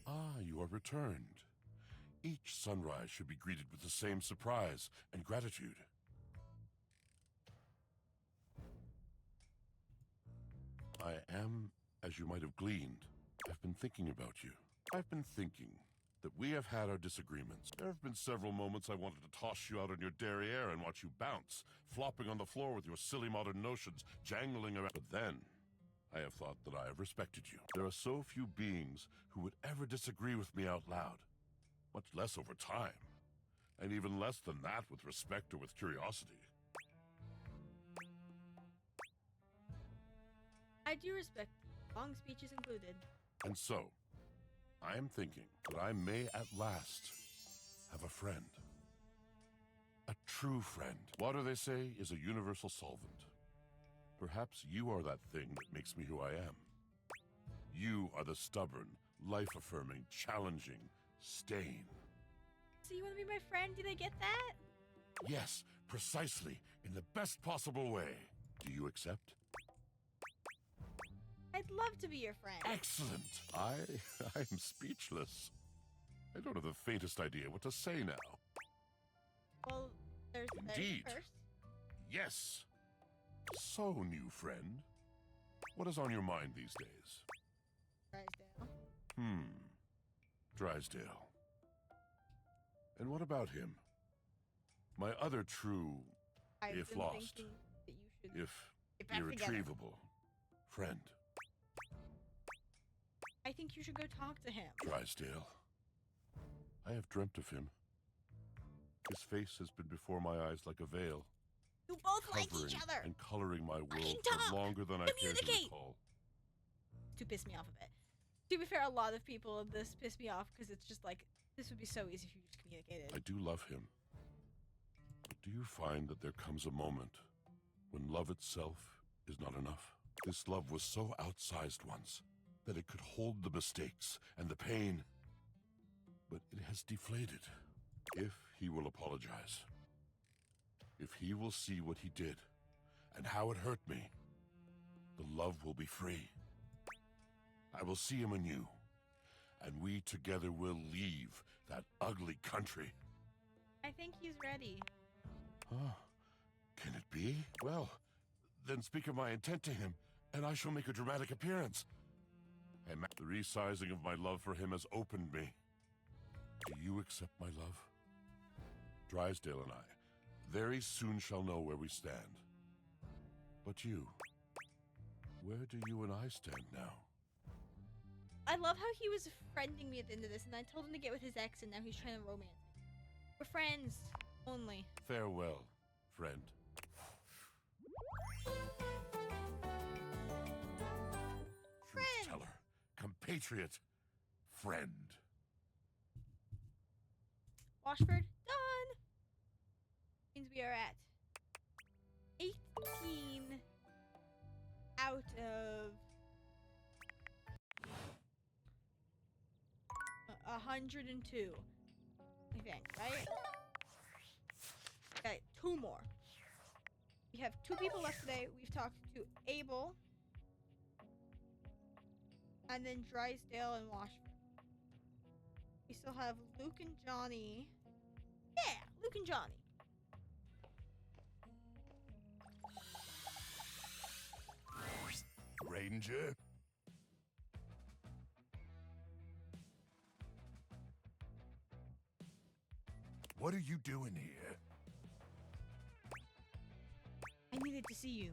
Ah, you are returned. Each sunrise should be greeted with the same surprise and gratitude. I am, as you might have gleaned, I've been thinking about you. I've been thinking that we have had our disagreements. There have been several moments I wanted to toss you out on your derriere and watch you bounce, flopping on the floor with your silly modern notions, jangling around. But then, I have thought that I have respected you. There are so few beings who would ever disagree with me out loud, much less over time, and even less than that with respect or with curiosity. I do respect long speeches included. And so, I am thinking that I may at last have a friend. A true friend. Water, they say, is a universal solvent. Perhaps you are that thing that makes me who I am. You are the stubborn, life-affirming, challenging stain. So you want to be my friend? Did I get that? Yes, precisely, in the best possible way. Do you accept? I'd love to be your friend. Excellent. I am speechless. I don't have the faintest idea what to say now. Well, there's Indeed. first. Yes. So, new friend, what is on your mind these days? Drysdale. Drysdale. And what about him? My other true, I've if been lost, thinking that you should if get back together. irretrievable, friend. I think you should go talk to him. Drysdale. I have dreamt of him. His face has been before my eyes like a veil. You both like each covering other. and coloring my world talk! for longer than I care to Communicate! recall. To piss me off a bit. To be fair, a lot of people this piss me off because it's just like, this would be so easy if you just communicated. I do love him. But do you find that there comes a moment when love itself is not enough? This love was so outsized once that it could hold the mistakes and the pain, but it has deflated. If he will apologize, if he will see what he did and how it hurt me, the love will be free. I will see him anew, and we together will leave that ugly country. I think he's ready. Ah, can it be? Well, then speak of my intent to him, and I shall make a dramatic appearance. And the resizing of my love for him has opened me. Do you accept my love? Drysdale and I very soon shall know where we stand. But you, where do you and I stand now? I love how he was friending me at the end of this, and I told him to get with his ex, and now he's trying to romance me. We're friends only. Farewell, friend. Truth teller, compatriot, friend. Washford, done. Means we are at 18 out of 102. I think, right? Okay, 2 more. We have 2 people left today. We've talked to Abel, and then Drysdale and Washford. We still have Luke and Johnny. Yeah, Luke and Johnny. Ranger? What are you doing here? I needed to see you.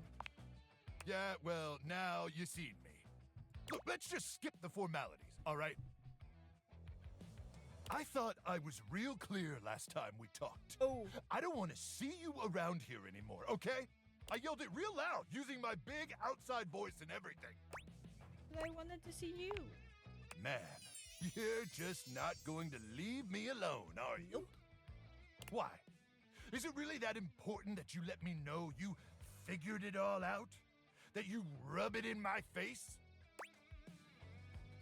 Yeah, well, now you seen me. Look, let's just skip the formalities, all right? I thought I was real clear last time we talked. Oh. I don't want to see you around here anymore, okay? I yelled it real loud, using my big outside voice and everything. But I wanted to see you. Man, you're just not going to leave me alone, are you? Why? Is it really that important that you let me know you figured it all out? That you rub it in my face?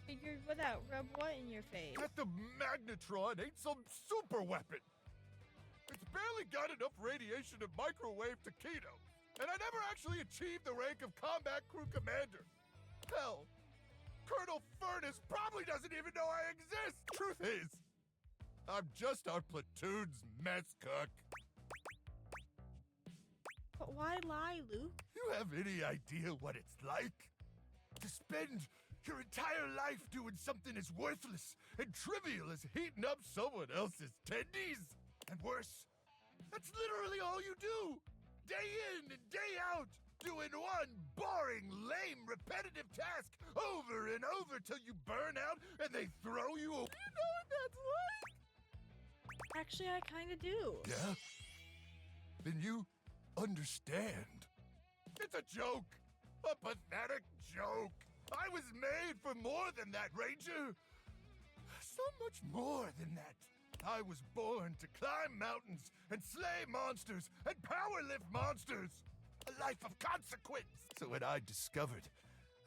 Figured what out? Rub what in your face? That the Magnetron ain't some super weapon. It's barely got enough radiation to microwave taquito. And I never actually achieved the rank of combat crew commander. Hell, Colonel Furnace probably doesn't even know I exist. Truth is, I'm just our platoon's mess cook. But why lie, Luke? You have any idea what it's like? To spend your entire life doing something as worthless and trivial as heating up someone else's tendies? And worse, that's literally all you do. Day in and day out, doing one boring, lame, repetitive task over and over till you burn out and they throw you away. You know what that's like? Actually, I kind of do. Yeah? Then you understand. It's a joke. A pathetic joke. I was made for more than that, Ranger. So much more than that. I was born to climb mountains and slay monsters and power lift monsters. A life of consequence. So when I discovered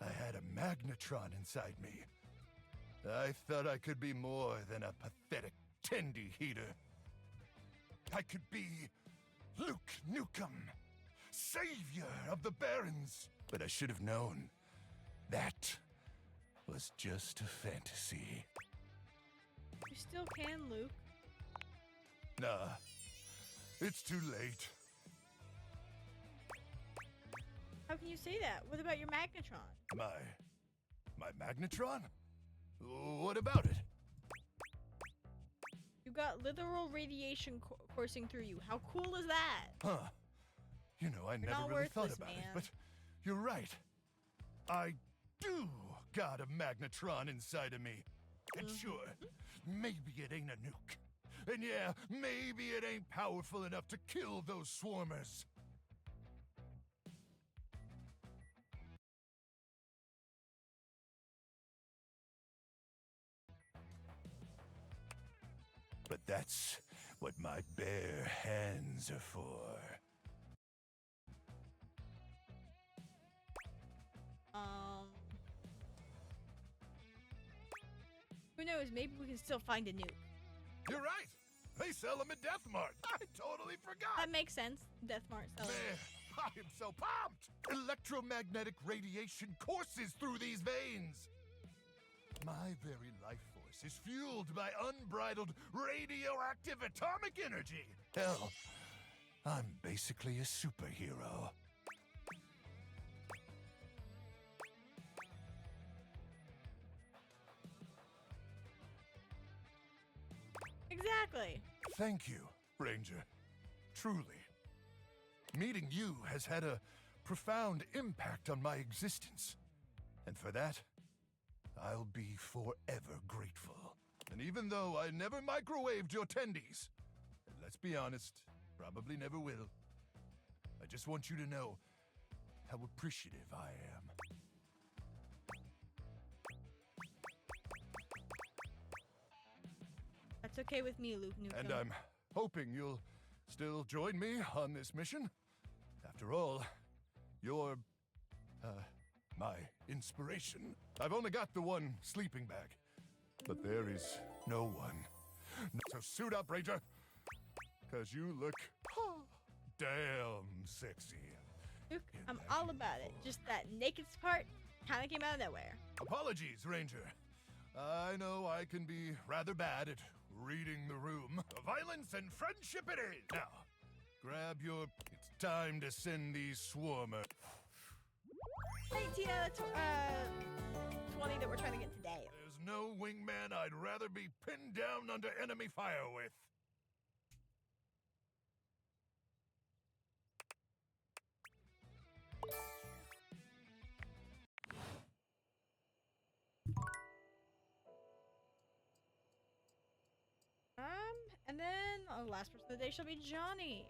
I had a magnetron inside me, I thought I could be more than a pathetic tendy heater. I could be Luke Nukem, savior of the Barrens. But I should have known that was just a fantasy. You still can, Luke. Nah, it's too late. How can you say that? What about your magnetron? My magnetron? What about it? You got literal radiation coursing through you. How cool is that? Huh. You know, I You're never not really thought worthless, about it, man. but you're right. I do got a magnetron inside of me. And sure, maybe it ain't a nuke. And yeah, maybe it ain't powerful enough to kill those swarmers. But that's what my bare hands are for. Who knows? Maybe we can still find a nuke. You're right. They sell them at Death Mart. I totally forgot. That makes sense. Death Mart sells. Man, I am so pumped. Electromagnetic radiation courses through these veins. My very life force is fueled by unbridled radioactive atomic energy. Hell, I'm basically a superhero. Exactly. Thank you, Ranger. Truly. Meeting you has had a profound impact on my existence. And for that, I'll be forever grateful. And even though I never microwaved your tendies, and let's be honest, probably never will, I just want you to know how appreciative I am. That's okay with me, Luke Nukem. And I'm hoping you'll still join me on this mission. After all, you're, my inspiration. I've only got the one sleeping bag, but there is no one. So suit up, Ranger, because you look damn sexy. Luke, I'm all about it. Just that naked part kind of came out of nowhere. Apologies, Ranger. I know I can be rather bad at reading the room. Violence and friendship it is. Now, grab your... It's time to send these swarmers. 19 out of 20 that we're trying to get today. There's no wingman I'd rather be pinned down under enemy fire with. And then our last person of the day shall be Johnny.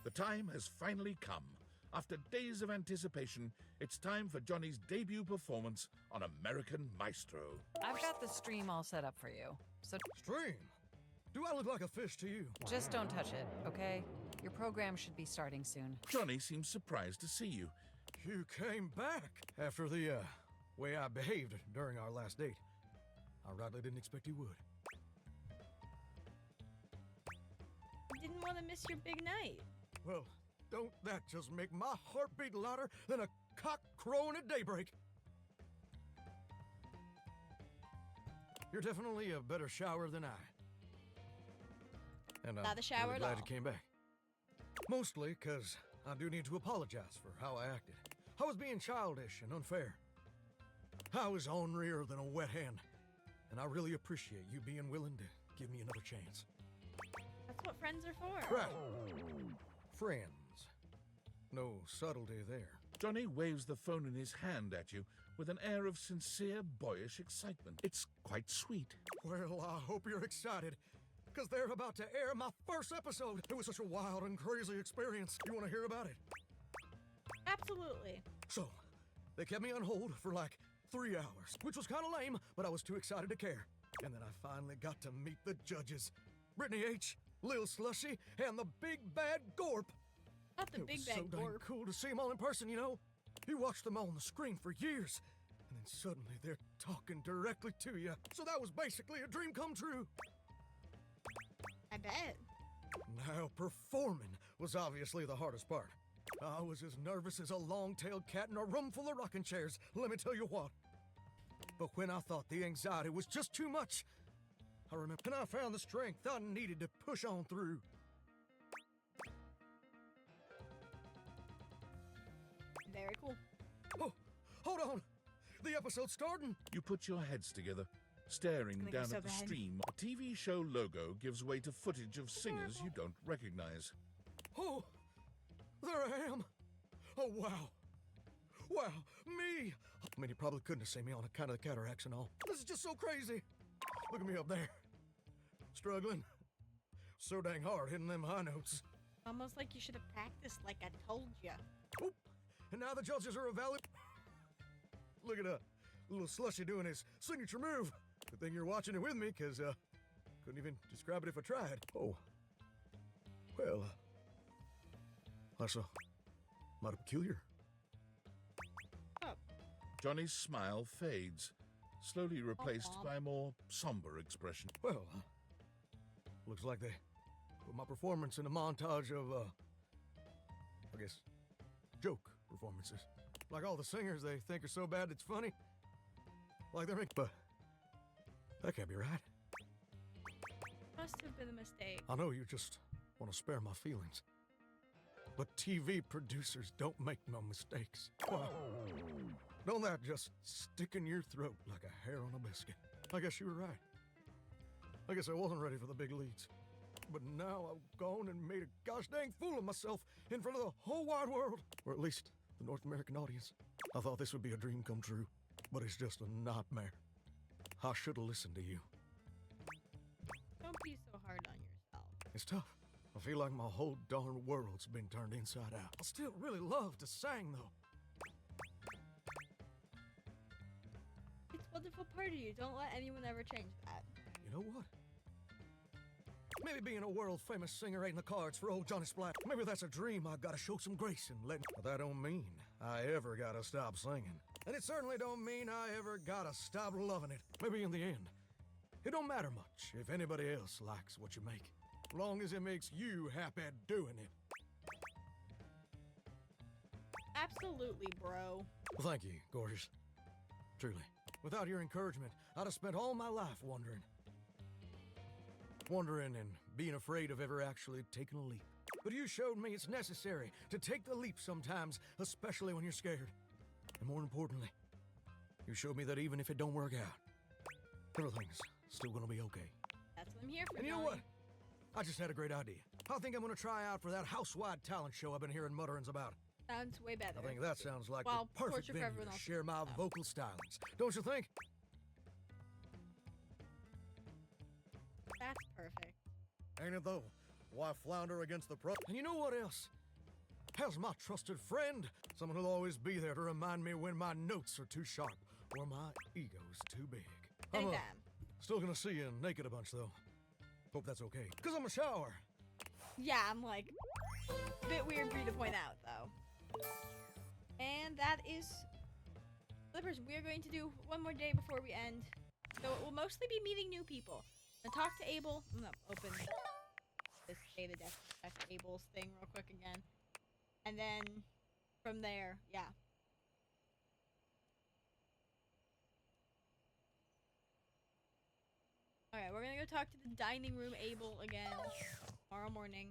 The time has finally come. After days of anticipation, it's time for Johnny's debut performance on American Maestro. I've got the stream all set up for you. So Stream? Do I look like a fish to you? just don't touch it, okay? Your program should be starting soon. Johnny seems surprised to see you. You came back after the, way I behaved during our last date. I rightly didn't expect you would. Didn't want to miss your big night. Well, don't that just make my heart beat louder than a cock crowing at daybreak? You're definitely a better shower than I. And I'm Not a shower really at glad all. you came back. Mostly because I do need to apologize for how I acted. I was being childish and unfair. I was ornerier than a wet hen. And I really appreciate you being willing to give me another chance. That's what friends are for. Right. Friends. No subtlety there. Johnny waves the phone in his hand at you with an air of sincere, boyish excitement. It's quite sweet. Well, I hope you're excited, because they're about to air my first episode. It was such a wild and crazy experience. You want to hear about it? Absolutely. So, they kept me on hold for like 3 hours, which was kind of lame, but I was too excited to care. And then I finally got to meet the judges. Brittany H., Lil Slushy, and the Big Bad Gorp. Not the Big Bad It was so dang Gorp. cool to see them all in person, you know? You watched them all on the screen for years, and then suddenly they're talking directly to you. So that was basically a dream come true. I bet. Now, performing was obviously the hardest part. I was as nervous as a long-tailed cat in a room full of rocking chairs, let me tell you what. But when I thought the anxiety was just too much, I remember, and I found the strength I needed to push on through. Very cool. Oh, hold on. The episode's starting. You put your heads together, staring gonna go down so at the bad. stream. The TV show logo gives way to footage of singers you don't recognize. Oh, there I am. Oh, wow. Wow, me. I mean, you probably couldn't have seen me on account of the cataracts and all. This is just so crazy. Look at me up there. Struggling. So dang hard hitting them high notes. Almost like you should have practiced like I told you. Oop. And now the judges are evaluating. Look at little Slushy doing his signature move. Good thing you're watching it with me, because, couldn't even describe it if I tried. Oh. Well, that's mighty peculiar. Johnny's smile fades, slowly replaced Aw. by a more somber expression. Well, looks like they put my performance in a montage of, I guess, joke performances. Like all the singers they think are so bad it's funny. Like they're but that can't be right. Must have been a mistake. I know you just want to spare my feelings. But TV producers don't make no mistakes. Why? Don't that just stick in your throat like a hair on a biscuit? I guess you were right. I guess I wasn't ready for the big leads. But now I've gone and made a gosh dang fool of myself in front of the whole wide world. Or at least the North American audience. I thought this would be a dream come true, but it's just a nightmare. I should have listened to you. Don't be so hard on yourself. It's tough. I feel like my whole darn world's been turned inside out. I still really love to sing, though. It's a wonderful part of you. Don't let anyone ever change that. You know what? Maybe being a world-famous singer ain't in the cards for old Johnny Splat. Maybe that's a dream I gotta show some grace and let. But that don't mean I ever gotta stop singing. And it certainly don't mean I ever gotta stop loving it. Maybe in the end, it don't matter much if anybody else likes what you make. Long as it makes you happy doing it. Absolutely, bro. Well, thank you, gorgeous. Truly. Without your encouragement, I'd have spent all my life wondering and being afraid of ever actually taking a leap. But you showed me it's necessary to take the leap sometimes, especially when you're scared. And more importantly, you showed me that even if it don't work out, everything's still gonna be okay. That's what I'm here for. And you know Johnny. what? I just had a great idea. I think I'm gonna try out for that house-wide talent show I've been hearing mutterings about. Sounds way better. I think that sounds like Well, the perfect torture for venue everyone to else. share my vocal stylings. Don't you think? That's perfect. Ain't it though? Why flounder against the pro? And you know what else? How's my trusted friend? Someone who'll always be there to remind me when my notes are too sharp or my ego's too big. I'm Anytime. still gonna see you naked a bunch though. Hope that's okay. Cause I'm a shower. Yeah, I'm like, a bit weird for you to point out, though. And that is Flippers. We are going to do one more day before we end. So it will mostly be meeting new people. I'm gonna talk to Abel. I'm gonna open this data deck Abel's thing real quick again. And then from there, yeah. Alright, we're gonna go talk to the dining room Abel again tomorrow morning.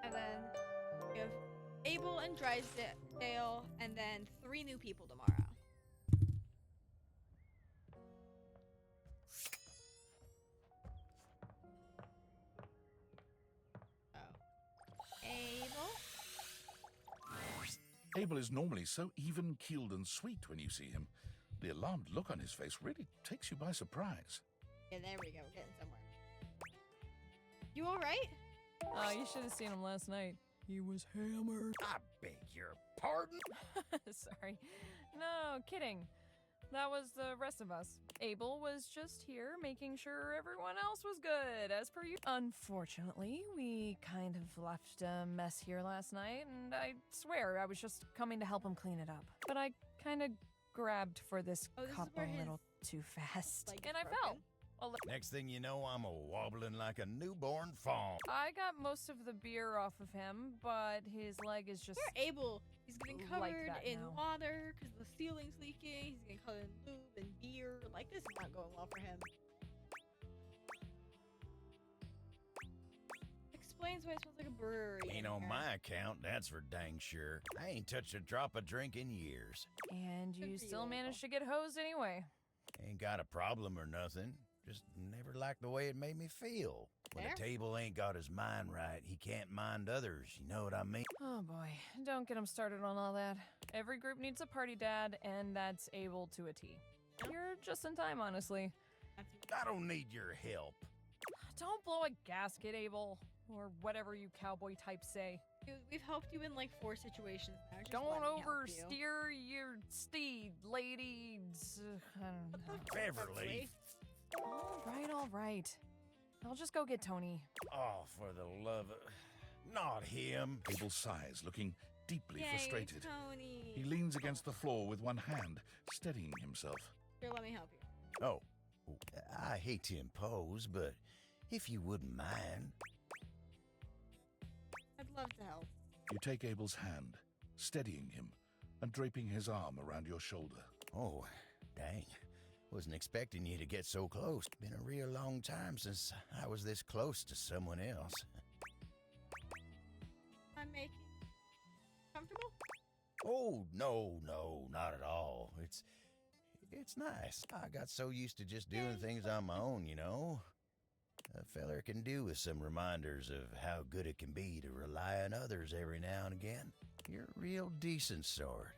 And then we have Abel and Drysdale, and then 3 new people tomorrow. Abel is normally so even-keeled and sweet when you see him. The alarmed look on his face really takes you by surprise. Yeah, there we go. We're getting somewhere. You alright? You should have seen him last night. He was hammered. I beg your pardon? Sorry. No, kidding. That was the rest of us. Abel was just here making sure everyone else was good, as per you. Unfortunately, we kind of left a mess here last night, and I swear I was just coming to help him clean it up. But I kind of grabbed for this cup a little too fast, and I fell. Next thing you know, I'm a wobbling like a newborn fawn. I got most of the beer off of him, but his leg is just Poor Abel. He's getting like covered that in now. water because the ceiling's leaking. He's getting covered in lube and beer. Like, this is not going well for him. Explains why it smells like a brewery. Ain't on my account, that's for dang sure. I ain't touched a drop of drink in years. And you still managed to get hosed anyway. Ain't got a problem or nothing. Just never liked the way it made me feel. When Fair. a table ain't got his mind right, he can't mind others. You know what I mean? Oh boy, don't get him started on all that. Every group needs a party dad, and that's Abel to a T. You're just in time, honestly. I don't need your help. Don't blow a gasket, Abel. Or whatever you cowboy types say. Dude, we've helped you in like 4 situations now. Just Don't let me help you. oversteer your steed, ladies. I don't know. Beverly. All right. I'll just go get Tony. Oh, for the love of... Not him. Abel sighs, looking deeply Yay, frustrated. Tony. He leans against the floor with one hand, steadying himself. Here, let me help you. Oh, I hate to impose, but if you wouldn't mind... I'd love to help. You take Abel's hand, steadying him, and draping his arm around your shoulder. Oh, dang. Wasn't expecting you to get so close. Been a real long time since I was this close to someone else. I'm making comfortable? Oh, no, not at all. It's nice. I got so used to just doing things on my own, you know? A feller can do with some reminders of how good it can be to rely on others every now and again. You're a real decent sort.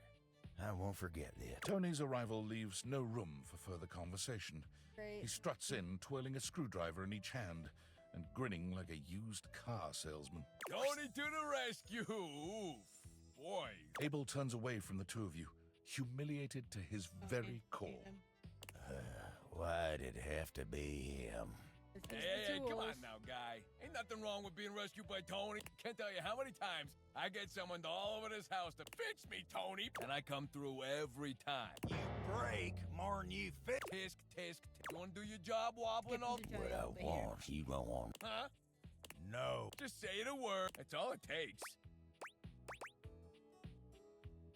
I won't forget this. Tony's arrival leaves no room for further conversation. Great. He struts in, twirling a screwdriver in each hand, and grinning like a used car salesman. Tony to the rescue! Oof, boy. Abel turns away from the two of you, humiliated to his very core. Why'd it have to be him? Hey, come on now, guy. Ain't nothing wrong with being rescued by Tony. Can't tell you how many times I get someone all over this house to fix me, Tony, and I come through every time. You break more'n you fix. Tisk, tisk, tisk. You wanna do your job wobbling all? What I want, you don't want. Huh? No. Just say the word. That's all it takes.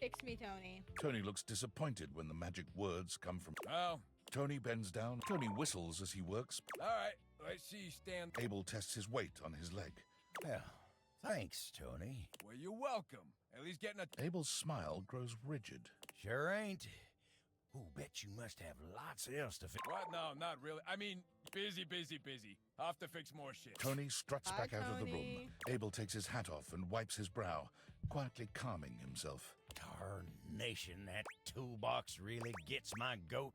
Fix me, Tony. Tony looks disappointed when the magic words come from... Oh. Tony bends down. Tony whistles as he works. All right, let's see you stand. Abel tests his weight on his leg. Well, thanks, Tony. Well, you're welcome. At least getting a... Abel's smile grows rigid. Sure ain't. Ooh, bet you must have lots else to fix. What? No, not really. I mean, busy. I'll have to fix more shit. Tony struts Bye, back out of the room. Tony. Abel takes his hat off and wipes his brow, quietly calming himself. Tarnation, that toolbox really gets my goat.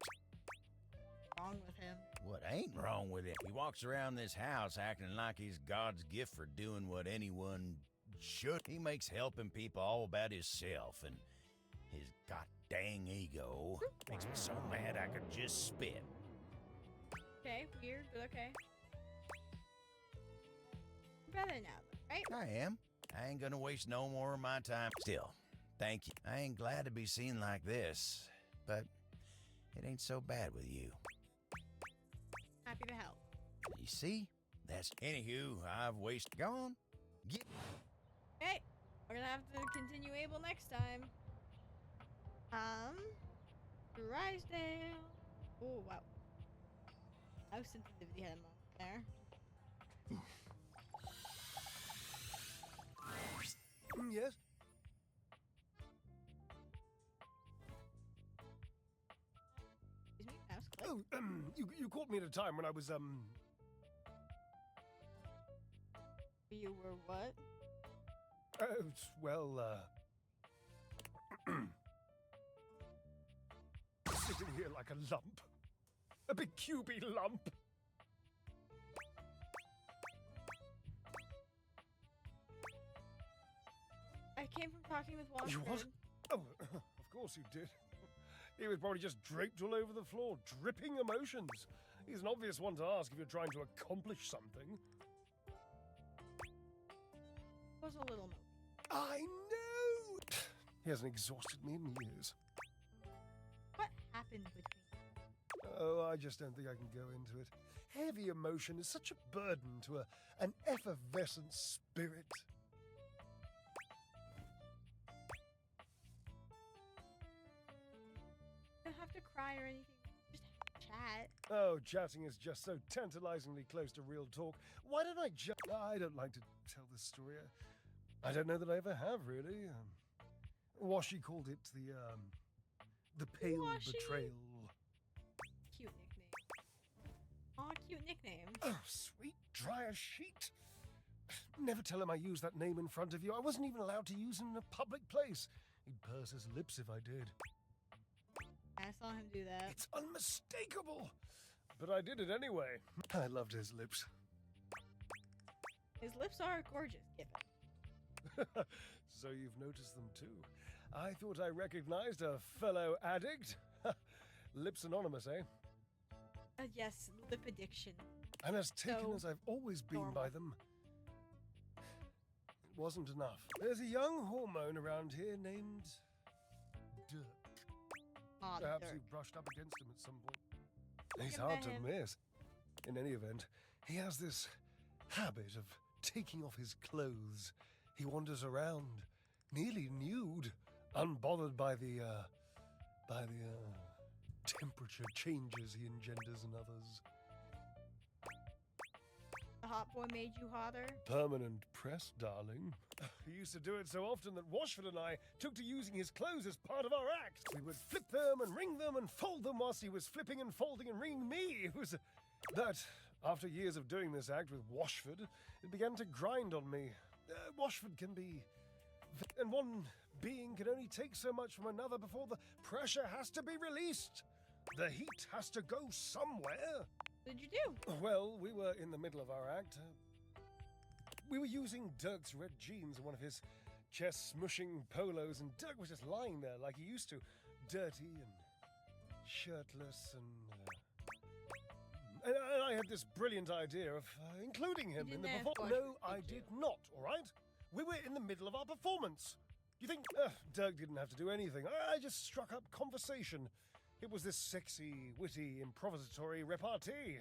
Wrong with him. What ain't wrong with it? He walks around this house acting like he's God's gift for doing what anyone should. He makes helping people all about himself and his dang ego. Makes me so mad I could just spit. Okay, weird, but okay. Better now, right? I am. I ain't gonna waste no more of my time. Still, thank you. I ain't glad to be seen like this, but it ain't so bad with you. Happy to help. You see? That's... Anywho, I've wasted... Go on. Get... Okay, we're gonna have to continue Abel next time. Drysdale. Oh, wow. House sensitivity had a moment there. Yes? Excuse me, mouse click. Oh, you caught me at a time when I was, You were what? Well, sitting here like a lump. A big cubey lump. I came from talking with Washford. You what? Oh, of course you did. He was probably just draped all over the floor, dripping emotions. He's an obvious one to ask if you're trying to accomplish something. Was a little mopey. I know! He hasn't exhausted me in years. What happened between you? Oh, I just don't think I can go into it. Heavy emotion is such a burden to an effervescent spirit. You don't have to cry or anything. Just chat. Oh, chatting is just so tantalizingly close to real talk. Why don't I just... I don't like to tell this story. I don't know that I ever have, really. Washi called it the pale Washi. betrayal. Cute nickname. Aw, cute nickname. Oh, sweet dryer sheet. Never tell him I used that name in front of you. I wasn't even allowed to use it in a public place. He'd purse his lips if I did. I saw him do that. It's unmistakable. But I did it anyway. I loved his lips. His lips are gorgeous, Gibbon. So you've noticed them too. I thought I recognized a fellow addict. Lips anonymous, eh? Yes, lip addiction. And as taken So as I've always been normal. by them, it wasn't enough. There's a young hormone around here named Dirk. Aw, Perhaps Dirk. you brushed up against him at some point. He's Looking hard at to him. miss. In any event, he has this habit of taking off his clothes. He wanders around, nearly nude, unbothered by the temperature changes he engenders in others. The hot boy made you hotter? Permanent press, darling. He used to do it so often that Washford and I took to using his clothes as part of our act. We would flip them and wring them and fold them whilst he was flipping and folding and wringing me. It was that, after years of doing this act with Washford, it began to grind on me. Washford can be... And one being can only take so much from another before the pressure has to be released. The heat has to go somewhere. What did you do? Well, we were in the middle of our act. We were using Dirk's red jeans and one of his chest smushing polos, and Dirk was just lying there like he used to, dirty and shirtless, and I had this brilliant idea of including him in the didn't ask performance. No, Washford, I did did not, all right? We were in the middle of our performance. You think Dirk didn't have to do anything? I just struck up conversation. It was this sexy, witty, improvisatory repartee.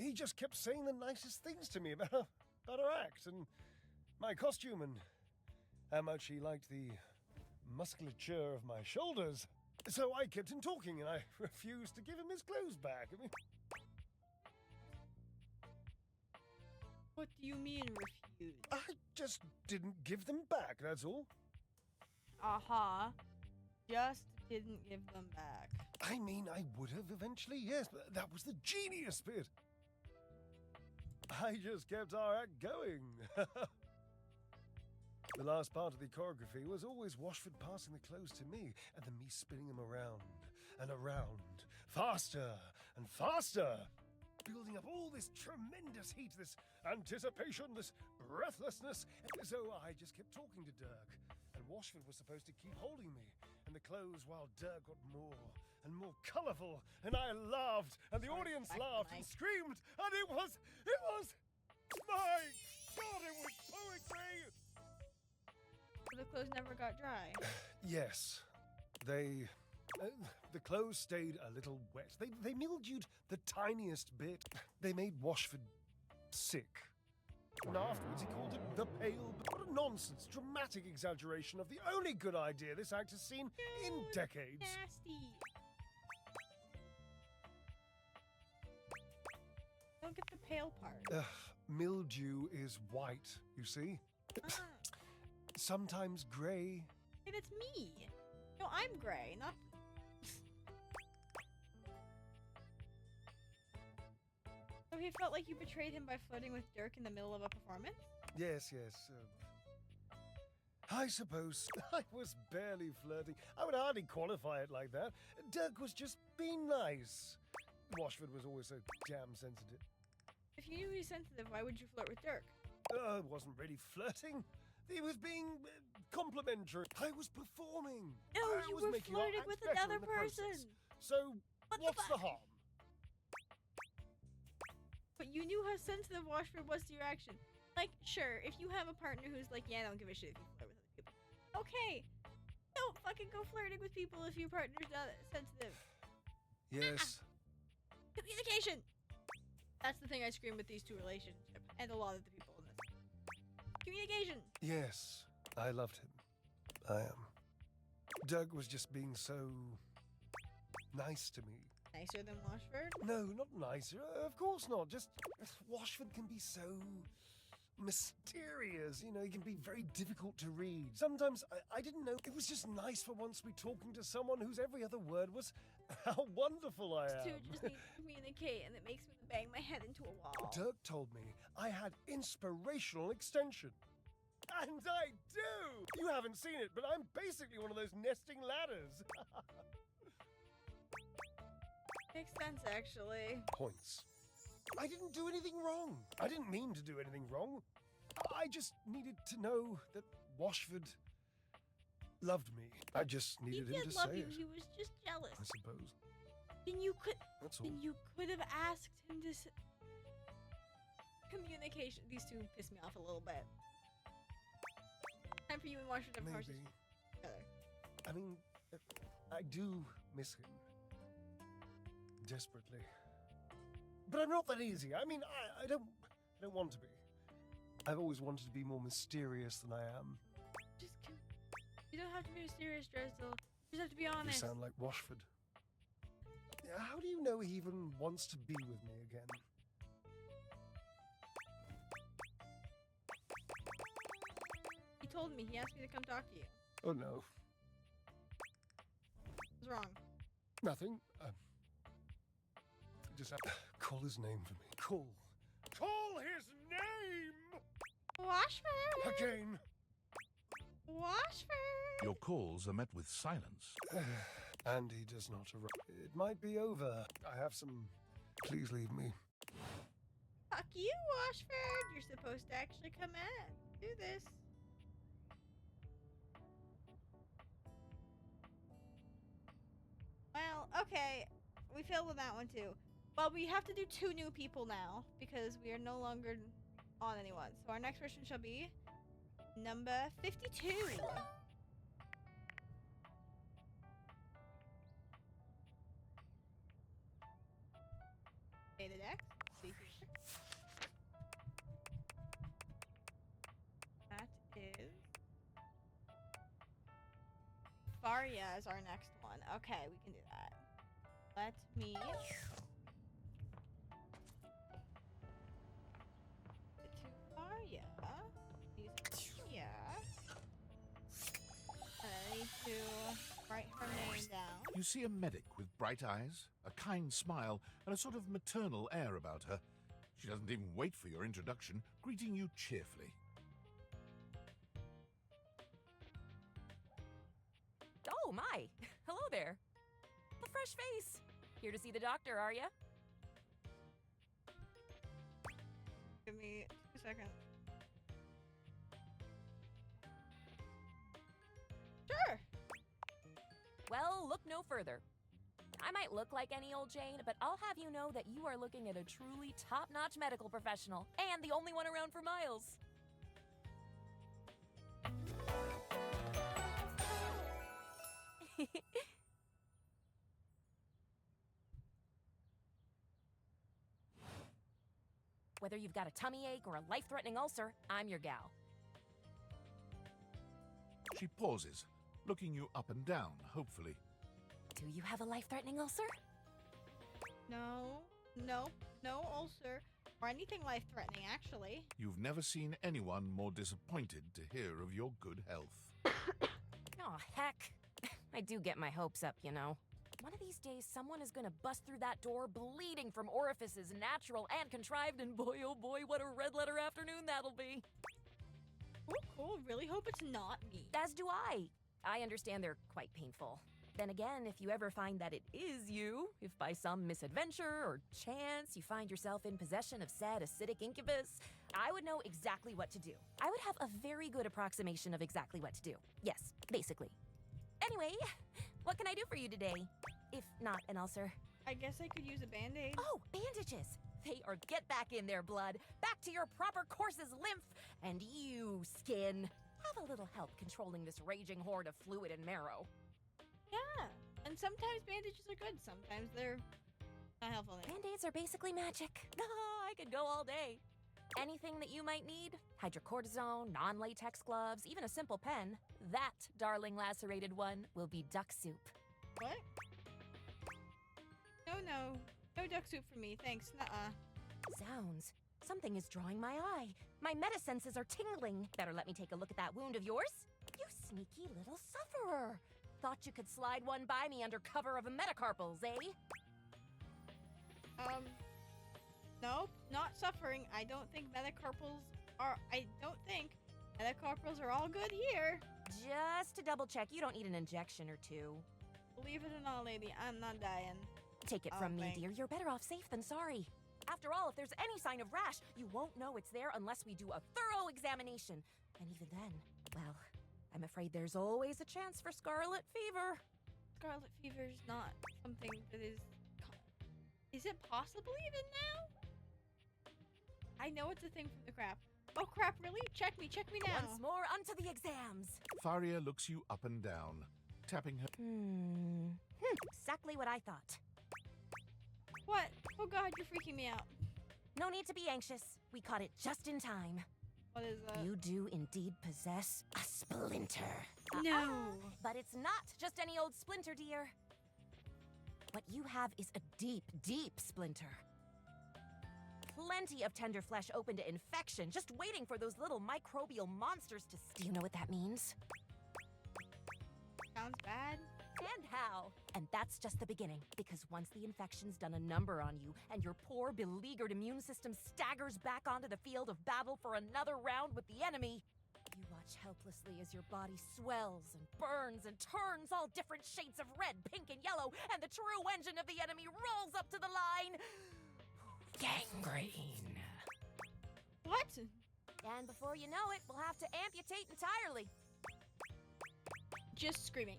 He just kept saying the nicest things to me about our act and my costume and how much he liked the musculature of my shoulders. So I kept him talking and I refused to give him his clothes back. I mean, What do you mean refuse? I just didn't give them back, that's all. Aha. Just didn't give them back. I mean, I would have eventually, yes, but that was the genius bit. I just kept our act going. The last part of the choreography was always Washford passing the clothes to me, and then me spinning them around and around, faster and faster, building up all this tremendous heat, this anticipation, this breathlessness. So I just kept talking to Dirk, and Washford was supposed to keep holding me, and and the clothes while Dirk got more and more colorful, and I laughed, and the audience laughed and screamed, and it was, my God, it was poetry! So the clothes never got dry. Yes, the clothes stayed a little wet. They mildewed the tiniest bit. They made Washford sick. And afterwards he called it the pale... What a nonsense, dramatic exaggeration of the only good idea this act has seen in decades. Nasty. Don't get the pale part. Mildew is white, you see? Sometimes grey. Hey, that's me. No, I'm gray, not... So he felt like you betrayed him by flirting with Dirk in the middle of a performance? Yes. I suppose I was barely flirting. I would hardly qualify it like that. Dirk was just being nice. Washford was always so damn sensitive. If you knew he was sensitive, why would you flirt with Dirk? It wasn't really flirting. He was being complimentary. I was performing. No, I you was were making our flirting act with better another in the process. person. So, What the what's the fuck? harm? But you knew how sensitive Washford was to your action. Like, sure, if you have a partner who's like, yeah, I don't give a shit if you flirt with other people. Okay. Don't fucking go flirting with people if your partner's not sensitive. Yes. Communication! That's the thing I scream with these two relationships, and a lot of the people in this. Communication! Yes, I loved him. I am. Doug was just being so nice to me. Nicer than Washford? No, not nicer. Of course not. Just Washford can be so mysterious. You know, he can be very difficult to read. Sometimes I didn't know. It was just nice for once to be talking to someone whose every other word was how wonderful I am. Two just need to communicate, and it makes me bang my head into a wall. Dirk told me I had inspirational extension. And I do! You haven't seen it, but I'm basically one of those nesting ladders. Makes sense, actually. Points. I didn't do anything wrong. I didn't mean to do anything wrong. I just needed to know that Washford loved me. I just needed him to He did love say you. it. He was just jealous. I suppose. Then you could. That's all. Then you could have asked him to. Communication. These two piss me off a little bit. Time for you and Washford to have Maybe. together. I mean, I do miss him. Desperately. But I'm not that easy. I mean, I don't want to be. I've always wanted to be more mysterious than I am. You don't have to be mysterious, Dresdel. You just have to be You honest. sound like Washford. How do you know he even wants to be with me again? He told me. He asked me to come talk to you. Oh no. What's wrong? Nothing. Just have to call his name for me. Call his name! Washford! Again! Washford! Your calls are met with silence. And he does not arrive. It might be over. I have some... Please leave me. Fuck you, Washford! You're supposed to actually come in. Do this. Well, okay. We failed with that one too. Well, we have to do 2 new people now because we are no longer on anyone. So our next person shall be number 52. Okay, the next. That is Faria is our next one. Okay, we can do that. Let me to Faria. Use it here. I need to write her name down. You see a medic with bright eyes, a kind smile, and a sort of maternal air about her. She doesn't even wait for your introduction, greeting you cheerfully. Oh, my. Hello there. A fresh face. Here to see the doctor, are ya? Give me 2 seconds. Sure. look no further. I might look like any old Jane, but I'll have you know that you are looking at a truly top-notch medical professional, and the only one around for miles. Whether you've got a tummy ache or a life-threatening ulcer, I'm your gal. She pauses, looking you up and down, hopefully. Do you have a life-threatening ulcer? No, no ulcer or anything life-threatening, actually. You've never seen anyone more disappointed to hear of your good health. Oh, heck. I do get my hopes up, you know. One of these days, someone is gonna bust through that door bleeding from orifices natural and contrived, and boy, oh boy, what a red-letter afternoon that'll be. Oh, cool. Really hope it's not me. As do I. I understand they're quite painful. Then again, if you ever find that it is you, if by some misadventure or chance you find yourself in possession of said acidic incubus, I would know exactly what to do. I would have a very good approximation of exactly what to do. Yes, basically. Anyway, what can I do for you today? If not an ulcer. I guess I could use a Band-Aid. Oh, bandages! They are get back in there, blood. Back to your proper course's lymph. And you, skin, have a little help controlling this raging horde of fluid and marrow. Yeah, and sometimes bandages are good, sometimes they're not helpful. Band-Aids are basically magic. Oh, I could go all day. Anything that you might need, hydrocortisone, non-latex gloves, even a simple pen, that, darling lacerated one, will be duck soup. What? No duck soup for me, thanks, nuh-uh. Zounds, something is drawing my eye. My metasenses are tingling. Better let me take a look at that wound of yours. You sneaky little sufferer. Thought you could slide one by me under cover of a metacarpals, eh? Nope, not suffering. I don't think metacarpals are all good here. Just to double check, you don't need an injection or two. Believe it or not, lady, I'm not dying. Take it from me, dear. You're better off safe than sorry. After all, if there's any sign of rash, you won't know it's there unless we do a thorough examination. And even then, well, I'm afraid there's always a chance for scarlet fever. Scarlet fever's not something that is... Is it possible even now? I know it's a thing from the crap. Oh crap, really? Check me now. Once more, onto the exams. Faria looks you up and down, tapping her... Exactly what I thought. What? Oh god, you're freaking me out. No need to be anxious. We caught it just in time. What is that? You do indeed possess a splinter. No. But it's not just any old splinter, dear. What you have is a deep, deep splinter. Plenty of tender flesh open to infection, just waiting for those little microbial monsters to... Do you know what that means? Sounds bad. And how? And that's just the beginning, because once the infection's done a number on you, and your poor, beleaguered immune system staggers back onto the field of battle for another round with the enemy, you watch helplessly as your body swells and burns and turns all different shades of red, pink, and yellow, and the true engine of the enemy rolls up to the line. Gangrene. What? And before you know it, we'll have to amputate entirely. Just screaming.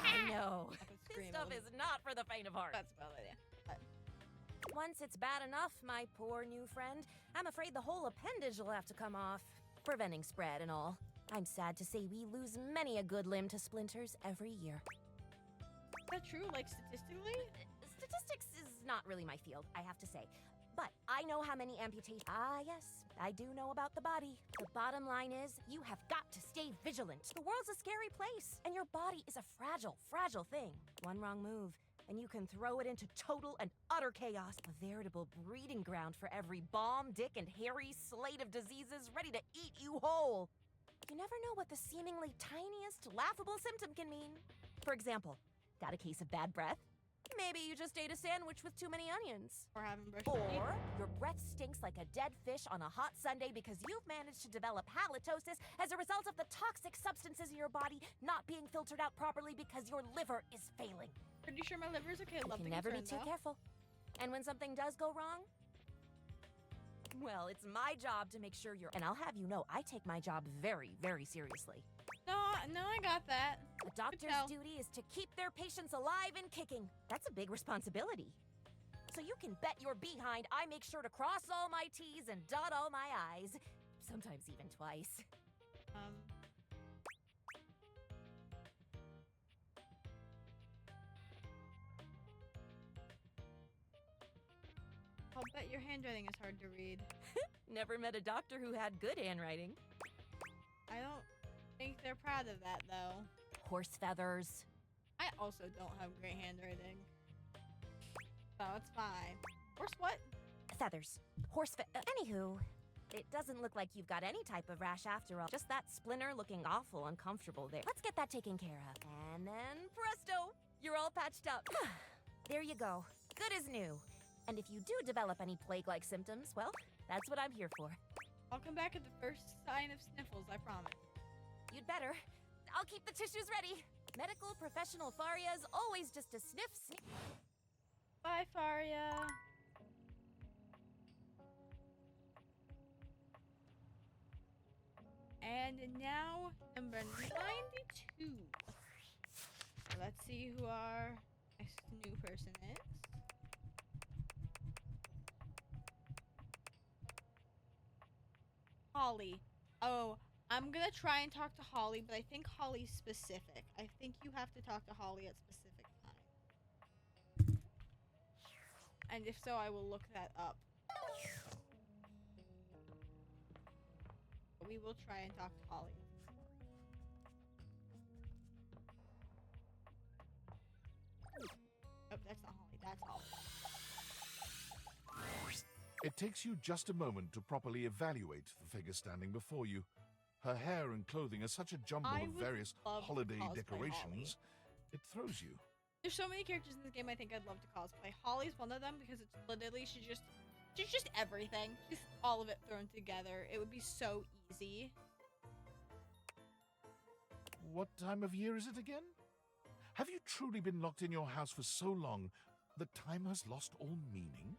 I know. This stuff is not for the faint of heart. That's a bad idea. Once it's bad enough, my poor new friend, I'm afraid the whole appendage will have to come off, preventing spread and all. I'm sad to say we lose many a good limb to splinters every year. Is that true, like statistically? Statistics is not really my field, I have to say. But I know how many amputations... Ah, yes, I do know about the body. The bottom line is, you have got to stay vigilant. The world's a scary place, and your body is a fragile, fragile thing. One wrong move, and you can throw it into total and utter chaos. A veritable breeding ground for every bomb, dick, and hairy slate of diseases ready to eat you whole. You never know what the seemingly tiniest, laughable symptom can mean. For example, got a case of bad breath? Maybe you just ate a sandwich with too many onions. Or haven't brushed your teeth. Or your breath stinks like a dead fish on a hot Sunday because you've managed to develop halitosis as a result of the toxic substances in your body not being filtered out properly because your liver is failing. Pretty sure my liver's okay. You can never be too careful. And when something does go wrong, well, it's my job to make sure you're... And I'll have you know, I take my job very, very seriously. No, No, I got that. A doctor's duty is to keep their patients alive and kicking. That's a big responsibility. So you can bet your behind I make sure to cross all my T's and dot all my I's. Sometimes even twice. I'll bet your handwriting is hard to read. Never met a doctor who had good handwriting. I don't think they're proud of that, though. Horse feathers. I also don't have great handwriting. So it's fine. Horse what? Feathers. Anywho, it doesn't look like you've got any type of rash after all. Just that splinter looking awful uncomfortable there. Let's get that taken care of. And then presto, you're all patched up. There you go. Good as new. And if you do develop any plague-like symptoms, well, that's what I'm here for. I'll come back at the first sign of sniffles, I promise. You'd better. I'll keep the tissues ready. Medical professional Faria is always just a sniff. Bye, Faria. And now, number 92. So let's see who our next new person is. Holly. Oh, I'm gonna try and talk to Holly, but I think Holly's specific. I think you have to talk to Holly at specific time. And if so, I will look that up. We will try and talk to Holly. Oh, that's not Holly. That's Holly. It takes you just a moment to properly evaluate the figure standing before you. Her hair and clothing are such a jumble of various holiday decorations, it throws you. There's so many characters in this game I think I'd love to cosplay. Holly's one of them because it's literally, she's just everything. Just all of it thrown together. It would be so easy. What time of year is it again? Have you truly been locked in your house for so long that time has lost all meaning?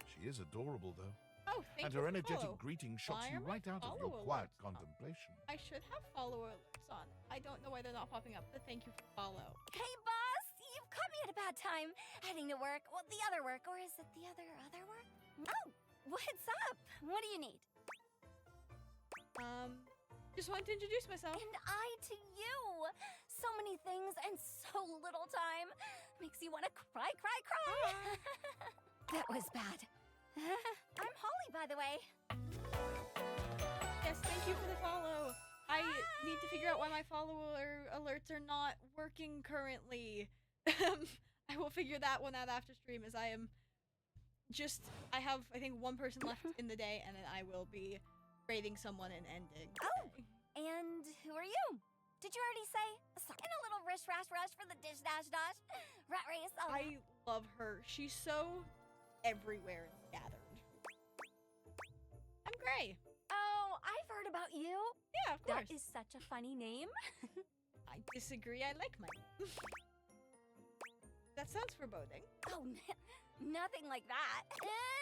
She is adorable, though. Oh, thank and you her for energetic follow. greeting shocks Why you are my right out of your follow quiet alerts on? contemplation. I should have follower alerts on. I don't know why they're not popping up, but thank you for the follow. Hey, boss! You've caught me at a bad time. Heading to work. Well, the other work. Or is it the other work? Oh, what's up? What do you need? Just wanted to introduce myself. And I to you. So many things and so little time. Makes you want to cry. That was bad. I'm Holly, by the way. Yes, thank you for the follow. I need to figure out why my follower alerts are not working currently. I will figure that one out after stream, as I have, I think, one person left in the day, and then I will be raiding someone and ending. Oh, and who are you? Did you already say? Sorry. And a little rush for the dish dash. Rat race. Oh. I love her. She's so everywhere and scattered. I'm Gray. Oh, I've heard about you. Yeah, of course. That is such a funny name. I disagree. I like my name. That sounds foreboding. Oh, nothing like that.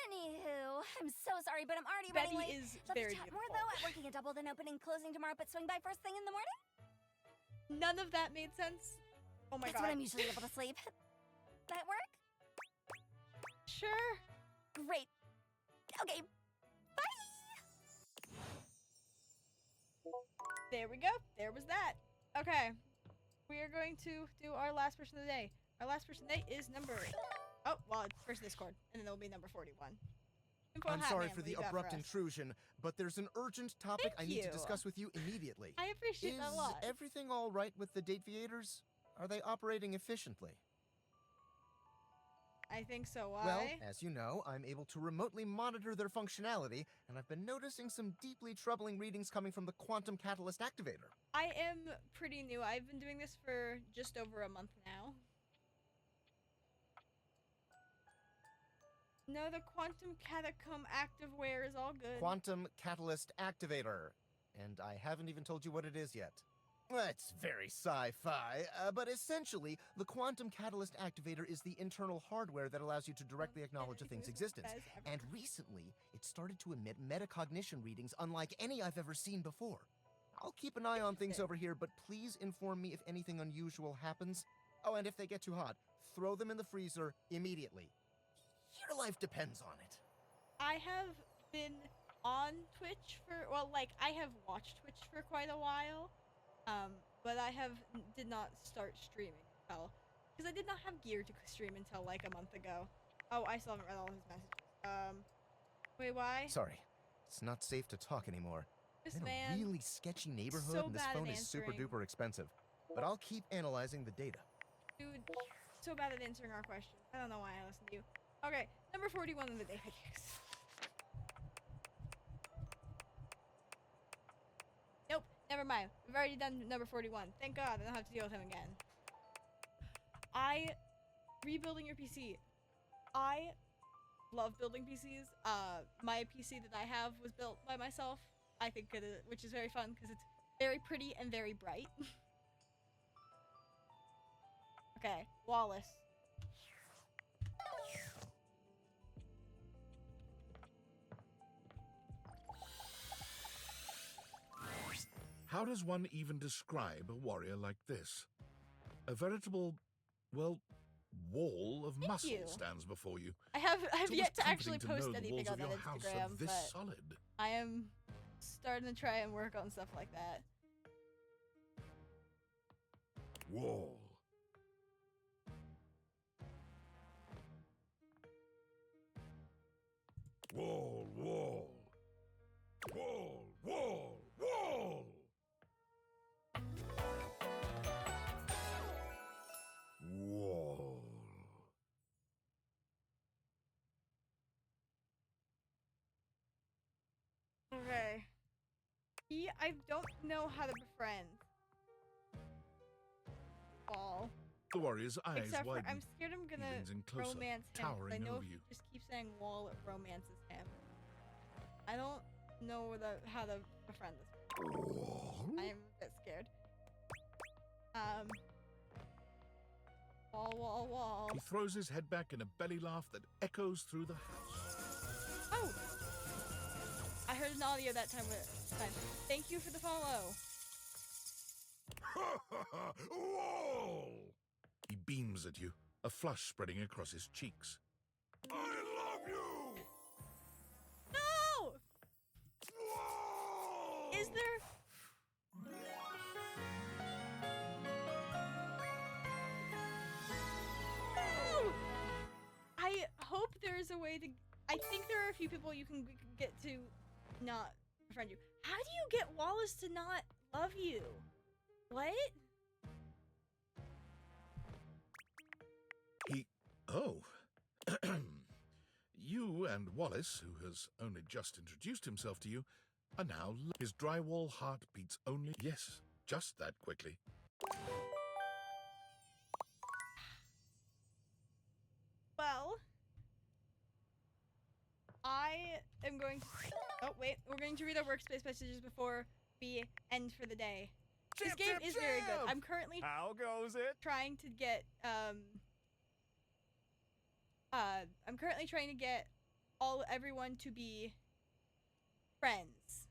Anywho, I'm so sorry, but I'm already Betty running late. is Let's very chat beautiful. more, though. I'm working a double, then opening, closing tomorrow, but swing by first thing in the morning? None of that made sense. Oh my That's god. when I'm usually able to sleep. That work? Sure. Great. Okay. Bye! There we go. There was that. Okay. We are going to do our last person of the day. Our last person of the day is number... Oh, well, it's first Discord, and then it'll be number 41. I'm sorry for the abrupt intrusion, but there's an urgent topic I need to discuss with you immediately. I appreciate that a lot. Is everything all right with the Dateviators? Are they operating efficiently? I think so. Why? Well, as you know, I'm able to remotely monitor their functionality, and I've been noticing some deeply troubling readings coming from the Quantum Catalyst Activator. I am pretty new. I've been doing this for just over a month now. No, the Quantum Catacomb Activewear is all good. Quantum Catalyst Activator. And I haven't even told you what it is yet. It's very sci-fi, but essentially, the Quantum Catalyst Activator is the internal hardware that allows you to directly acknowledge a thing's existence. And recently, it started to emit metacognition readings unlike any I've ever seen before. I'll keep an eye on things over here, but please inform me if anything unusual happens. Oh, and if they get too hot, throw them in the freezer immediately. Your life depends on it. I have been on Twitch for, well, like, I have watched Twitch for quite a while, but I did not start streaming until, because I did not have gear to stream until, like, a month ago. Oh, I still haven't read all his messages. Wait, why? Sorry, it's not safe to talk anymore. This I'm in man, a really sketchy neighborhood, so and this bad at phone is super answering. duper expensive. But I'll keep analyzing the data. Dude, so bad at answering our questions. I don't know why I listened to you. Okay, number 41 on the data kicks. Nope, never mind. We've already done number 41. Thank God, I don't have to deal with him again. Rebuilding your PC. I love building PCs. My PC that I have was built by myself. I think which is very fun because it's very pretty and very bright. Okay, Wallace. How does one even describe a warrior like this? A veritable, well, wall of muscle you. stands before you. I have It's yet almost to actually comforting to post know the anything walls on of that your house are Instagram, this but solid. I am starting to try and work on stuff like that. Wall. Wall, wall. Wall, wall, wall! Wall. Okay. I don't know how to befriend. Wall. The warrior's eyes Except for, widen. I'm scared I'm He gonna leans in closer, romance him. 'Cause I towering know over if you. just keep saying Wall, it romances him. I don't know how to befriend this person. I am a bit scared. Wall. He throws his head back in a belly laugh that echoes through the house. Oh! I heard an audio that time. Thank you for the follow. Wall! He beams at you, a flush spreading across his cheeks. I love you! No! Is there... No! I hope there is a way to... I think there are a few people you can get to not befriend you. How do you get Wallace to not love you? What? Oh. You and Wallace, who has only just introduced himself to you, are now... His drywall heart beats only... Yes, just that quickly. Well... I am going to... Oh, wait. We're going to read our workspace messages before we end for the day. This game is very good. I'm currently... How goes it? Trying to get, I'm currently trying to get everyone to be friends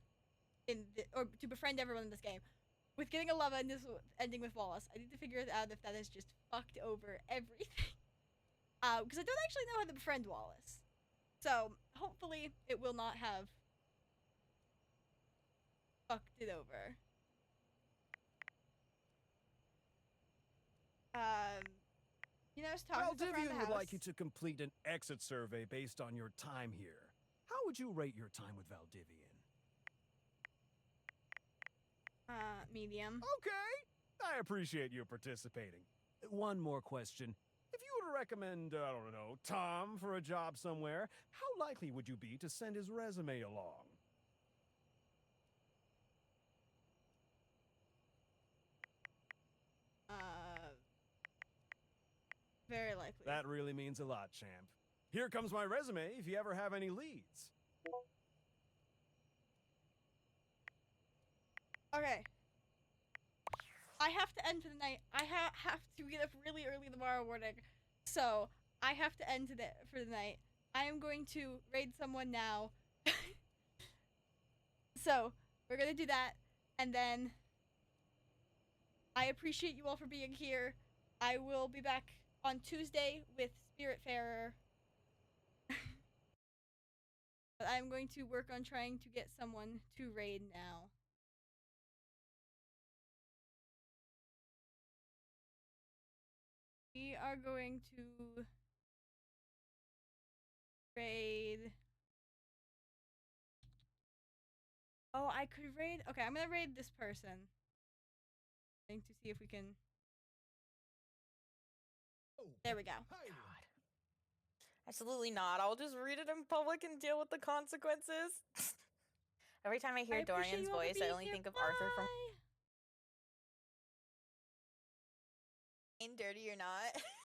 or to befriend everyone in this game. With getting a love and this ending with Wallace, I need to figure out if that has just fucked over everything. Because I don't actually know how to befriend Wallace. So, hopefully, it will not have fucked it over. You know, I was talking to Valdivian around the would house. like you to complete an exit survey based on your time here. How would you rate your time with Valdivian? Medium. Okay, I appreciate you participating. One more question. If you were to recommend, I don't know, Tom for a job somewhere, how likely would you be to send his resume along? Very likely. That really means a lot, champ. Here comes my resume if you ever have any leads. Okay. I have to end for the night. I have to get up really early tomorrow morning. So, I have to end for the night. I am going to raid someone now. So, we're going to do that. And then I appreciate you all for being here. I will be back on Tuesday with Spiritfarer. But I'm going to work on trying to get someone to raid now. We are going to raid. Oh, I could raid. Okay, I'm gonna raid this person. Trying to see if we can. There we go. Absolutely not. I'll just read it in public and deal with the consequences. Every time I hear Dorian's voice, I only think of Arthur from. Ain't dirty or not.